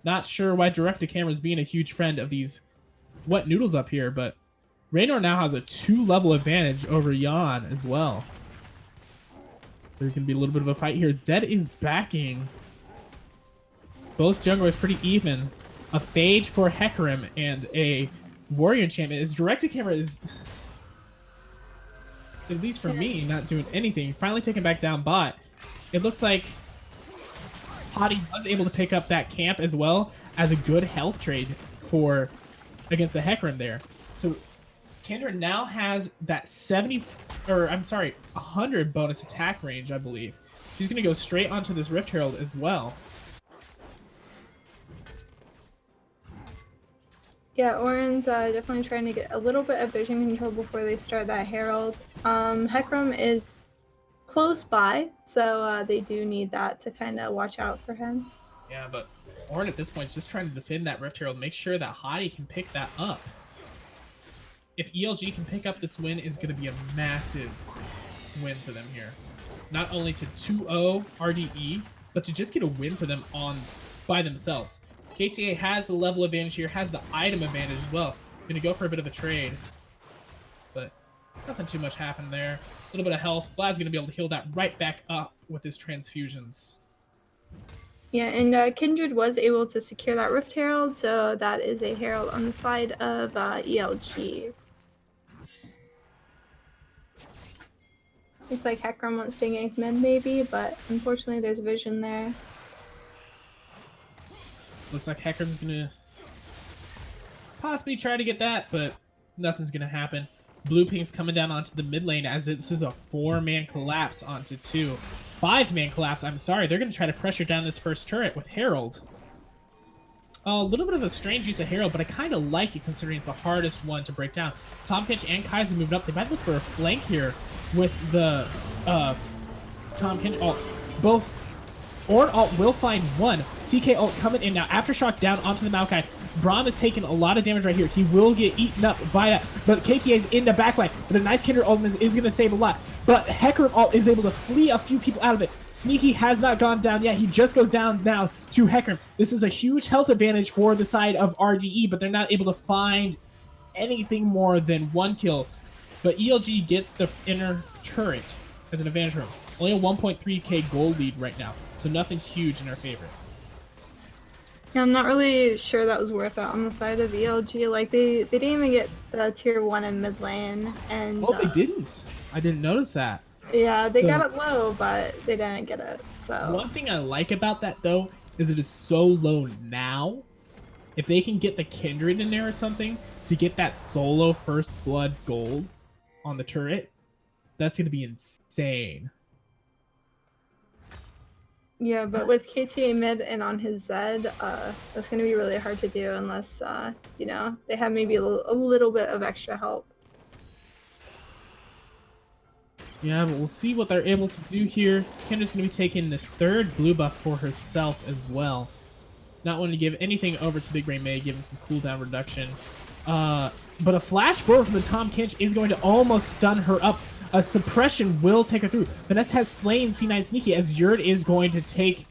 Speaker 1: Not sure why direct-to-camera is being a huge friend of these wet noodles up here, but Raynor now has a 2-level advantage over Jan as well. There's going to be a little bit of a fight here. Zed is backing. Both junglers pretty even. A Phage for Hecarim and a Warrior enchantment. His direct-to-camera is, at least for me, not doing anything. Finally taken back down bot. It looks like Hottie was able to pick up that camp as well as a good health trade for against the Hecarim there. So Kendra now has that 100 bonus attack range, I believe. She's going to go straight onto this Rift Herald as well.
Speaker 2: Yeah, Orin's definitely trying to get a little bit of vision control before they start that Herald. Hecarim is close by, so they do need that to kind of watch out for him.
Speaker 1: Yeah, but Orin at this point is just trying to defend that Rift Herald, make sure that Hottie can pick that up. If ELG can pick up this win, it's going to be a massive win for them here. Not only to 2-0 RDE, but to just get a win for them by themselves. KTA has the level advantage here, has the item advantage as well. Going to go for a bit of a trade, but nothing too much happened there. A little bit of health. Vlad's going to be able to heal that right back up with his transfusions.
Speaker 2: Yeah, and Kindred was able to secure that Rift Herald, so that is a Herald on the side of ELG. Looks like Hecarim wants to gank mid maybe, but unfortunately there's vision there.
Speaker 1: Looks like Hecarim's going to possibly try to get that, but nothing's going to happen. Blue Pink's coming down onto the mid lane as this is a 4-man collapse onto 2. 5-man collapse, I'm sorry. They're going to try to pressure down this first turret with Herald. A little bit of a strange use of Herald, but I kind of like it considering it's the hardest one to break down. Tom Kench and Kaiser moving up. They might look for a flank here with the Tom Kench ult. Both Orin ult will find one. TK ult coming in now. Aftershock down onto the Maokai. Braum is taking a lot of damage right here. He will get eaten up by that, but KTA is in the backline. But a nice Kindred ult is going to save a lot. But Hecarim ult is able to flee a few people out of it. Sneaky has not gone down yet. He just goes down now to Hecarim. This is a huge health advantage for the side of RDE, but they're not able to find anything more than 1 kill. But ELG gets the inner turret as an advantage room. Only a 1.3k gold lead right now, so nothing huge in our favor.
Speaker 2: Yeah, I'm not really sure that was worth it on the side of ELG. Like, they didn't even get the tier 1 in mid lane. And,
Speaker 1: oh, they didn't? I didn't notice that.
Speaker 2: Yeah, they got it low, but they didn't get it, so.
Speaker 1: One thing I like about that, though, is it is so low now. If they can get the Kindred in there or something to get that solo first blood gold on the turret, That's going to be insane.
Speaker 2: Yeah, but with KTA mid and on his Zed, that's going to be really hard to do unless, you know, they have maybe a little bit of extra help.
Speaker 1: Yeah, but we'll see what they're able to do here. Kendra's going to be taking this third blue buff for herself as well. Not wanting to give anything over to Big Brain May, give him some cooldown reduction. But a flash forward from the Tahm Kench is going to almost stun her up. A suppression will take her through. Vanessa has slain C9 Sneaky as Yurd is going to take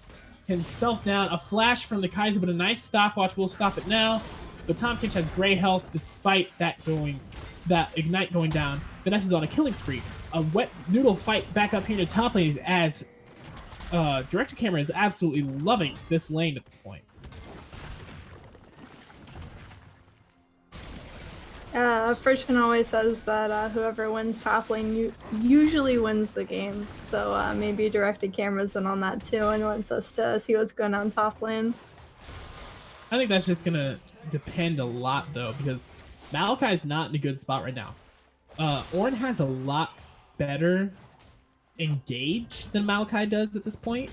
Speaker 1: himself down. A flash from the Kaiser, but a nice stopwatch will stop it now. But Tahm Kench has gray health despite that ignite going down. Vanessa's on a killing spree. A wet noodle fight back up here to top lane as Director Camera is absolutely loving this lane at this point.
Speaker 2: Frishkin always says that whoever wins top lane usually wins the game. So maybe Directed Camera's in on that too and wants us to see what's going on top lane.
Speaker 1: I think that's just going to depend a lot, though, because Maokai's not in a good spot right now. Ornn has a lot better engage than Maokai does at this point,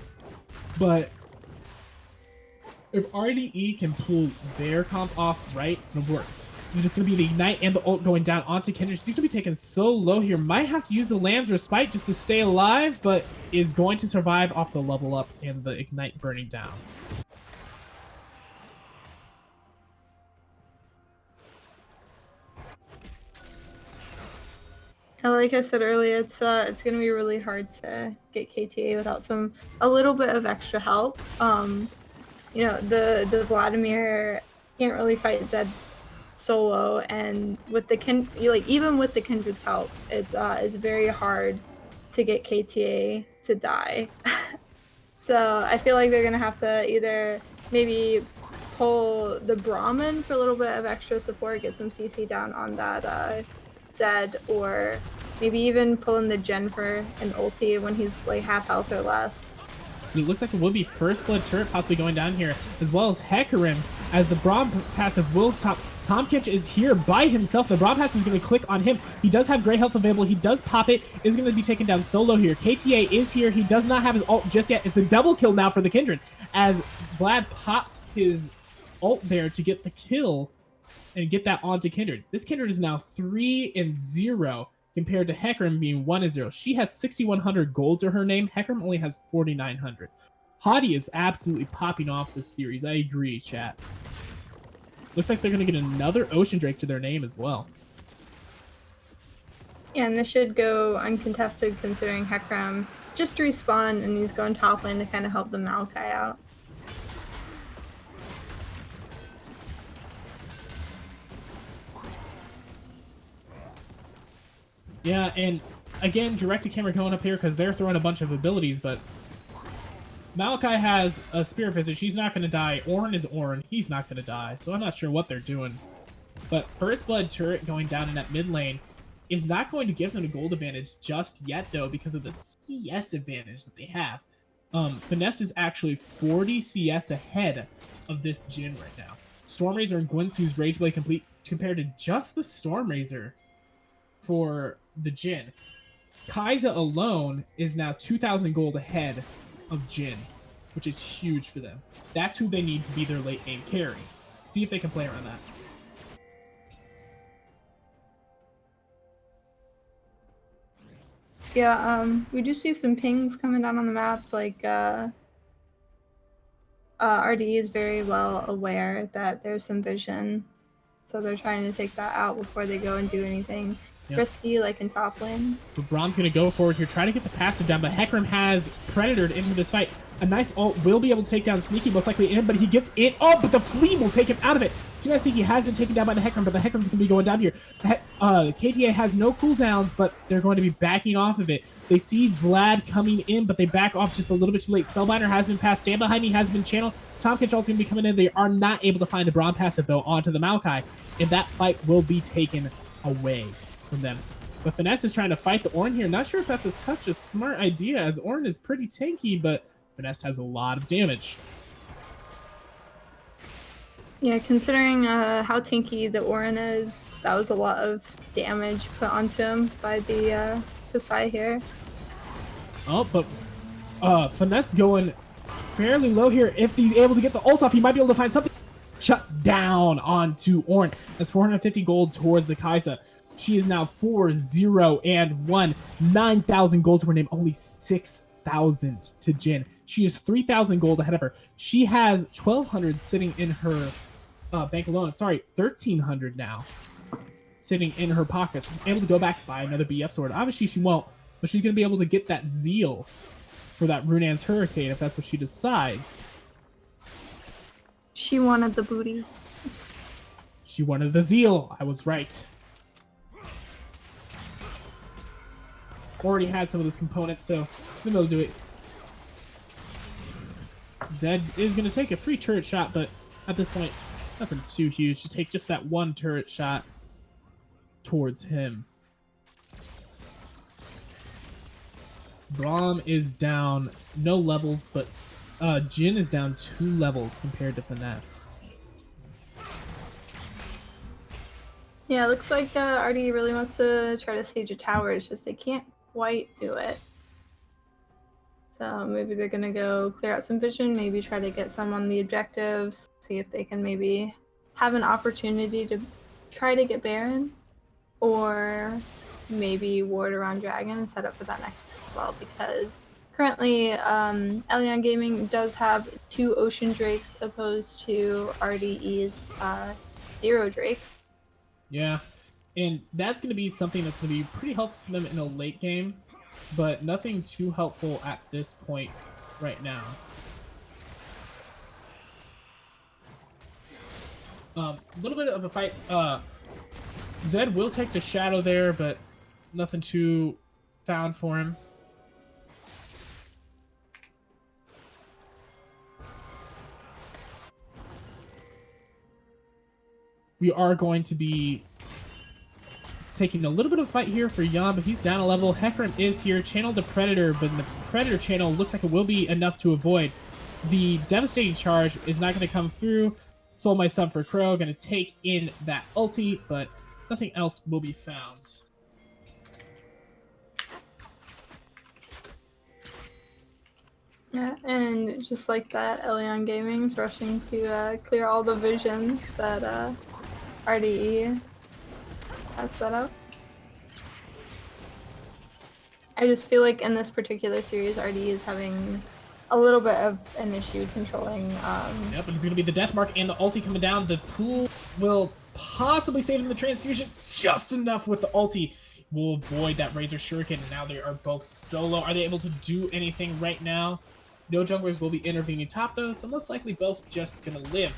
Speaker 1: but if RDE can pull their comp off right, it'll work. It's just going to be the Ignite and the ult going down onto Kendrick. She's going to be taken so low here. Might have to use the Lamb's Respite just to stay alive, but is going to survive off the level up and the Ignite burning down.
Speaker 2: Like I said earlier, it's going to be really hard to get KTA without a little bit of extra help. You know, the Vladimir can't really fight Zed solo, and with the even with the Kindred's help, it's very hard to get KTA to die. So I feel like they're gonna have to either maybe pull the Brahmin for a little bit of extra support, get some CC down on that Zed, or maybe even pull in the Gen for an ulti when he's like half health or less.
Speaker 1: It looks like it will be First Blood turret possibly going down here, as well as Hecarim, as the Braum passive will top. Tahm Kench is here by himself. The Braum pass is going to click on him. He does have gray health available. He does pop it. Is going to be taken down solo here. KTA is here. He does not have his ult just yet. It's a double kill now for the Kindred, as Vlad pops his ult there to get the kill and get that onto Kindred. This Kindred is now 3-0 compared to Hecarim being 1-0. She has 6,100 gold to her name. Hecarim only has 4,900. Hadi is absolutely popping off this series. I agree, chat. Looks like they're going to get another Ocean Drake to their name as well.
Speaker 2: Yeah, and this should go uncontested considering Hecarim just respawned and he's going top lane to kind of help the Maokai out.
Speaker 1: Yeah, and again, Directed Camera going up here because they're throwing a bunch of abilities, but Maokai has a Spear Fist. She's not going to die. Ornn is Ornn. He's not going to die, so I'm not sure what they're doing. But First Blood turret going down in that mid lane is not going to give them a gold advantage just yet, though, because of the CS advantage that they have. Finesse is actually 40 CS ahead of this Jhin right now. Stormrazor and Gwynsu's Rageblade complete compared to just the Stormrazor for the Jhin. Kai'Sa alone is now 2,000 gold ahead of Jhin, which is huge for them. That's who they need to be their late game carry. See if they can play around that.
Speaker 2: Yeah, we do see some pings coming down on the map, like RD is very well aware that there's some vision, so they're trying to take that out before they go and do anything risky, like in top lane.
Speaker 1: But Braum's going to go forward here, try to get the passive down, but Hecarim has Predatored into this fight. A nice ult will be able to take down Sneaky, most likely in, but he gets in. Oh, but the Flea will take him out of it. C9 Sneaky has been taken down by the Hecarim, but the Hecarim's going to be going down here. KTA has no cooldowns, but they're going to be backing off of it. They see Vlad coming in, but they back off just a little bit too late. Spellbinder has been passed. Stand Behind Me has been channeled. Tahm Kench also going to be coming in. They are not able to find the Braum passive, though, onto the Maokai, and that fight will be taken away from them. But Finesse is trying to fight the Ornn here. Not sure if that's such a smart idea, as Ornn is pretty tanky, but Finesse has a lot of damage.
Speaker 2: Yeah, considering how tanky the Ornn is, that was a lot of damage put onto him by the to Sai here.
Speaker 1: Oh, but Finesse going fairly low here. If he's able to get the ult off, he might be able to find something. Shut down onto Ornn. That's 450 gold towards the Kai'Sa. She is now 4-0-1. 9,000 gold to her name, only 6,000 to Jhin. She is 3,000 gold ahead of her. She has 1,200 sitting in her bank alone. Sorry, 1,300 now sitting in her pockets. Able to go back buy another BF sword. Obviously, she won't, but she's going to be able to get that zeal for that Runan's Hurricane if that's what she decides.
Speaker 2: She wanted the booty.
Speaker 1: She wanted the zeal. I was right. Already had some of those components, so I'm going to do it. Zed is going to take a free turret shot, but at this point, nothing too huge to take just that one turret shot towards him. Braum is down no levels, but Jhin is down 2 levels compared to Finesse.
Speaker 2: Yeah, it looks like RD really wants to try to siege a tower. It's just they can't quite do it. So maybe they're gonna go clear out some vision, maybe try to get some on the objectives, see if they can maybe have an opportunity to try to get Baron, or maybe ward around Dragon and set up for that next one as well, because currently Elyon Gaming does have 2 Ocean Drakes opposed to RDE's 0 Drakes.
Speaker 1: Yeah, and that's going to be something that's going to be pretty helpful for them in a late game, but nothing too helpful at this point right now. A little bit of a fight. Zed will take the shadow there, but nothing too found for him. We are going to be taking a little bit of fight here for Yan, but he's down a level. Hecarim is here, channeled the Predator, but the Predator channel looks like it will be enough to avoid. The Devastating Charge is not going to come through. Sold my sub for Crow, going to take in that ulti, but nothing else will be found.
Speaker 2: Yeah, and just like that, Elyon Gaming is rushing to clear all the vision that RDE has set up. I just feel like in this particular series, RDE is having a little bit of an issue controlling.
Speaker 1: Yep, and it's going to be the Death Mark and the ulti coming down. The pool will possibly save him the transfusion just enough with the ulti. Will avoid that Razor Shuriken, and now they are both solo. Are they able to do anything right now? No junglers will be intervening top though, so most likely both just going to live.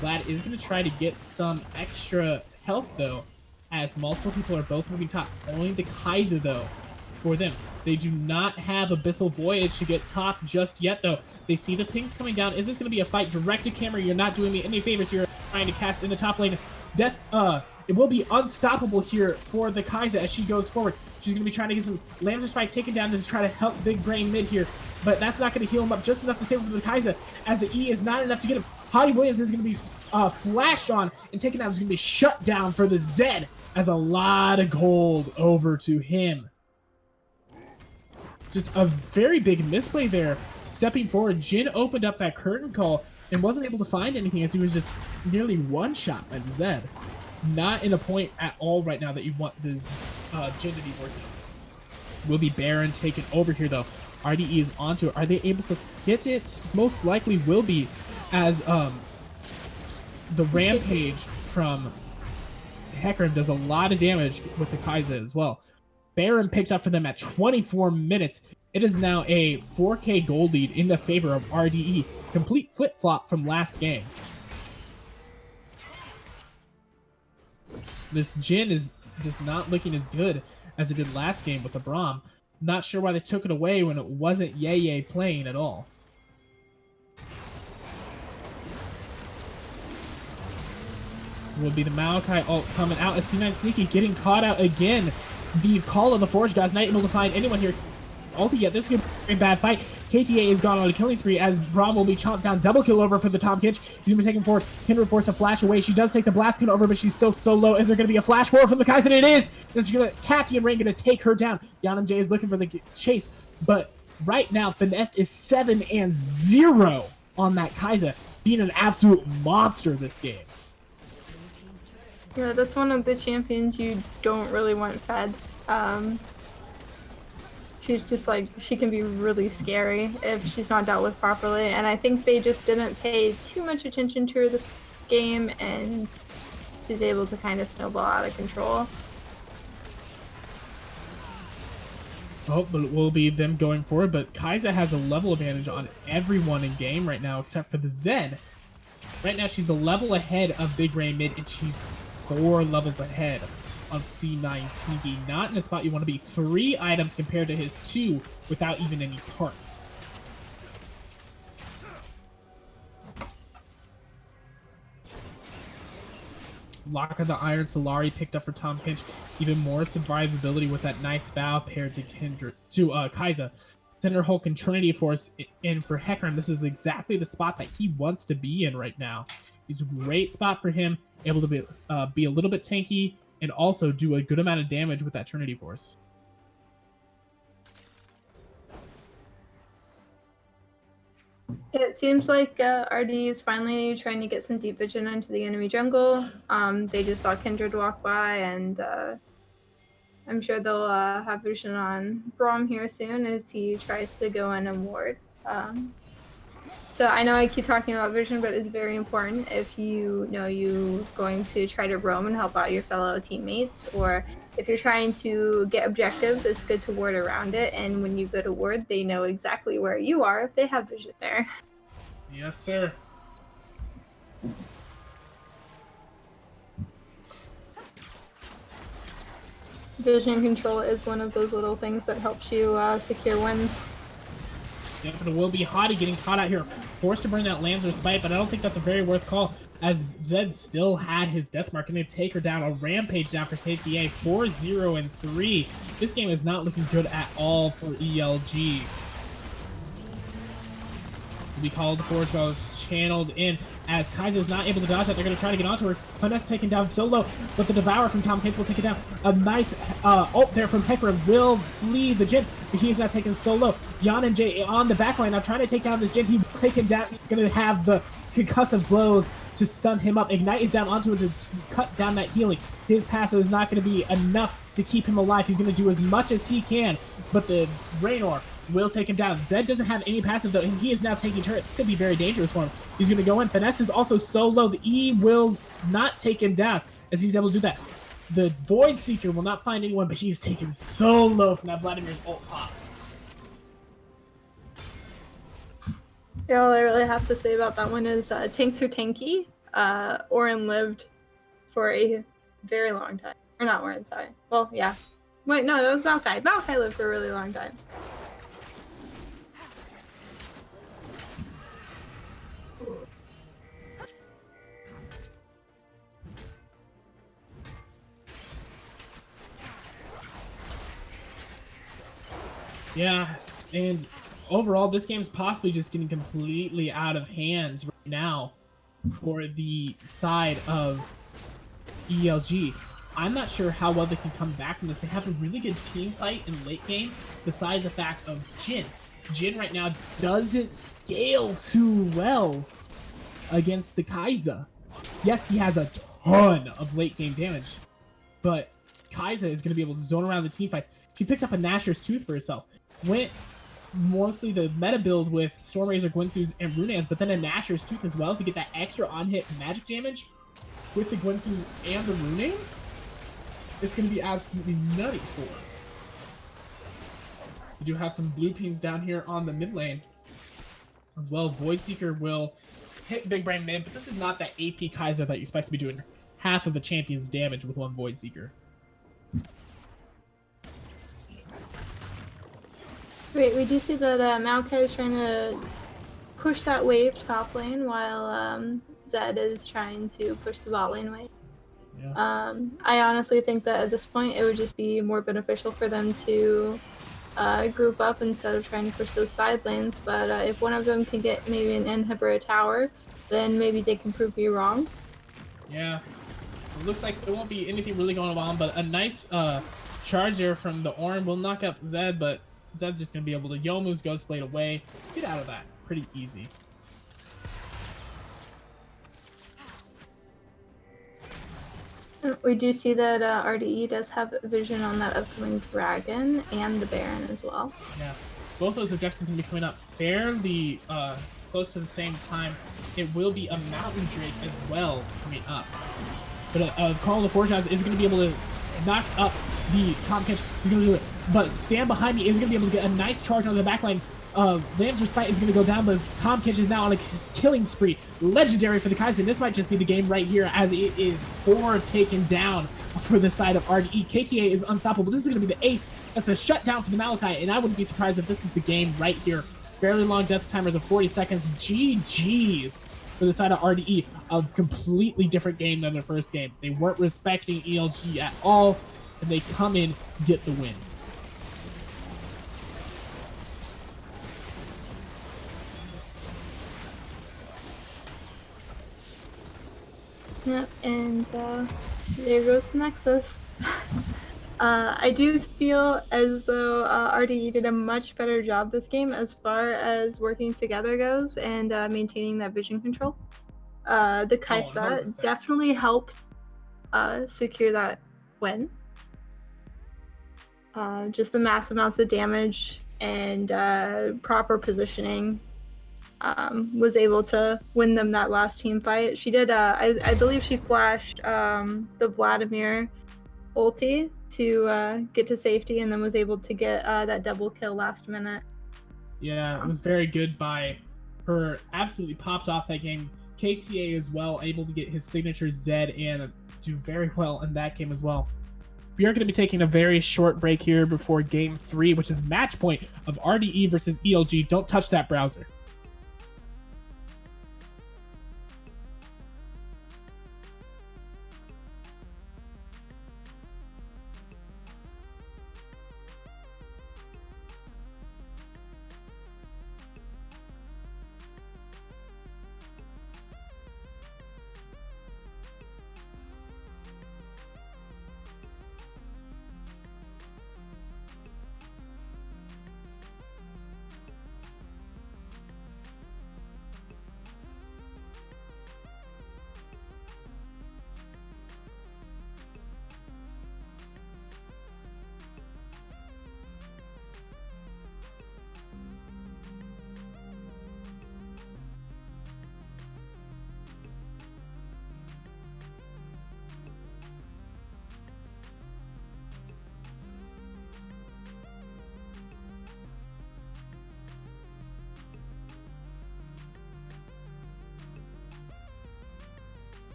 Speaker 1: Vlad is going to try to get some extra health though, as multiple people are both moving top. Only the Kai'Sa though for them. They do not have Abyssal Voyage to get top just yet though. They see the pings coming down. Is this going to be a fight direct to camera? You're not doing me any favors here trying to cast in the top lane. Death, it will be unstoppable here for the Kai'Sa as she goes forward. She's going to be trying to get some Lancer Spike taken down to try to help Big Brain mid here. But that's not going to heal him up just enough to save him from the Kai'Sa, as the E is not enough to get him. Hottie Williams is going to be flashed on and taken out. Is going to be shut down for the Zed, as a lot of gold over to him. Just a very big misplay there. Stepping forward, Jhin opened up that curtain call and wasn't able to find anything, as he was just nearly one-shot by the Zed. Not in a point at all right now that you want the Jhin to be working. Will be Baron taken over here though. RDE is onto it. Are they able to get it? Most likely will be, as the Rampage from Hecarim does a lot of damage with the Kai'Sa as well. Baron picked up for them at 24 minutes. It is now a 4K gold lead in the favor of RDE. Complete flip-flop from last game. This Jhin is just not looking as good as it did last game with the Braum. Not sure why they took it away when it wasn't Yeye playing at all. Will be the Maokai ult coming out as C9 Sneaky getting caught out again. The call of the Forge Gods, not able to find anyone here. Ulti yet, this is going to be a bad fight. KTA is gone on a killing spree as Braum will be chomped down. Double kill over for the top hitch. He's going to be taken forward. Kindred force a flash away. She does take the blast gun over, but she's still so low. Is there going to be a flash forward from the Kai'Sa? It is! Then she's going to, Kathy and Rain going to take her down. YaNMJ is looking for the chase, but right now, Finesse is 7-0 on that Kai'Sa, being an absolute monster this game.
Speaker 2: Yeah, that's one of the champions you don't really want fed. She's just like, she can be really scary if she's not dealt with properly, and I think they just didn't pay too much attention to her this game, and she's able to kind of snowball out of control.
Speaker 1: Oh, but it will be them going forward, but Kai'Sa has a level advantage on everyone in game right now except for the Zed. Right now, she's a level ahead of Big Brain Mid, and she's 4 levels ahead of C9 Sneaky. Not in a spot you want to be. 3 items compared to his 2 without even any parts. Lock of the Iron Solari picked up for Tom Pinch. Even more survivability with that Knight's Vow paired to Kai'Sa. Cinder Hulk and Trinity Force in for Hecarim. This is exactly the spot that he wants to be in right now. It's a great spot for him, able to be a little bit tanky and also do a good amount of damage with that Trinity Force.
Speaker 2: It seems like RD is finally trying to get some deep vision into the enemy jungle. They just saw Kindred walk by, and I'm sure they'll have vision on Braum here soon as he tries to go in and ward. So I know I keep talking about vision, but it's very important if you know you're going to try to roam and help out your fellow teammates, or if you're trying to get objectives, it's good to ward around it, and when you go to ward, they know exactly where you are if they have vision there.
Speaker 1: Yes, sir.
Speaker 2: Vision control is one of those little things that helps you secure wins.
Speaker 1: Yep, but it will be Hottie getting caught out here. Forced to burn that Lancer Spite, but I don't think that's a very worth call, as Zed still had his death mark, and they take her down. A rampage down for KTA, 4-0-3. This game is not looking good at all for ELG. We called the Forge Goes channeled in as Kai'Sa is not able to dodge that. They're going to try to get onto her. Finesse taken down so low, but the Devourer from Tom Pinch will take it down. A nice ult there from Hecarim will lead the Jhin, but he's not taken so low. YaNMJ on the backline now trying to take down this Jhin. He will take him down. He's going to have the concussive blows to stun him up. Ignite is down onto him to cut down that healing. His passive is not going to be enough to keep him alive. He's going to do as much as he can, but the Raynor will take him down. Zed doesn't have any passive though, and he is now taking turret. Could be very dangerous for him. He's going to go in. Finesse is also so low. The E will not take him down as he's able to do that. The Void Seeker will not find anyone, but he's taken so low from that Vladimir's ult pop.
Speaker 2: Yeah, all I really have to say about that one is tanks are tanky. Orin lived for a very long time. Or not Orin, sorry. Well, yeah. Wait, no, that was Maokai. Maokai lived for a really long time.
Speaker 1: Yeah, and overall, this game's possibly just getting completely out of hands right now for the side of ELG. I'm not sure how well they can come back from this. They have a really good team fight in late game, besides the fact of Jhin. Jhin right now doesn't scale too well against the Kai'Sa. Yes, he has a ton of late game damage, but Kai'Sa is going to be able to zone around the team fights. She picked up a Nashor's Tooth for herself. Went mostly the meta build with Stormrazor, Gwynsu's, and Runans, but then a Nashor's Tooth as well to get that extra on-hit magic damage with the Gwynsu's and the Runans. It's going to be absolutely nutty for her. We do have some blue pings down here on the mid lane as well. Void Seeker will hit Big Brain mid, but this is not that AP Kai'Sa that you expect to be doing half of a champion's damage with one Void Seeker.
Speaker 2: Wait, we do see that Maokai is trying to push that wave top lane while Zed is trying to push the bot lane wave.
Speaker 1: Yeah.
Speaker 2: I honestly think that at this point it would just be more beneficial for them to group up instead of trying to push those side lanes. But if one of them can get maybe an inhib or a tower, then maybe they can prove me wrong.
Speaker 1: Yeah. It looks like there won't be anything really going on, but a nice charge there from the Ornn will knock up Zed, but Zed's just going to be able to Youmuu's Ghostblade away. Get out of that. Pretty easy.
Speaker 2: We do see that RDE does have vision on that upcoming dragon and the Baron as well.
Speaker 1: Yeah. Both those objectives can be coming up fairly close to the same time. It will be a Mountain Drake as well coming up. But Call of the Foreshadows is going to be able to knock up the Tom Catch. He's going to do it. But Stand Behind Me is going to be able to get a nice charge on the backline. Lamb's Respite is going to go down, but Tom Catch is now on a killing spree. Legendary for the Kaizen. This might just be the game right here, as it is 4 taken down for the side of RDE. KTA is unstoppable. This is going to be the ace. That's a shutdown for the Malachi, and I wouldn't be surprised if this is the game right here. Fairly long death timers of 40 seconds. GG's for the side of RDE. A completely different game than their first game. They weren't respecting ELG at all, and they come in, get the win.
Speaker 2: Yep, and there goes the Nexus. I do feel as though RDE did a much better job this game as far as working together goes and maintaining that vision control. The Kaisa definitely helped secure that win. Just the mass amounts of damage and proper positioning was able to win them that last team fight. She did, I believe she flashed the Vladimir ulti to get to safety and then was able to get that double kill last minute.
Speaker 1: Yeah, it was very good by her. Absolutely popped off that game. KTA as well, able to get his signature Zed and do very well in that game as well. We are going to be taking a very short break here before game 3, which is match point of RDE versus ELG. Don't touch that browser.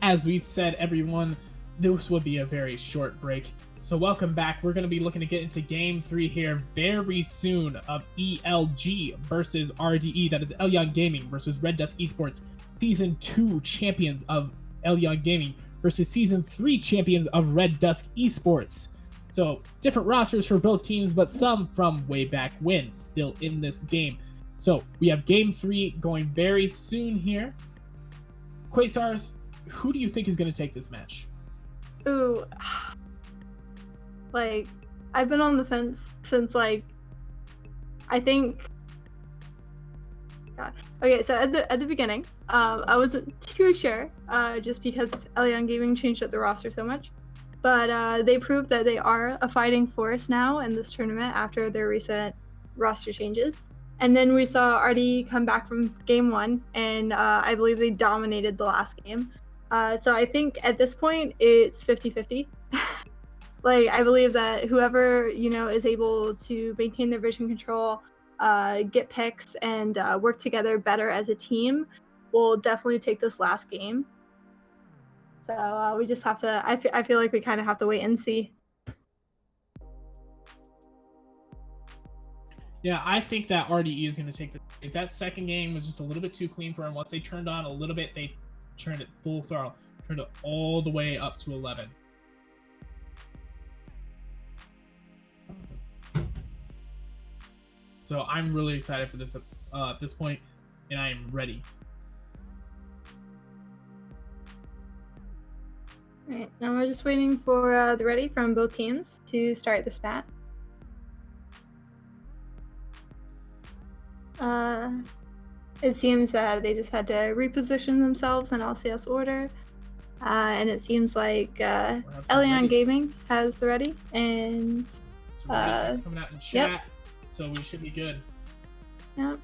Speaker 1: As we said, everyone, this will be a very short break. So welcome back. We're going to be looking to get into game 3 here very soon of ELG versus RDE. That is Elyon Gaming versus Red Dusk Esports. Season 2 champions of Elyon Gaming versus Season 3 champions of Red Dusk Esports. So different rosters for both teams, but some from way back when still in this game. So we have game 3 going very soon here. Quasars, who do you think is going to take this match?
Speaker 2: Ooh, like, I've been on the fence since, like, I think, God. Okay, so at the beginning, I wasn't too sure, just because Elyon Gaming changed up the roster so much, but they proved that they are a fighting force now in this tournament after their recent roster changes. And then we saw RD come back from game 1, and I believe they dominated the last game. So I think at this point, it's 50-50. Like, I believe that whoever, is able to maintain their vision control, get picks, and work together better as a team will definitely take this last game. So we just have to, I feel like we kind of have to wait and see.
Speaker 1: Yeah, I think that RDE is going to take the series. That second game was just a little bit too clean for him. Once they turned on a little bit, they turned it full throttle, turned it all the way up to 11. So I'm really excited for this at this point, and I am ready.
Speaker 2: Alright, now we're just waiting for the ready from both teams to start this match. It seems that they just had to reposition themselves in LCS order. And it seems like Elyon Gaming has the ready, and
Speaker 1: It's coming out in chat, so we should be good.
Speaker 2: Yep.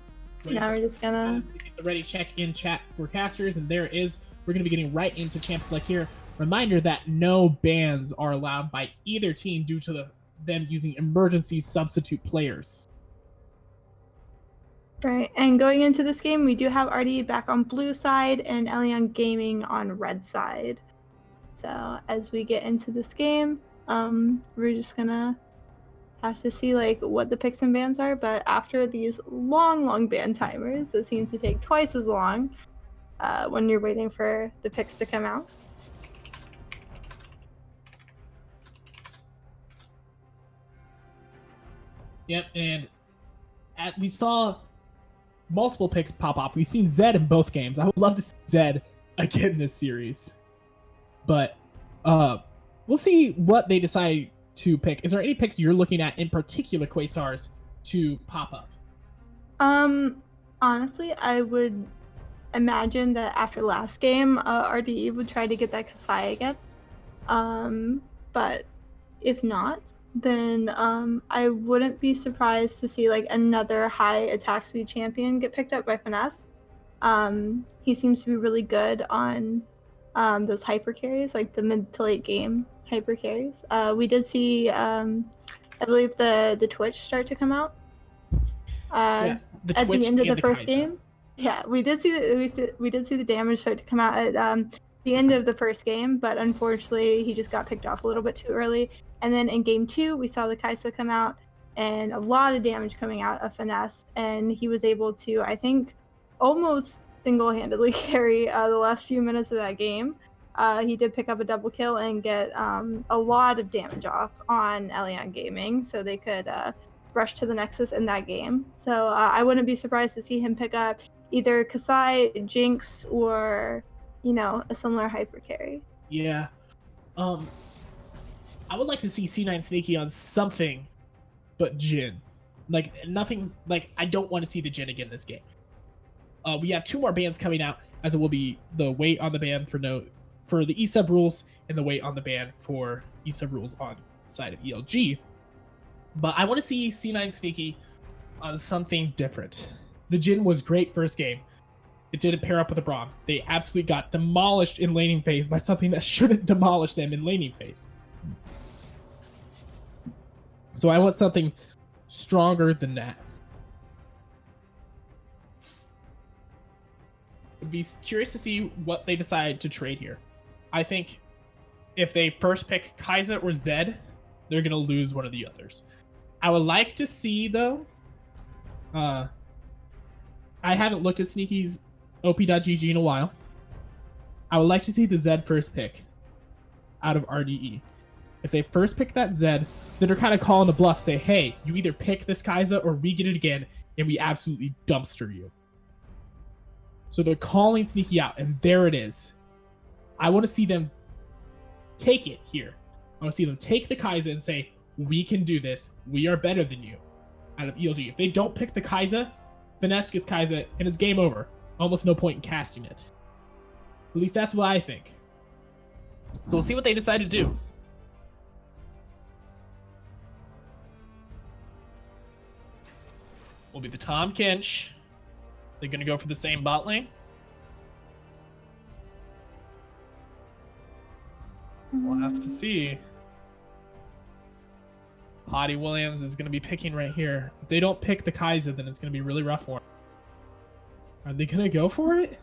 Speaker 2: Now we're just gonna
Speaker 1: get the ready check in chat for casters, and there it is. We're gonna be getting right into champ select here. Reminder that no bans are allowed by either team due to them using emergency substitute players.
Speaker 2: Right, and going into this game, we do have RD back on blue side and Elyon Gaming on red side. So as we get into this game, we're just gonna have to see like what the picks and bans are. But after these long ban timers that seem to take twice as long when you're waiting for the picks to come out.
Speaker 1: Yep, and we saw multiple picks pop off. We've seen Zed in both games. I would love to see Zed again this series. But we'll see what they decide to pick. Is there any picks you're looking at in particular, Quasars, to pop up?
Speaker 2: Honestly, I would imagine that after last game, RDE would try to get that Kasai again. But if not, then I wouldn't be surprised to see like another high attack speed champion get picked up by Finesse. He seems to be really good on those hyper carries, like the mid to late game hyper carries. We did see, I believe the Twitch start to come out.
Speaker 1: At
Speaker 2: the end of the first game. Yeah, we did see the damage start to come out at the end of the first game, but unfortunately he just got picked off a little bit too early. And then in game 2, we saw the Kaisa come out and a lot of damage coming out of Finesse, and he was able to, I think, almost single-handedly carry the last few minutes of that game. He did pick up a double kill and get a lot of damage off on Elyon Gaming, so they could rush to the Nexus in that game. So I wouldn't be surprised to see him pick up either Kasai, Jinx, or, you know, a similar hyper carry.
Speaker 1: Yeah. I would like to see C9 Sneaky on something but Jhin. Like, nothing, like, I don't want to see the Jhin again this game. We have 2 more bans coming out, as it will be the wait on the ban for the ESUB rules and the wait on the ban for ESUB rules on the side of ELG. But I want to see C9 Sneaky on something different. The Jhin was great first game. It didn't pair up with the Braum. They absolutely got demolished in laning phase by something that shouldn't demolish them in laning phase. So I want something stronger than that. I'd be curious to see what they decide to trade here. I think if they first pick Kaisa or Zed, they're going to lose one of the others. I would like to see, though, I haven't looked at Sneaky's OP.GG in a while. I would like to see the Zed first pick out of RDE. If they first pick that Zed, then they're kind of calling a bluff, say, hey, you either pick this Kaisa or we get it again, and we absolutely dumpster you. So they're calling Sneaky out, and there it is. I want to see them take it here. I want to see them take the Kaisa and say, we can do this. We are better than you out of ELG. If they don't pick the Kaisa, Finesse gets Kaisa, and it's game over. Almost no point in casting it. At least that's what I think. So we'll see what they decide to do. Will be the Tom Kinch. They're going to go for the same bot lane. We'll have to see. Hottie Williams is going to be picking right here. If they don't pick the Kaisa, then it's going to be really rough for him. Are they going to go for it?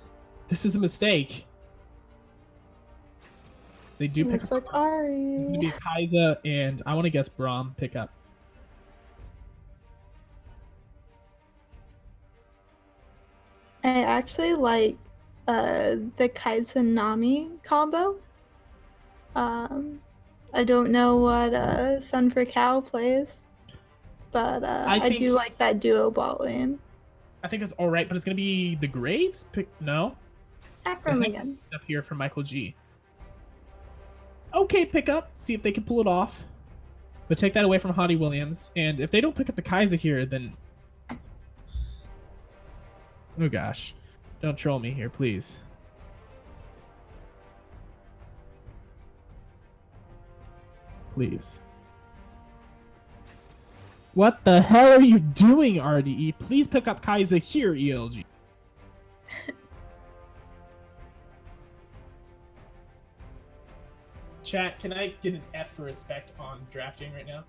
Speaker 1: This is a mistake. They do pick.
Speaker 2: Looks like Ari.
Speaker 1: It's going to be Kaisa and I want to guess Braum pick up.
Speaker 2: actually like the Kaizen-Nami combo. I don't know what Sun for Cow plays, but I do like that duo bot lane.
Speaker 1: I think it's all right, but it's gonna be the Graves pick. No,
Speaker 2: Akram again.
Speaker 1: up here for Michael G. Okay, pick up. See if they can pull it off. But take that away from Hottie Williams, and if they don't pick up the Kaiser here, then oh gosh, don't troll me here, please. Please. What the hell are you doing, RDE? Please pick up Kaiser here, ELG. Chat, can I get an F for respect on drafting right now?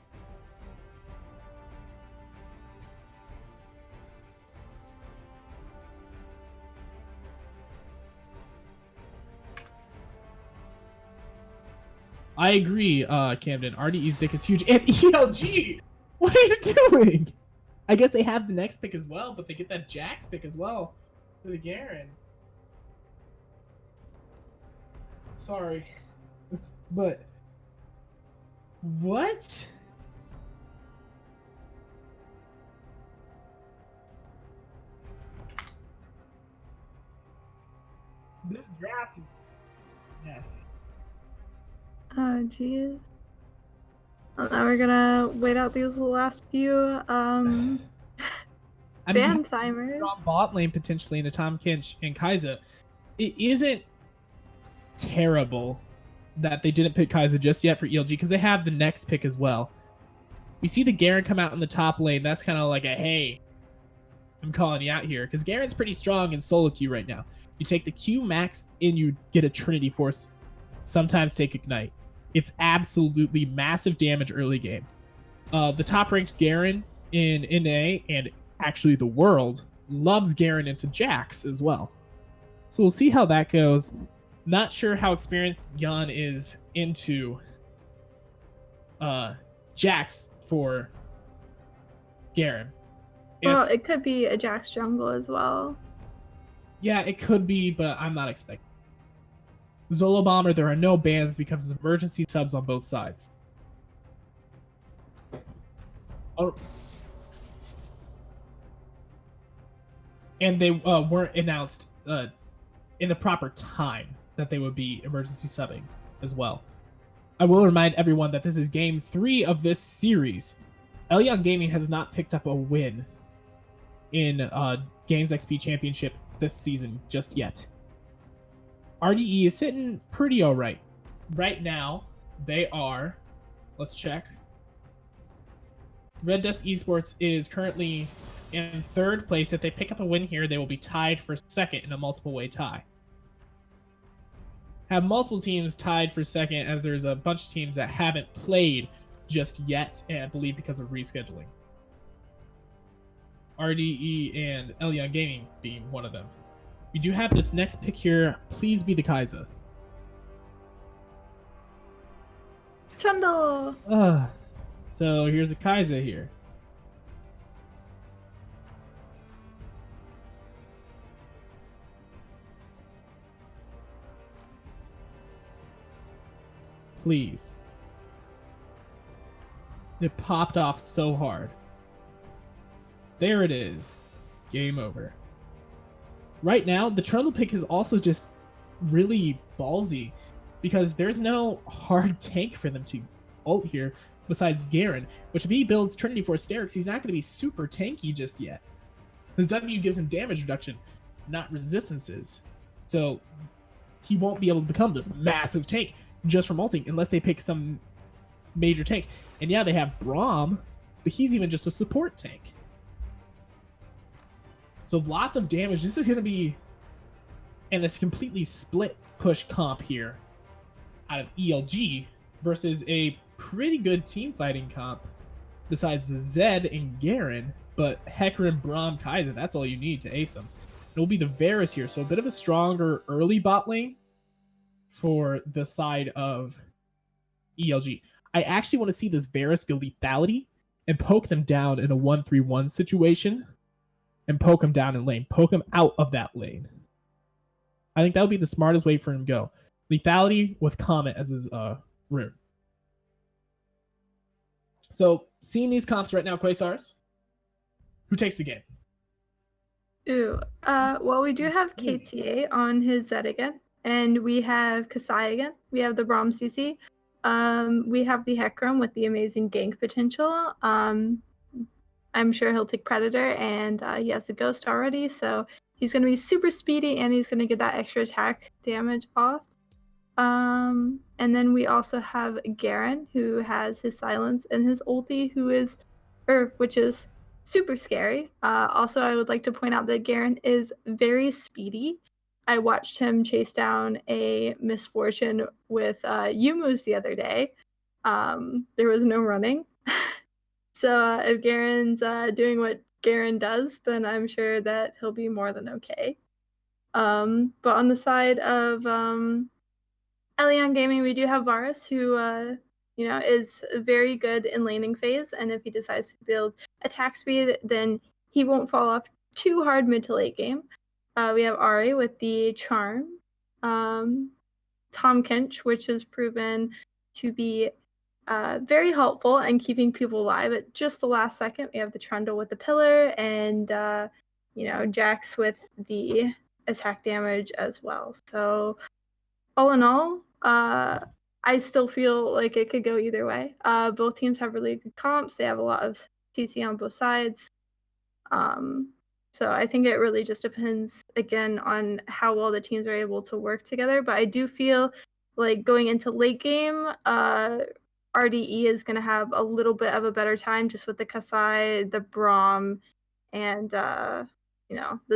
Speaker 1: I agree, Camden. RDE's dick is huge. And ELG! What are you doing? I guess they have the next pick as well, but they get that Jax pick as well for the Garen. Sorry. But what? This draft. Yes.
Speaker 2: Oh jeez. Well, now we're gonna wait out these last few fan timers.
Speaker 1: Bot lane potentially into Tom Kinch and Kaiser. It isn't terrible that they didn't pick Kaiser just yet for ELG because they have the next pick as well. We see the Garen come out in the top lane. That's kind of like a hey, I'm calling you out here because Garen's pretty strong in solo queue right now. You take the Q max and you get a Trinity Force. Sometimes take Ignite. It's absolutely massive damage early game. The top ranked Garen in NA and actually the world loves Garen into Jax as well. So we'll see how that goes. Not sure how experienced Yun is into Jax for Garen.
Speaker 2: Well, it could be a Jax jungle as well.
Speaker 1: Yeah, it could be, but I'm not expecting. Zolo Bomber, there are no bans because of emergency subs on both sides. Oh. And they weren't announced in the proper time that they would be emergency subbing as well. I will remind everyone that this is game 3 of this series. Elyon Gaming has not picked up a win in Games XP Championship this season just yet. RDE is sitting pretty alright. Right now, they are... Let's check. Red Dusk Esports is currently in 3rd place. If they pick up a win here, they will be tied for 2nd in a multiple-way tie. Have multiple teams tied for 2nd as there's a bunch of teams that haven't played just yet, and I believe because of rescheduling. RDE and Elyon Gaming being one of them. We do have this next pick here. Please be the Kaiser.
Speaker 2: Trundle!
Speaker 1: So here's a Kaiser here. Please. It popped off so hard. There it is. Game over. Right now, the Trundle pick is also just really ballsy because there's no hard tank for them to ult here besides Garen, which if he builds Trinity Force Sterix, he's not going to be super tanky just yet. His W gives him damage reduction, not resistances. So he won't be able to become this massive tank just from ulting unless they pick some major tank. And yeah, they have Braum, but he's even just a support tank. So lots of damage. This is going to be and it's completely split push comp here out of ELG versus a pretty good team fighting comp besides the Zed and Garen, but Hecarim, Braum, Kaiser, that's all you need to ace them. It will be the Varus here, so a bit of a stronger early bot lane for the side of ELG. I actually want to see this Varus go lethality and poke them down in a 1-3-1 situation and poke him down in lane. Poke him out of that lane. I think that would be the smartest way for him to go. Lethality with Comet as his rune. So, seeing these comps right now, Quasars, who takes the game?
Speaker 2: Ooh, well, we do have KTA on his Zed again, and we have Kasai again. We have the Braum CC. We have the Hecarim with the amazing gank potential. I'm sure he'll take Predator, and he has the Ghost already, so he's going to be super speedy, and he's going to get that extra attack damage off. And then we also have Garen, who has his Silence and his ulti, which is super scary. Also, I would like to point out that Garen is very speedy. I watched him chase down a Misfortune with Yumu's the other day. There was no running. So if Garen's doing what Garen does, then I'm sure that he'll be more than okay. But on the side of Elyon Gaming, we do have Varus, who is very good in laning phase, and if he decides to build attack speed, then he won't fall off too hard mid to late game. We have Ari with the Charm, Tom Kench, which has proven to be very helpful in keeping people alive at just the last second. We have the Trundle with the Pillar, and Jax with the attack damage as well. So all in all, I still feel like it could go either way. Both teams have really good comps. They have a lot of CC on both sides. So I think it really just depends, again, on how well the teams are able to work together. But I do feel like going into late game, RDE is going to have a little bit of a better time just with the Kasai, the Braum, and the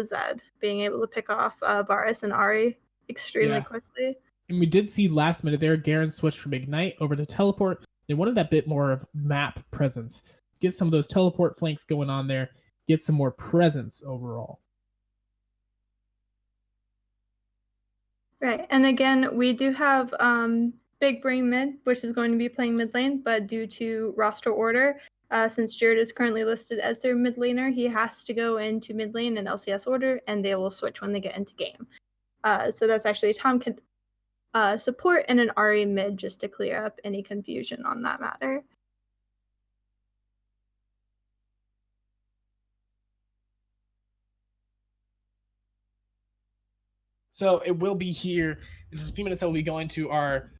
Speaker 2: Zed being able to pick off Varus and Ari extremely quickly.
Speaker 1: And we did see last minute there, Garen switched from Ignite over to Teleport. They wanted that bit more of map presence. Get some of those teleport flanks going on there. Get some more presence overall.
Speaker 2: Right. And again, we do have Big Brain mid, which is going to be playing mid lane, but due to roster order, since Jared is currently listed as their mid laner, he has to go into mid lane in LCS order, and they will switch when they get into game. So that's actually Tom can support and an Ari mid, just to clear up any confusion on that matter.
Speaker 1: So it will be here in just a few minutes. We'll be going to our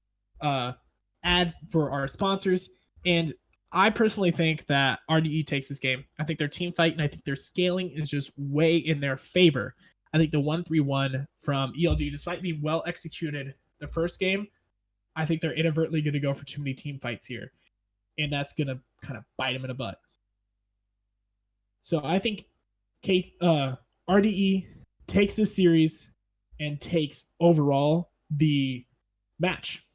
Speaker 1: ad for our sponsors. And I personally think that RDE takes this game. I think their team fight and I think their scaling is just way in their favor. I think the 1-3-1 from ELG, despite being well executed the first game, I think they're inadvertently going to go for too many team fights here. And that's going to kind of bite them in the butt. So I think RDE takes this series and takes overall the match.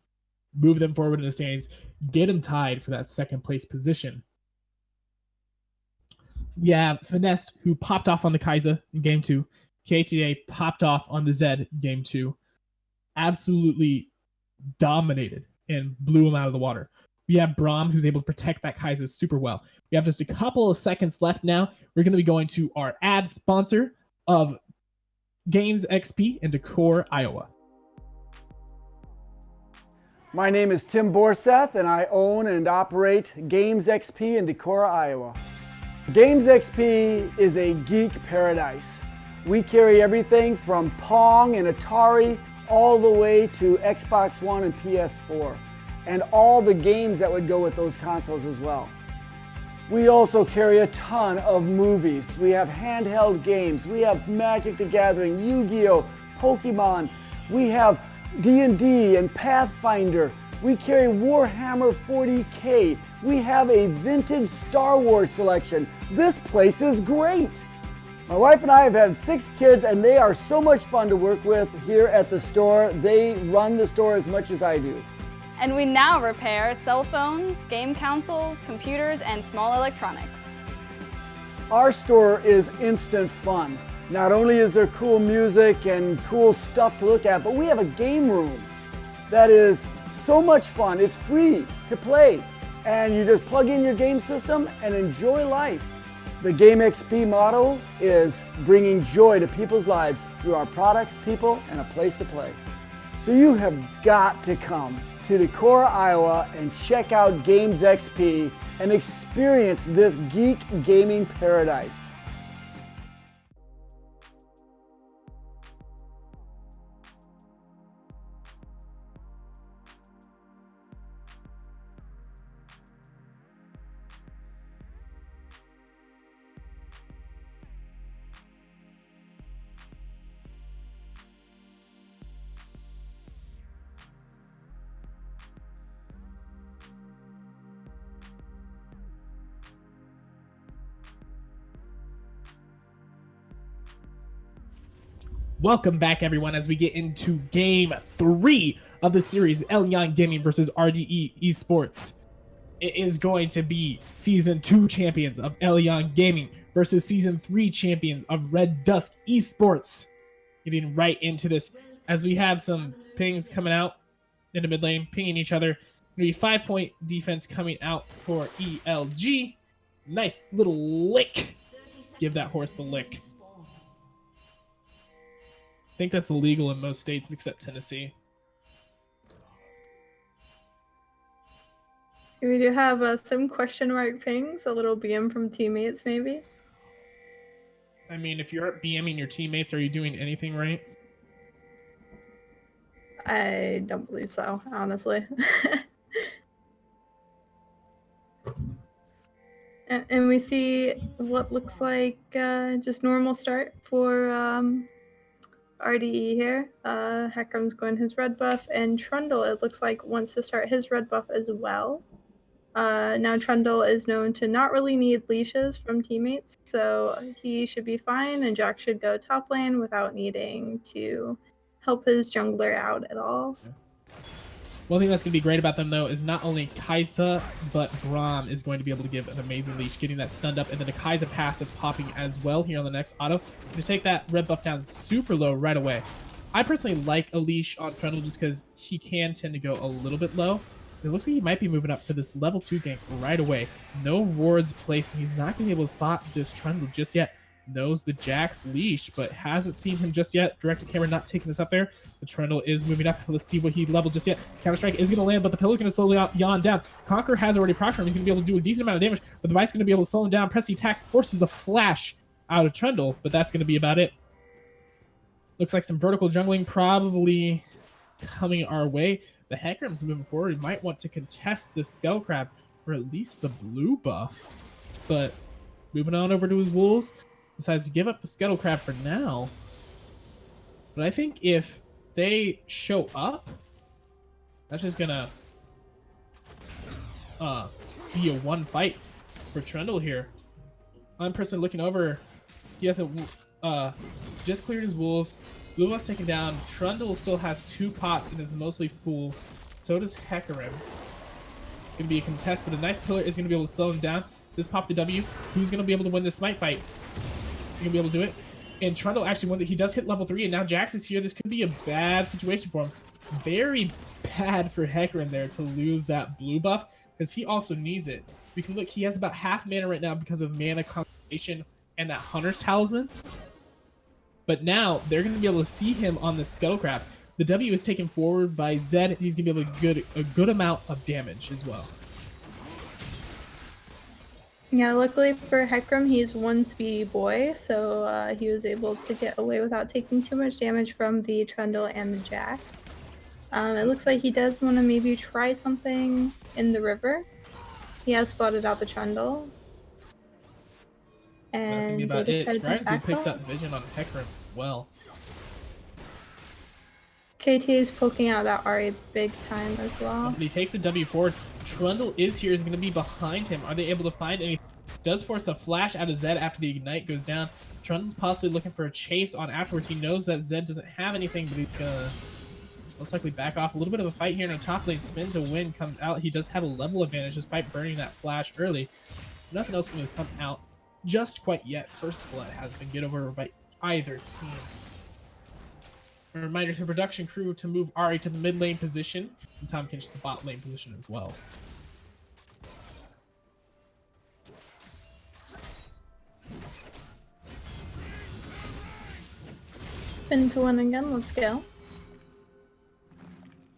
Speaker 1: Move them forward in the standings. Get them tied for that second place position. We have Finesse, who popped off on the Kai'Sa in game 2. KTA popped off on the Zed in game 2. Absolutely dominated and blew him out of the water. We have Braum, who's able to protect that Kai'Sa super well. We have just a couple of seconds left now. We're going to be going to our ad sponsor of GXPC in Decorah, Iowa.
Speaker 3: My name is Tim Borseth, and I own and operate GXPC in Decorah, Iowa. GXPC is a geek paradise. We carry everything from Pong and Atari all the way to Xbox One and PS4, and all the games that would go with those consoles as well. We also carry a ton of movies. We have handheld games. We have Magic the Gathering, Yu-Gi-Oh!, Pokemon. We have D&D and Pathfinder. We carry Warhammer 40K. We have a vintage Star Wars selection. This place is great. My wife and I have had 6 kids, and they are so much fun to work with here at the store. They run the store as much as I do.
Speaker 4: And we now repair cell phones, game consoles, computers, and small electronics.
Speaker 3: Our store is instant fun. Not only is there cool music and cool stuff to look at, but we have a game room that is so much fun. It's free to play, and you just plug in your game system and enjoy life. The Game XP motto is bringing joy to people's lives through our products, people, and a place to play. So you have got to come to Decorah, Iowa and check out Games XP and experience this geek gaming paradise.
Speaker 1: Welcome back, everyone, as we get into Game 3 of the series, Elyon Gaming versus RDE Esports. It is going to be Season 2 champions of Elyon Gaming versus Season 3 champions of Red Dusk Esports. Getting right into this, as we have some pings coming out in the mid lane, pinging each other. Going to be 5-point defense coming out for ELG. Nice little lick. Give that horse the lick. I think that's illegal in most states except Tennessee.
Speaker 2: We do have some question mark pings, a little BM from teammates maybe.
Speaker 1: I mean, if you're BMing your teammates, are you doing anything right?
Speaker 2: I don't believe so, honestly. and we see what looks like just normal start for RDE here. Heckram's going his red buff, and Trundle, it looks like, wants to start his red buff as well. Now Trundle is known to not really need leashes from teammates, so he should be fine, and Jack should go top lane without needing to help his jungler out at all.
Speaker 1: One thing that's going to be great about them, though, is not only Kai'Sa, but Braum is going to be able to give an amazing leash, getting that stunned up, and then the Kai'Sa passive popping as well here on the next auto to take that red buff down super low right away. I personally like a leash on Trundle just because he can tend to go a little bit low. It looks like he might be moving up for this level 2 gank right away. No wards placed, and he's not going to be able to spot this Trundle just yet. Knows the Jack's leash, but hasn't seen him just yet. Directed camera not taking this up there. The Trundle is moving up. Let's see what he leveled just yet. Counter-Strike is going to land, but the Pillar's going to slowly yawn down. Conquer has already procced him. He's going to be able to do a decent amount of damage, but the Vice is going to be able to slow him down. Press the attack, forces the flash out of Trundle, but that's going to be about it. Looks like some vertical jungling probably coming our way. The Heckram's moving forward. He might want to contest the Skull Crab, or at least the blue buff. But moving on over to his Wolves. Decides to give up the Scuttle Crab for now. But I think if they show up, that's just gonna be a one fight for Trundle here. I'm personally looking over. He hasn't just cleared his Wolves. Blue buff's taken down. Trundle still has 2 pots and is mostly full. So does Hecarim. Gonna be a contest, but a nice pillar is gonna be able to slow him down. This pop the W. Who's gonna be able to win this smite fight? He's gonna be able to do it. And Trundle actually wins it. He does hit level 3, and now Jax is here. This could be a bad situation for him. Very bad for Hecarim there to lose that blue buff, because he also needs it. We can look, he has about half mana right now because of mana conservation and that Hunter's Talisman. But now they're going to be able to see him on the Scuttle Crab. The W is taken forward by Zed, and he's going to be able to get a good amount of damage as well.
Speaker 2: Yeah, luckily for Heckram, he's one speedy boy, so he was able to get away without taking too much damage from the Trundle and the Jack. It looks like he does want to maybe try something in the river. He has spotted out the Trundle. And
Speaker 1: that's
Speaker 2: they just
Speaker 1: about it. Strategy picks
Speaker 2: back
Speaker 1: up vision on Hecarim well.
Speaker 2: KT is poking out that Ahri big time as well.
Speaker 1: He takes the W forward. Trundle is here, is going to be behind him. Are they able to find anything? Does force the flash out of Zed after the ignite goes down. Trundle's possibly looking for a chase on afterwards. He knows that Zed doesn't have anything, but he's going to most likely back off. A little bit of a fight here in the top lane. Spin to win comes out. He does have a level advantage despite burning that flash early. Nothing else going to come out just quite yet. First blood has been get over by either team. A reminder to the production crew to move Ahri to the mid lane position and Tom Kinch to the bot lane position as well.
Speaker 2: Spin to win again. Let's go.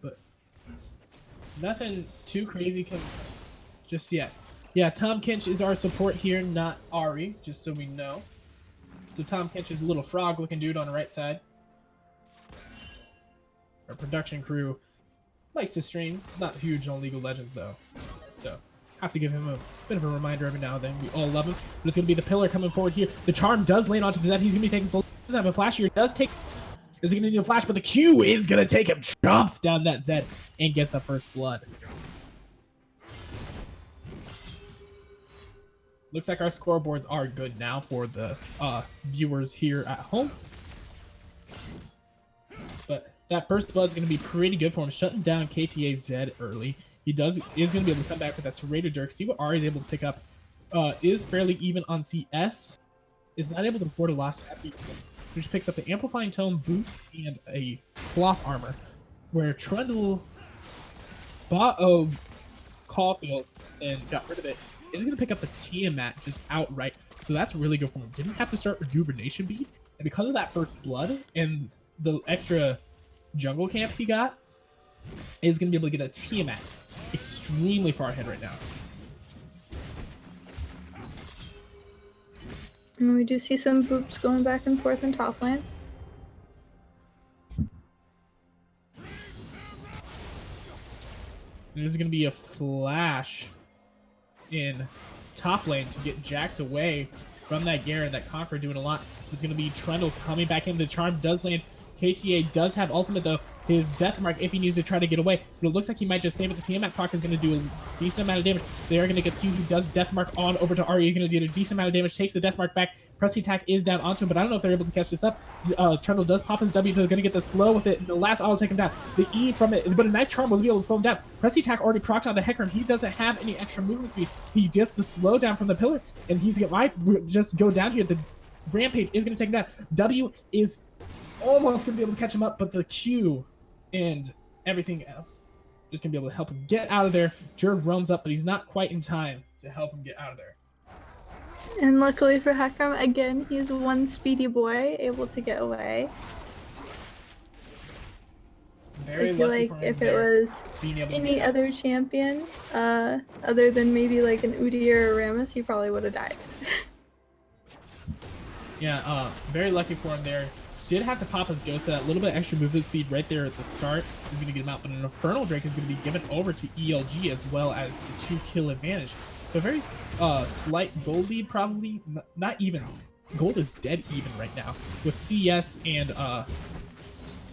Speaker 1: But nothing too crazy just yet. Yeah, Tom Kinch is our support here, not Ari, just so we know. So Tom Kinch is a little frog-looking dude on the right side. Our production crew likes to stream. Not huge on League of Legends, though. So, have to give him a bit of a reminder every now and then. We all love him. But it's going to be the pillar coming forward here. The charm does land onto the Zed. He's going to be taking slow. Doesn't have a flash here. Does take... Is he going to need a flash? But the Q is going to take him. Jumps down that Zed and gets the first blood. Looks like our scoreboards are good now for the viewers here at home. But that first blood is going to be pretty good for him, shutting down KTA Zed early. He is going to be able to come back with that serrated Dirk, see what Ari is able to pick up. Is fairly even on CS. Is not able to afford a lost happy, which picks up the Amplifying Tone, boots, and a cloth armor. Where Trundle bought a Caulfield and got rid of it. Is going to pick up the Tiamat just outright. So that's really good for him. Didn't have to start Rejuvenation Bead. And because of that first blood and the extra jungle camp he got, is going to be able to get a Tiamat extremely far ahead right now.
Speaker 2: And we do see some boops going back and forth in top lane.
Speaker 1: There's going to be a flash in top lane to get Jax away from that Garen. That Conqueror doing a lot. It's going to be Trundle coming back in. The charm does land. KTA does have ultimate though. His death mark if he needs to try to get away. But it looks like he might just save it. The Tiamat Proc is going to do a decent amount of damage. They are going to get Q. He does death mark on over to Ari. You're going to do a decent amount of damage. Takes the death mark back. Pressing attack is down onto him, but I don't know if they're able to catch this up. Trundle does pop his W. They're going to get the slow with it. The last auto take him down. The E from it, but a nice charm will be able to slow him down. Pressing attack already procced onto Hecarim. He doesn't have any extra movement speed. He gets the slow down from the pillar, and he's going to just go down here. The Rampage is going to take him down. W is almost going to be able to catch him up, but the Q and everything else just going to be able to help him get out of there. Jurg roams up, but he's not quite in time to help him get out of there.
Speaker 2: And luckily for Hecarim, again, he's one speedy boy able to get away.
Speaker 1: Very
Speaker 2: I feel
Speaker 1: lucky
Speaker 2: like
Speaker 1: for him
Speaker 2: if it
Speaker 1: there,
Speaker 2: was
Speaker 1: being able to
Speaker 2: any
Speaker 1: get out.
Speaker 2: other champion, other than maybe like an Udyr or Rammus, he probably would have died.
Speaker 1: Yeah, very lucky for him there. Did have to pop his Ghost, so that little bit extra movement speed right there at the start is going to get him out, but an Infernal Drake is going to be given over to ELG as well as the 2-kill advantage. So a very slight gold lead, probably. Not even. Gold is dead even right now with CS and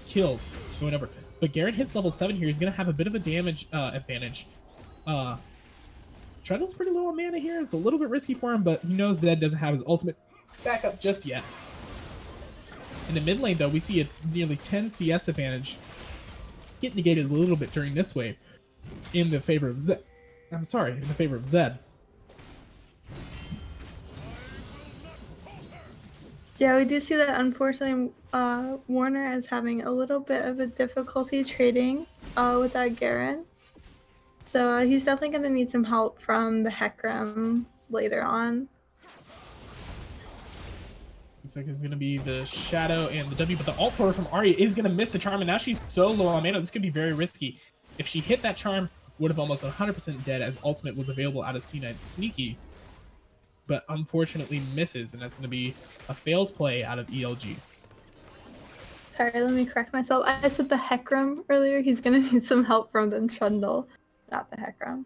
Speaker 1: kills going over. But Garen hits level 7 here. He's going to have a bit of a damage advantage. Trundle's pretty low on mana here. It's a little bit risky for him, but he knows Zed doesn't have his ultimate back up just yet. In the mid lane, though, we see a nearly 10 CS advantage get negated a little bit during this wave in the favor of Zed. I'm sorry, in the favor of Zed.
Speaker 2: Yeah, we do see that unfortunately Warner is having a little bit of a difficulty trading with that Garen. So he's definitely going to need some help from the Hecarim later on.
Speaker 1: Looks like it's going to be the Shadow and the W, but the ult forward from Arya is going to miss the charm, and now she's so low on mana. This could be very risky. If she hit that charm, would have almost 100% dead as ultimate was available out of C9 Sneaky, but unfortunately misses, and that's going to be a failed play out of ELG.
Speaker 2: Sorry, let me correct myself. I said the Hecarim earlier. He's going to need some help from the Trundle, not the Hecarim.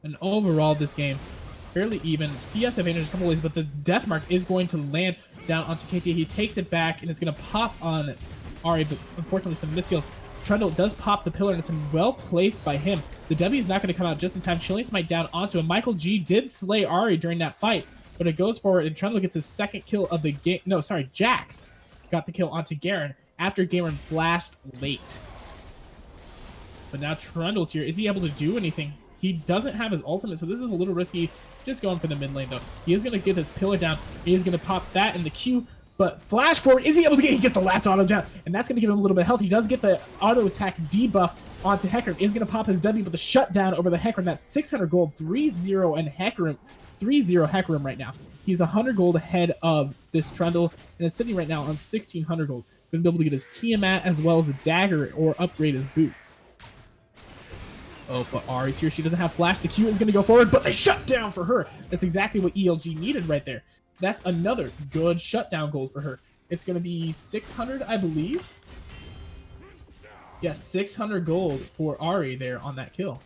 Speaker 1: And overall, this game, fairly even. CS advantage a couple ways, but the death mark is going to land down onto KTA. He takes it back, and it's going to pop on Ari, but unfortunately some miskills. Trundle does pop the pillar, and it's well placed by him. The W is not going to come out just in time. Chilling Smite down onto him. Michael G did slay Ari during that fight, but it goes forward, and Trundle gets his second kill of the game. No, sorry, Jax got the kill onto Garen after Garen flashed late. But now Trundle's here. Is he able to do anything? He doesn't have his ultimate, so this is a little risky. Just going for the mid lane, though. He is going to get his pillar down. He is going to pop that in the Q. But flash forward, is he able to get? He gets the last auto down, and that's going to give him a little bit of health. He does get the auto attack debuff onto Hecarim. Is going to pop his W, but the shutdown over the Hecarim. That's 600 gold, 3-0 and Hecarim, 3-0 Hecarim right now. He's 100 gold ahead of this Trundle, and is sitting right now on 1600 gold. Going to be able to get his Tiamat as well as a dagger or upgrade his boots. Oh, but Ari's here. She doesn't have flash. The Q is going to go forward, but they shut down for her. That's exactly what ELG needed right there. That's another good shutdown gold for her. It's going to be 600, I believe. Yes, 600 gold for Ari there on that kill.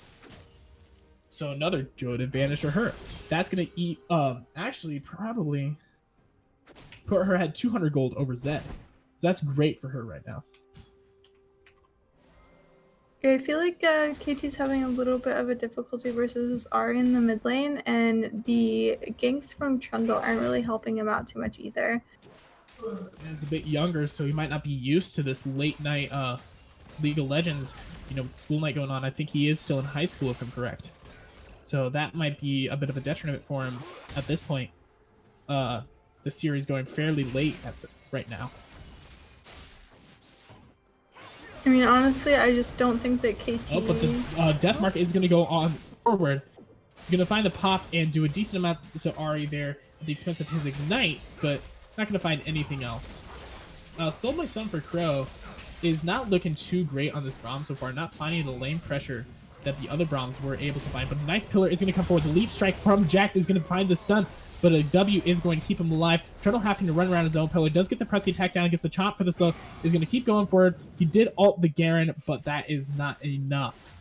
Speaker 1: So another good advantage for her. That's going to eat, actually probably put her at 200 gold over Zed. So that's great for her right now.
Speaker 2: Yeah, I feel like KT's having a little bit of a difficulty versus Ari in the mid lane, and the ganks from Trundle aren't really helping him out too much either.
Speaker 1: He's a bit younger, so he might not be used to this late night League of Legends, with school night going on. I think he is still in high school, if I'm correct. So that might be a bit of a detriment for him at this point. The series going fairly late right now.
Speaker 2: I mean, honestly, I just don't think that KT...
Speaker 1: Oh, but the Death Mark is going to go on forward. He's going to find the pop and do a decent amount to Ari there at the expense of his Ignite, but not going to find anything else. Sold My Son for Crow is not looking too great on this Braum so far, not finding the lane pressure that the other Brahms were able to find. But a nice pillar is going to come forward. The leap strike from Jax is going to find the stun, but a W is going to keep him alive. Trundle having to run around his own pillar. Does get the pressy attack down, gets the chomp for the slow. Is going to keep going forward. He did ult the Garen, but that is not enough.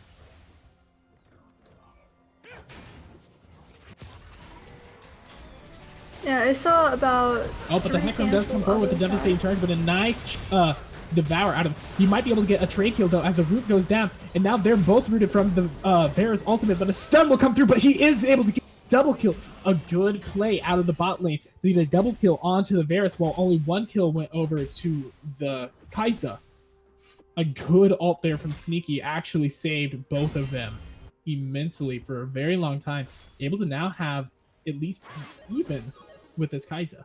Speaker 2: Yeah, I saw about...
Speaker 1: Oh, but the Hecarim does come forward with a devastating charge, but a nice devour out of... He might be able to get a trade kill, though, as the root goes down. And now they're both rooted from the Varus ultimate, but a stun will come through, but he is able to get a double kill. A good play out of the bot lane to get a double kill onto the Varus, while only one kill went over to the Kai'Sa. A good ult there from Sneaky actually saved both of them immensely for a very long time. Able to now have at least even with this Kai'Sa.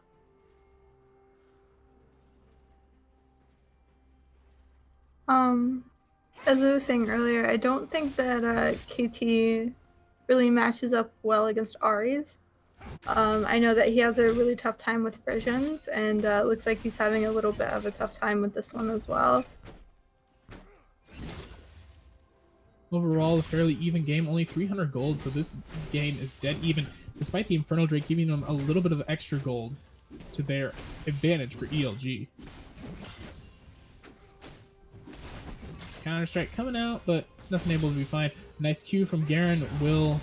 Speaker 2: As I was saying earlier, I don't think that KT really matches up well against Aries. I know that he has a really tough time with Frisians, and looks like he's having a little bit of a tough time with this one as well.
Speaker 1: Overall, a fairly even game, only 300 gold, so this game is dead even, despite the Infernal Drake giving them a little bit of extra gold to their advantage for ELG. Counter-Strike coming out, but nothing able to be fine. Nice Q from Garen will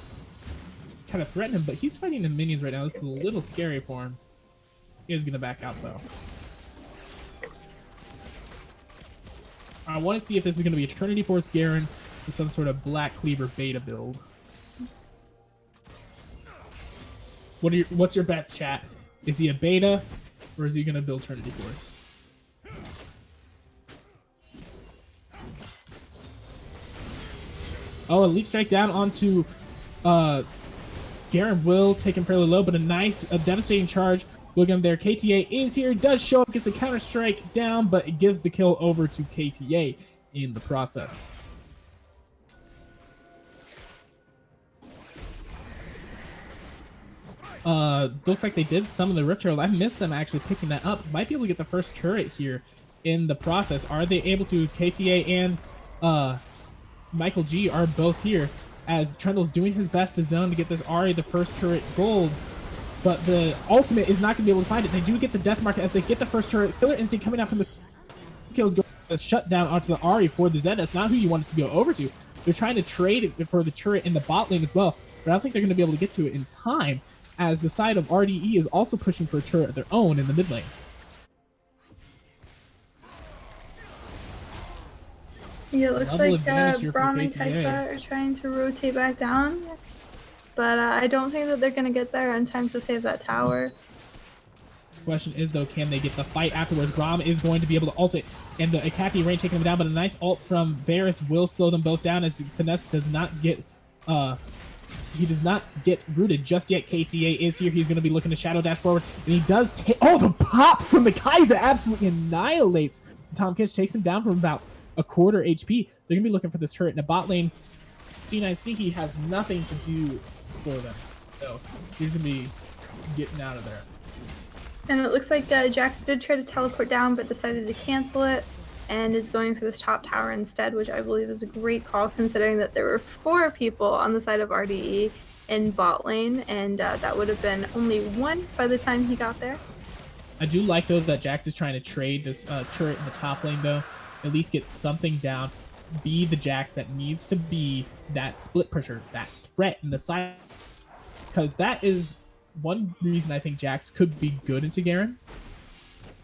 Speaker 1: kind of threaten him, but he's fighting the minions right now. This is a little scary for him. He is going to back out, though. I want to see if this is going to be a Trinity Force Garen with some sort of Black Cleaver beta build. What's your bets, chat? Is he a beta, or is he going to build Trinity Force? Oh, a leap strike down onto Garen will take him fairly low, but a devastating charge will get him there. KTA is here, does show up, gets a counter strike down, but it gives the kill over to KTA in the process. Looks like they did some of the Rift Herald. I missed them actually picking that up. Might be able to get the first turret here in the process. Are they able to? KTA and Michael G are both here as Trundle's doing his best to zone to get this Ahri the first turret gold, but the ultimate is not going to be able to find it. They do get the death mark as they get the first turret. Killer Instinct coming out from the kills, going to shut down onto the Ahri for the Zed. That's not who you want it to go over to. They're trying to trade it for the turret in the bot lane as well, but I don't think they're going to be able to get to it in time, as the side of RDE is also pushing for a turret of their own in the mid lane.
Speaker 2: Yeah, it looks
Speaker 1: Level
Speaker 2: like
Speaker 1: advantage here for
Speaker 2: Braum and
Speaker 1: KTA.
Speaker 2: Kai'Sa are trying to rotate back down, but I don't think that they're going to get there in time to save that tower.
Speaker 1: Question is, though, can they get the fight afterwards? Braum is going to be able to ult it, and the Akapi Rain taking them down, but a nice ult from Varus will slow them both down as Finesse does not get he does not get rooted just yet. KTA is here. He's going to be looking to shadow dash forward, and he does take. Oh, the pop from the Kaiser absolutely annihilates. Tom Kinch takes him down from about a quarter HP. They're going to be looking for this turret in the bot lane. C9C, he has nothing to do for them, so he's going to be getting out of there.
Speaker 2: And it looks like Jax did try to teleport down, but decided to cancel it, and is going for this top tower instead, which I believe is a great call, considering that there were 4 people on the side of RDE in bot lane, and that would have been only 1 by the time he got there.
Speaker 1: I do like, though, that Jax is trying to trade this turret in the top lane, though. At least get something down. Be the Jax that needs to be that split pusher, that threat in the side. Because that is one reason I think Jax could be good into Garen.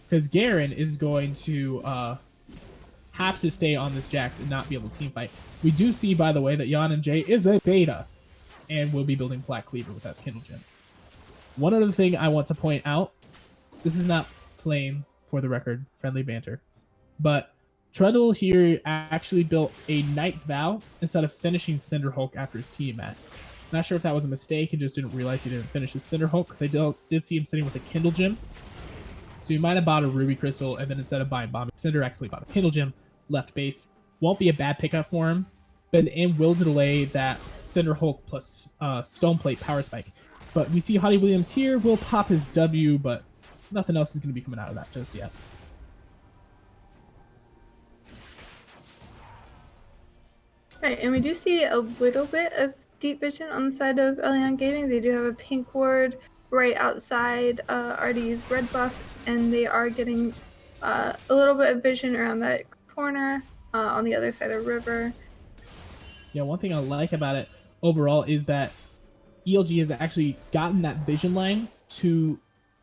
Speaker 1: Because Garen is going to have to stay on this Jax and not be able to team fight. We do see, by the way, that Yan and Jay is a beta. And will be building Black Cleaver with that Kindle Gem. One other thing I want to point out. This is not flame, for the record, friendly banter. But Trundle here actually built a Knight's Vow instead of finishing Cinderhulk after his team match. Not sure if that was a mistake. He just didn't realize he didn't finish his Cinderhulk, because I did see him sitting with a Kindle Gem. So he might have bought a Ruby Crystal, and then instead of buying Bombing Cinder, actually bought a Kindle Gem, left base. Won't be a bad pickup for him, but and will delay that Cinderhulk plus Stoneplate power spike. But we see Hottie Williams here will pop his W, but nothing else is going to be coming out of that just yet.
Speaker 2: Right, and we do see a little bit of deep vision on the side of Elyon Gaming. They do have a pink ward right outside RD's red buff, and they are getting a little bit of vision around that corner on the other side of river.
Speaker 1: Yeah, one thing I like about it overall is that ELG has actually gotten that vision line to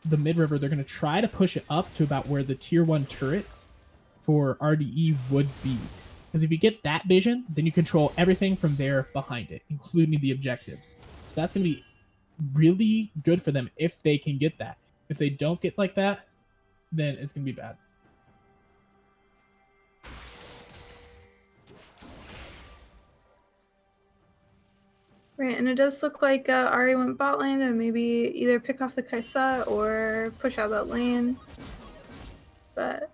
Speaker 1: the mid-river. They're going to try to push it up to about where the tier 1 turrets for RDE would be. Because if you get that vision, then you control everything from there behind it, including the objectives. So that's going to be really good for them if they can get that. If they don't get like that, then it's going to be bad.
Speaker 2: Right, and it does look like Ari went bot lane and maybe either pick off the Kaisa or push out that lane. But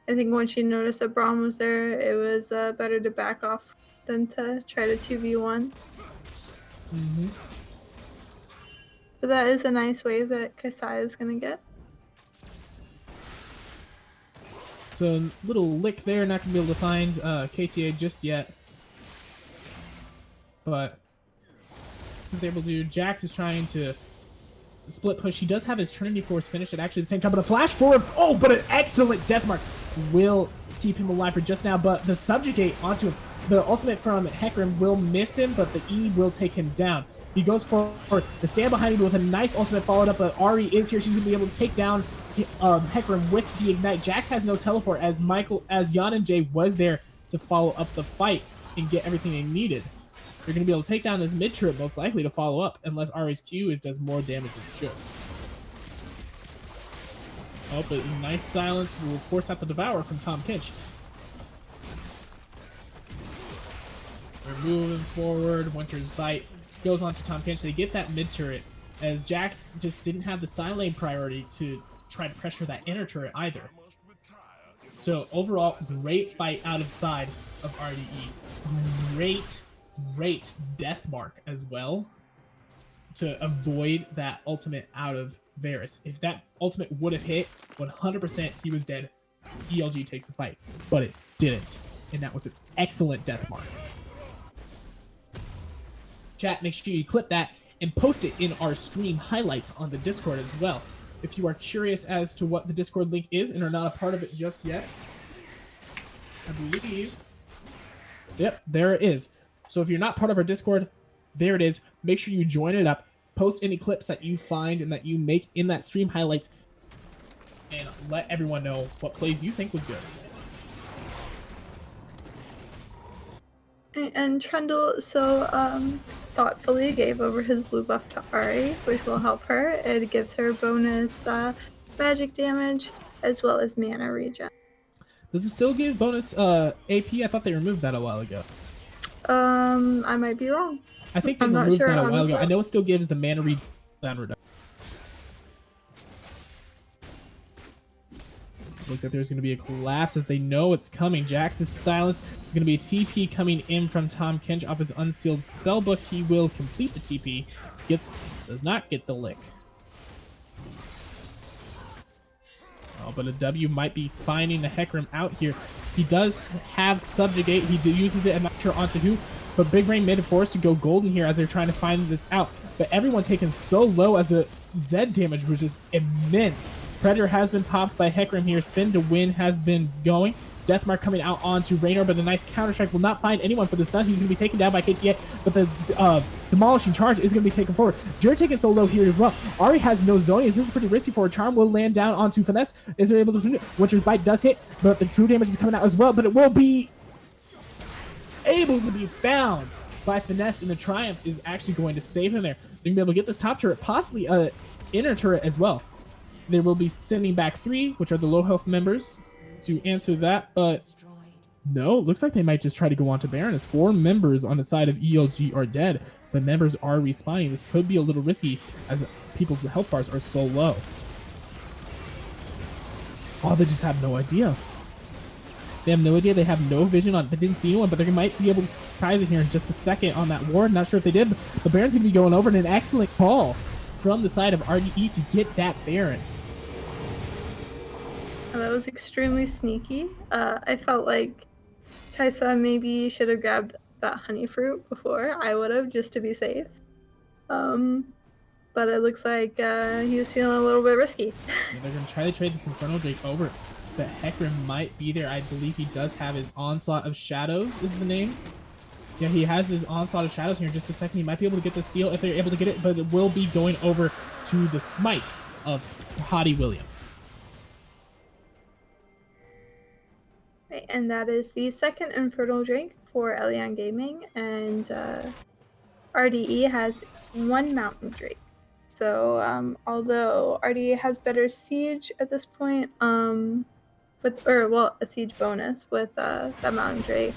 Speaker 2: I think once she noticed that Braum was there, it was better to back off than to try to 2v1.
Speaker 1: Mm-hmm.
Speaker 2: But that is a nice wave that Kaisa is going to get.
Speaker 1: So little lick there, not going to be able to find KTA just yet. But what they're able to do, Jax is trying to split push. He does have his Trinity Force finished at actually the same time, but a flash forward. Oh, but an excellent death mark will keep him alive for just now. But the subjugate onto him, the ultimate from Hecarim will miss him, but the E will take him down. He goes forward to stand behind him with a nice ultimate followed up, but Ari is here. She's going to be able to take down Hecarim with the Ignite. Jax has no teleport as Yan and Jay was there to follow up the fight and get everything they needed. You're going to be able to take down this mid turret most likely to follow up, unless Ari's Q does more damage than it should. Oh, but nice silence will force out the Devour from Tom Kinch. We're moving forward. Winter's Bite goes on to Tom Kinch. They get that mid turret, as Jax just didn't have the side lane priority to try to pressure that inner turret either. So overall, great fight out of side of RDE. Great death mark as well to avoid that ultimate out of Varus. If that ultimate would have hit, 100% he was dead. ELG takes the fight, but it didn't, and that was an excellent death mark. Chat, make sure you clip that and post it in our stream highlights on the Discord as well. If you are curious as to what the Discord link is and are not a part of it just yet, I believe, yep, there it is. So if you're not part of our Discord, there it is. Make sure you join it up. Post any clips that you find and that you make in that stream highlights. And let everyone know what plays you think was good.
Speaker 2: And Trundle so thoughtfully gave over his blue buff to Ari, which will help her. It gives her bonus magic damage as well as mana regen.
Speaker 1: Does it still give bonus AP? I thought they removed that a while ago.
Speaker 2: I might be wrong.
Speaker 1: I think they
Speaker 2: I'm not
Speaker 1: removed
Speaker 2: sure,
Speaker 1: that a while ago.
Speaker 2: honestly.
Speaker 1: I know it still gives the mana reduction. Looks like there's going to be a collapse as they know it's coming. Jax is silenced. There's going to be a TP coming in from Tom Kench off his unsealed spellbook. He will complete the TP. Does not get the lick. Oh, but a W might be finding the Hecarim out here. He does have Subjugate. He uses it. I'm not sure onto who. But Big Brain made it forced to go golden here as they're trying to find this out. But everyone taken so low as the Zed damage was just immense. Predator has been popped by Hecarim here. Spin to win has been going. Deathmark coming out onto Raynor, but a nice counter-strike will not find anyone for the stun. He's going to be taken down by KTA, but the demolishing charge is going to be taken forward. Jared taking so low here as well. Ari has no zoning, as this is pretty risky for a charm. Will land down onto Finesse. Is there able to... Witcher's Bite does hit, but the true damage is coming out as well, but it will be able to be found by Finesse, and the Triumph is actually going to save him there. They're going to be able to get this top turret, possibly an inner turret as well. They will be sending back 3, which are the low health members, to answer that, but no, looks like they might just try to go on to Baron as 4 members on the side of ELG are dead, but members are respawning. This could be a little risky as people's health bars are so low. Oh, they just have no idea. They have no idea. They have no vision on. They didn't see anyone, but they might be able to surprise it here in just a second on that ward. Not sure if they did, but the Baron's going to be going over, and an excellent call from the side of RDE to get that Baron.
Speaker 2: That was extremely sneaky. I felt like Kaisa maybe should have grabbed that honey fruit before I would have, just to be safe. But it looks like he was feeling a little bit risky.
Speaker 1: Yeah, they're going to try to trade this Infernal Drake over. But Hecarim might be there. I believe he does have his Onslaught of Shadows is the name. Yeah, he has his Onslaught of Shadows here in just a second. He might be able to get the steal if they're able to get it, but it will be going over to the Smite of Hottie Williams.
Speaker 2: Right, and that is the second Infernal Drink for Elyon Gaming, and RDE has 1 Mountain Drake. So although RDE has better siege at this point, a siege bonus with that Mountain Drake,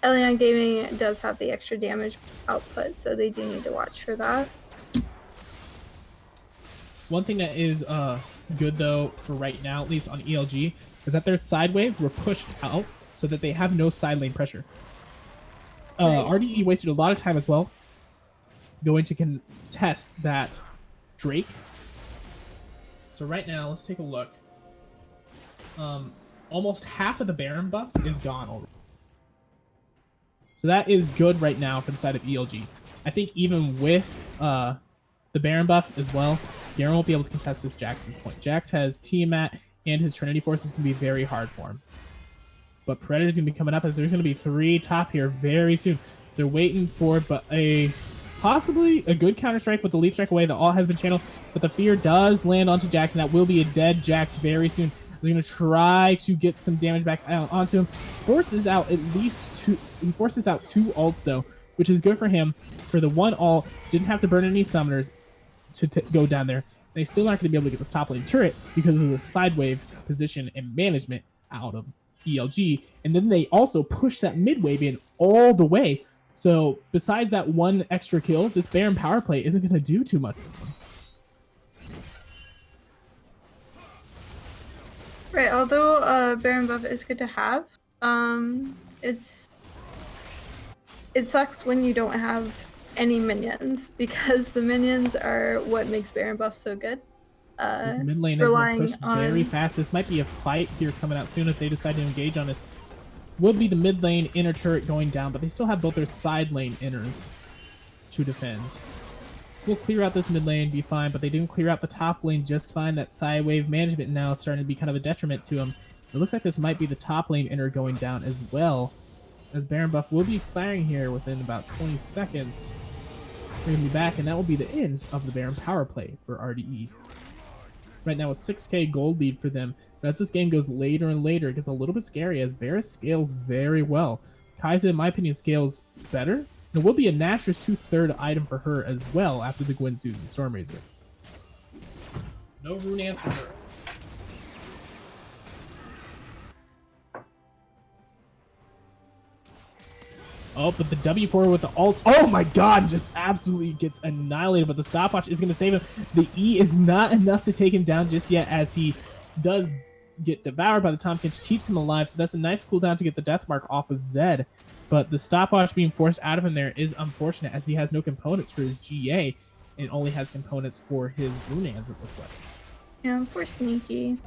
Speaker 2: Elyon Gaming does have the extra damage output, so they do need to watch for that.
Speaker 1: One thing that is good though for right now, at least on ELG, is that their side waves were pushed out so that they have no side lane pressure. RDE wasted a lot of time as well going to contest that Drake. So right now, let's take a look. Almost half of the Baron buff is gone already. So that is good right now for the side of ELG. I think even with the Baron buff as well, Garen won't be able to contest this Jax at this point. Jax has Tiamat, and his Trinity Force is going to be very hard for him. But Predator's going to be coming up as there's going to be 3 top here very soon. They're waiting for possibly a good Counter-Strike with the Leap Strike away. The all has been channeled, but the Fear does land onto Jax, and that will be a dead Jax very soon. They're going to try to get some damage back onto him. Forces out at least 2. He forces out 2 ults, though, which is good for him. For the 1 ult, didn't have to burn any summoners to go down there. They still aren't going to be able to get this top lane turret because of the side wave position and management out of ELG. And then they also push that mid wave in all the way. So besides that 1 extra kill, this Baron power play isn't going to do too much.
Speaker 2: Right, although Baron buff is good to have, it sucks when you don't have any minions, because the minions are what makes Baron buff so good.
Speaker 1: This mid lane has been pushed very fast. This might be a fight here coming out soon if they decide to engage on this. Would be the mid lane inner turret going down, but they still have both their side lane inners to defend. We'll clear out this mid lane, be fine, but they didn't clear out the top lane just fine. That side wave management now is starting to be kind of a detriment to them. It looks like this might be the top lane inner going down as well, as Baron buff will be expiring here within about 20 seconds. We're going to be back, and that will be the end of the Baron power play for RDE. Right now a 6k gold lead for them, but as this game goes later and later, it gets a little bit scary as Varus scales very well. Kai'Sa, in my opinion, scales better. There will be a Nashor's 2/3 item for her as well after the Gwen Susan Stormrazor. No rune answer for her. Oh, but the W4 with the ult. Oh my god, just absolutely gets annihilated, but the stopwatch is going to save him. The E is not enough to take him down just yet, as he does get devoured by the Tompkins, keeps him alive, so that's a nice cooldown to get the death mark off of Zed. But the stopwatch being forced out of him there is unfortunate, as he has no components for his GA and only has components for his Runaans, it looks like.
Speaker 2: Yeah, poor Sneaky.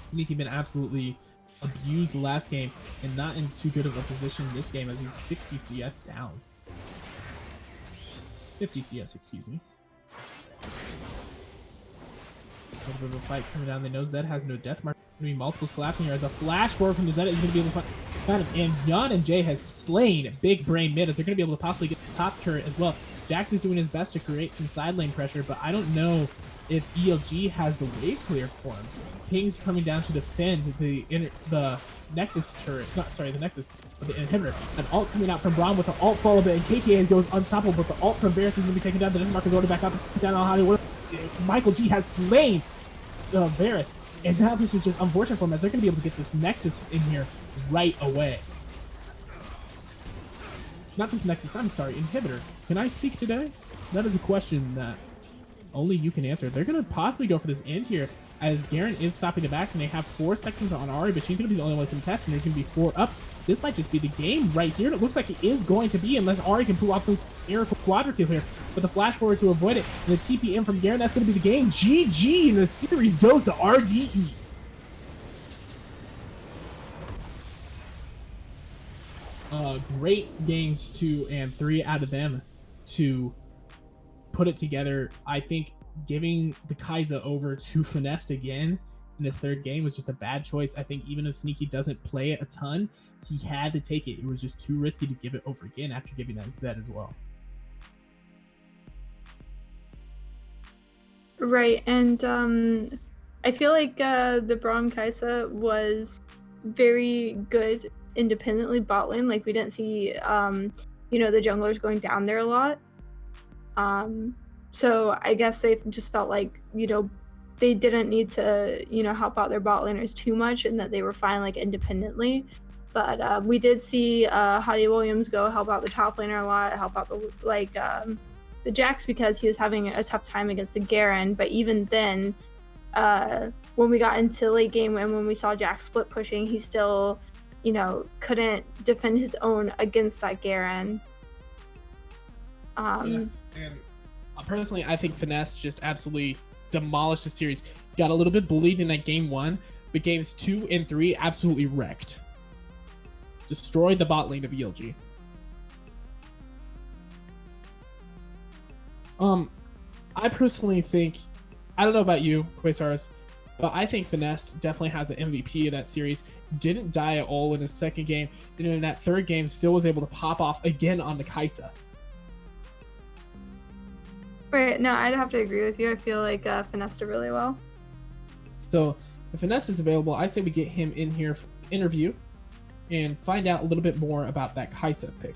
Speaker 1: Sneaky been absolutely abused last game and not in too good of a position this game, as he's 60 CS down. 50 CS, excuse me. A little bit of a fight coming down. They know Zed has no death mark. Going to be multiples collapsing here, as a flash forward from the Zed is going to be able to find him. And Yon and Jay has slain Big Brain mid, as they're going to be able to possibly get the top turret as well. Jax is doing his best to create some side lane pressure, but I don't know if ELG has the wave clear for him. King's coming down to defend the Nexus turret. Not sorry, the Nexus, but the inhibitor. An ult coming out from Braum with the ult follow, but KTA goes unstoppable, but the ult from Varus is going to be taken down. The Denmark is ordered back up, down on Hollywood. Michael G has slain Varus, and now this is just unfortunate for him, as they're going to be able to get this Nexus in here right away. Not this Nexus, I'm sorry, inhibitor. Can I speak today? That is a question that only you can answer. They're going to possibly go for this end here, as Garen is stopping the backs, and they have 4 seconds on Ahri, but she's going to be the only one contesting. There's going to be 4 up. This might just be the game right here. It looks like it is going to be, unless Ahri can pull off some miracle quadra kill here. But the flash forward to avoid it, and the TPM from Garen, that's going to be the game. GG, and the series goes to RDE. Great games 2 and 3 out of them to put it together. I think giving the Kai'Sa over to Finesse again in his 3rd game was just a bad choice. I think even if Sneaky doesn't play it a ton, he had to take it. It was just too risky to give it over again after giving that Zed as well.
Speaker 2: Right, and I feel like the Braum Kai'Sa was very good independently bot lane. Like, we didn't see you know, the junglers going down there a lot. So I guess they just felt like, you know, they didn't need to, you know, help out their bot laners too much, and that they were fine, like, independently. But we did see Hadi Williams go help out the top laner a lot, help out the, like, the Jax, because he was having a tough time against the Garen. But even then, when we got into late game and when we saw Jax split pushing, he still, you know, couldn't defend his own against that Garen.
Speaker 1: Yes, and personally, I think Finesse just absolutely demolished the series. Got a little bit bullied in that game 1, but games 2 and 3 absolutely wrecked. Destroyed the bot lane of ELG. I personally think, I don't know about you, Quasarus, but I think Finesse definitely has an MVP of that series. Didn't die at all in his 2nd game, and in that 3rd game still was able to pop off again on the Kai'Sa.
Speaker 2: Right, no, I'd have to agree with you. I feel like Finesse did really well.
Speaker 1: So if Finesse is available, I say we get him in here for interview and find out a little bit more about that Kai'Sa pick.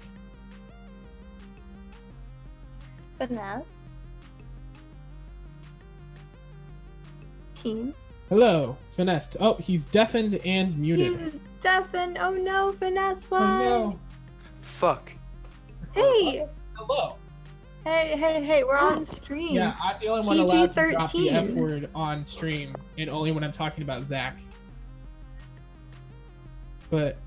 Speaker 2: Finesse. Keen.
Speaker 1: Hello, Finesse. Oh, he's deafened and muted.
Speaker 2: He's deafened. Oh no, Finesse won.
Speaker 1: Oh no.
Speaker 6: Fuck.
Speaker 2: Hey.
Speaker 1: Hello.
Speaker 2: Hey, we're on stream.
Speaker 1: Yeah, I'm the only one allowed to drop the F
Speaker 2: PG-13.
Speaker 1: word on stream, and only when I'm talking about Zach. But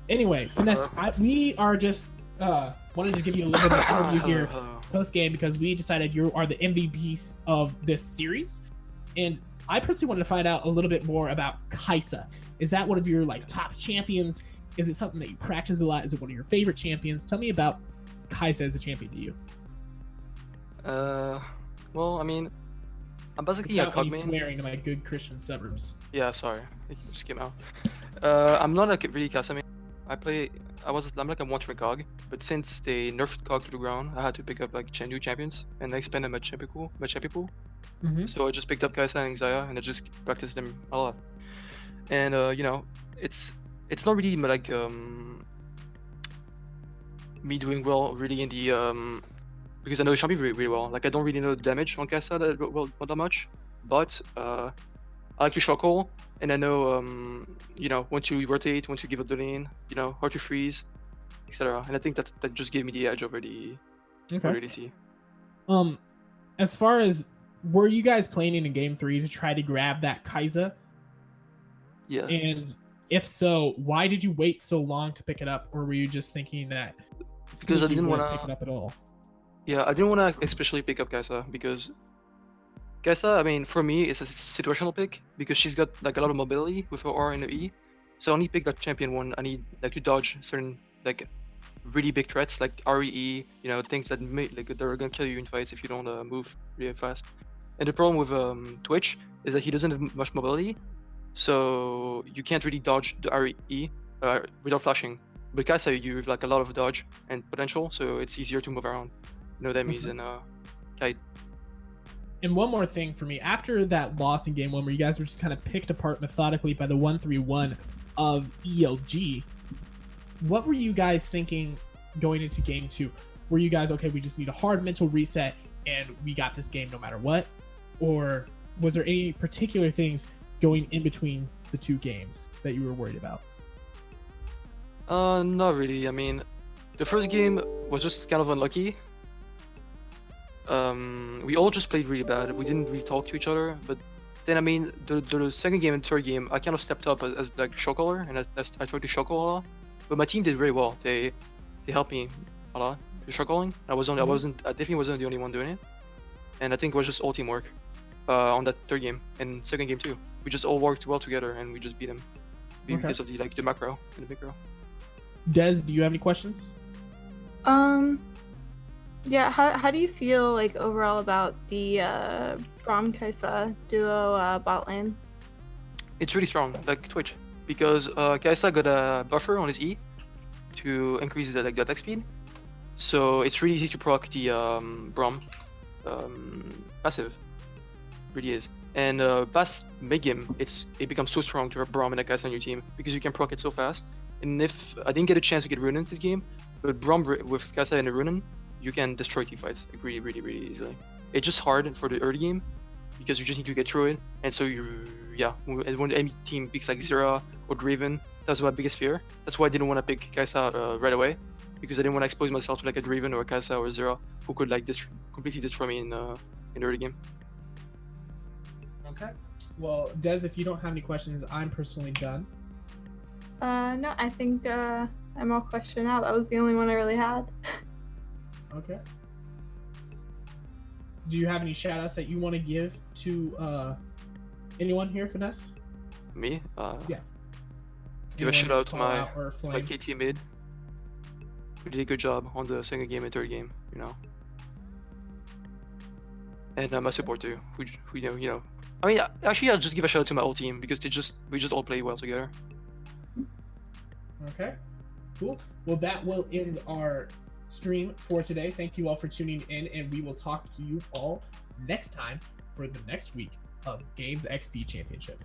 Speaker 1: anyway, Finesse, we are just wanted to give you a little bit of an overview here post game, because we decided you are the MVPs of this series, and I personally wanted to find out a little bit more about Kai'Sa. Is that one of your like top champions? Is it something that you practice a lot? Is it one of your favorite champions? Tell me about Kai'Sa as a champion to you.
Speaker 6: Well, I mean, I'm basically a cog main.
Speaker 1: Swearing to my good Christian suburbs.
Speaker 6: Yeah, sorry, it just came out. I'm not like really Kai'Sa main. I'm like a one-trick cog, but since they nerfed cog to the ground, I had to pick up like new champions and expand my champion pool. So I just picked up Kai'Sa and Xayah, and I just practiced them a lot. And you know, it's not really like me doing well really in the because I know champion really well. Like, I don't really know the damage on Kai'Sa that much, but I like to shock roll, and I know when to rotate, when to give up the lane, how to freeze, etc. And I think that just gave me the edge over the ADC.
Speaker 1: As far as, were you guys playing in game 3 to try to grab that Kai'Sa?
Speaker 6: Yeah.
Speaker 1: And if so, why did you wait so long to pick it up, or were you just thinking that
Speaker 6: Because I didn't want
Speaker 1: pick it
Speaker 6: to.
Speaker 1: up at all?
Speaker 6: Yeah, I didn't want to especially pick up Kai'Sa because Kai'Sa, I mean, for me, it's a situational pick because she's got like a lot of mobility with her R and her E. So I only pick that champion when I need like to dodge certain like really big threats like REE, things that they're gonna kill you in fights if you don't move really fast. And the problem with Twitch is that he doesn't have much mobility, so you can't really dodge the REE without flashing. But Kai'Sa, you have like a lot of dodge and potential, so it's easier to move around. Enemies and Kite.
Speaker 1: And one more thing for me, after that loss in game 1 where you guys were just kind of picked apart methodically by the 1-3-1 of ELG, what were you guys thinking going into game 2? Were you guys, okay, we just need a hard mental reset and we got this game no matter what? Or was there any particular things going in between the two games that you were worried about?
Speaker 6: Not really. I mean, the first game was just kind of unlucky. We all just played really bad. We didn't really talk to each other. But then, I mean, the second game and third game, I kind of stepped up as like shot caller, and I tried to shot call a lot. But my team did very well. They helped me a lot with shot calling. I definitely wasn't the only one doing it. And I think it was just all teamwork on that third game and second game too. We just all worked well together and we just beat them because of the macro and the micro.
Speaker 1: Des, do you have any questions?
Speaker 2: Yeah, how do you feel like overall about the Braum Kai'Sa duo bot lane?
Speaker 6: It's really strong, like Twitch, because Kai'Sa got a buffer on his E to increase the attack speed, so it's really easy to proc the Braum passive. Really is. And past mid game, it becomes so strong to have Braum and a Kai'Sa on your team because you can proc it so fast. And if I didn't get a chance to get Runen this game, but Braum with Kai'Sa and a Runen, you can destroy team fights like really, really, really easily. It's just hard for the early game because you just need to get through it. And so when any team picks like Zera or Draven, that's my biggest fear. That's why I didn't want to pick Kai'Sa right away, because I didn't want to expose myself to like a Draven or a Kai'Sa or Zera who could like completely destroy me in the early game.
Speaker 1: Okay. Well, Des, if you don't have any questions, I'm personally done.
Speaker 2: No, I think I'm all questioned out. That was the only one I really had.
Speaker 1: Okay. Do you have any shout outs that you want to give to anyone here, Finesse?
Speaker 6: Me?
Speaker 1: Yeah.
Speaker 6: Give a shout out to my
Speaker 1: Flame?
Speaker 6: KT mid. We did a good job on the second game and third game, And my support too, who I mean, actually, I'll just give a shout out to my whole team because we just all play well together.
Speaker 1: Okay, cool. Well, that will end our stream for today. Thank you all for tuning in, and we will talk to you all next time for the next week of Games XP Championship.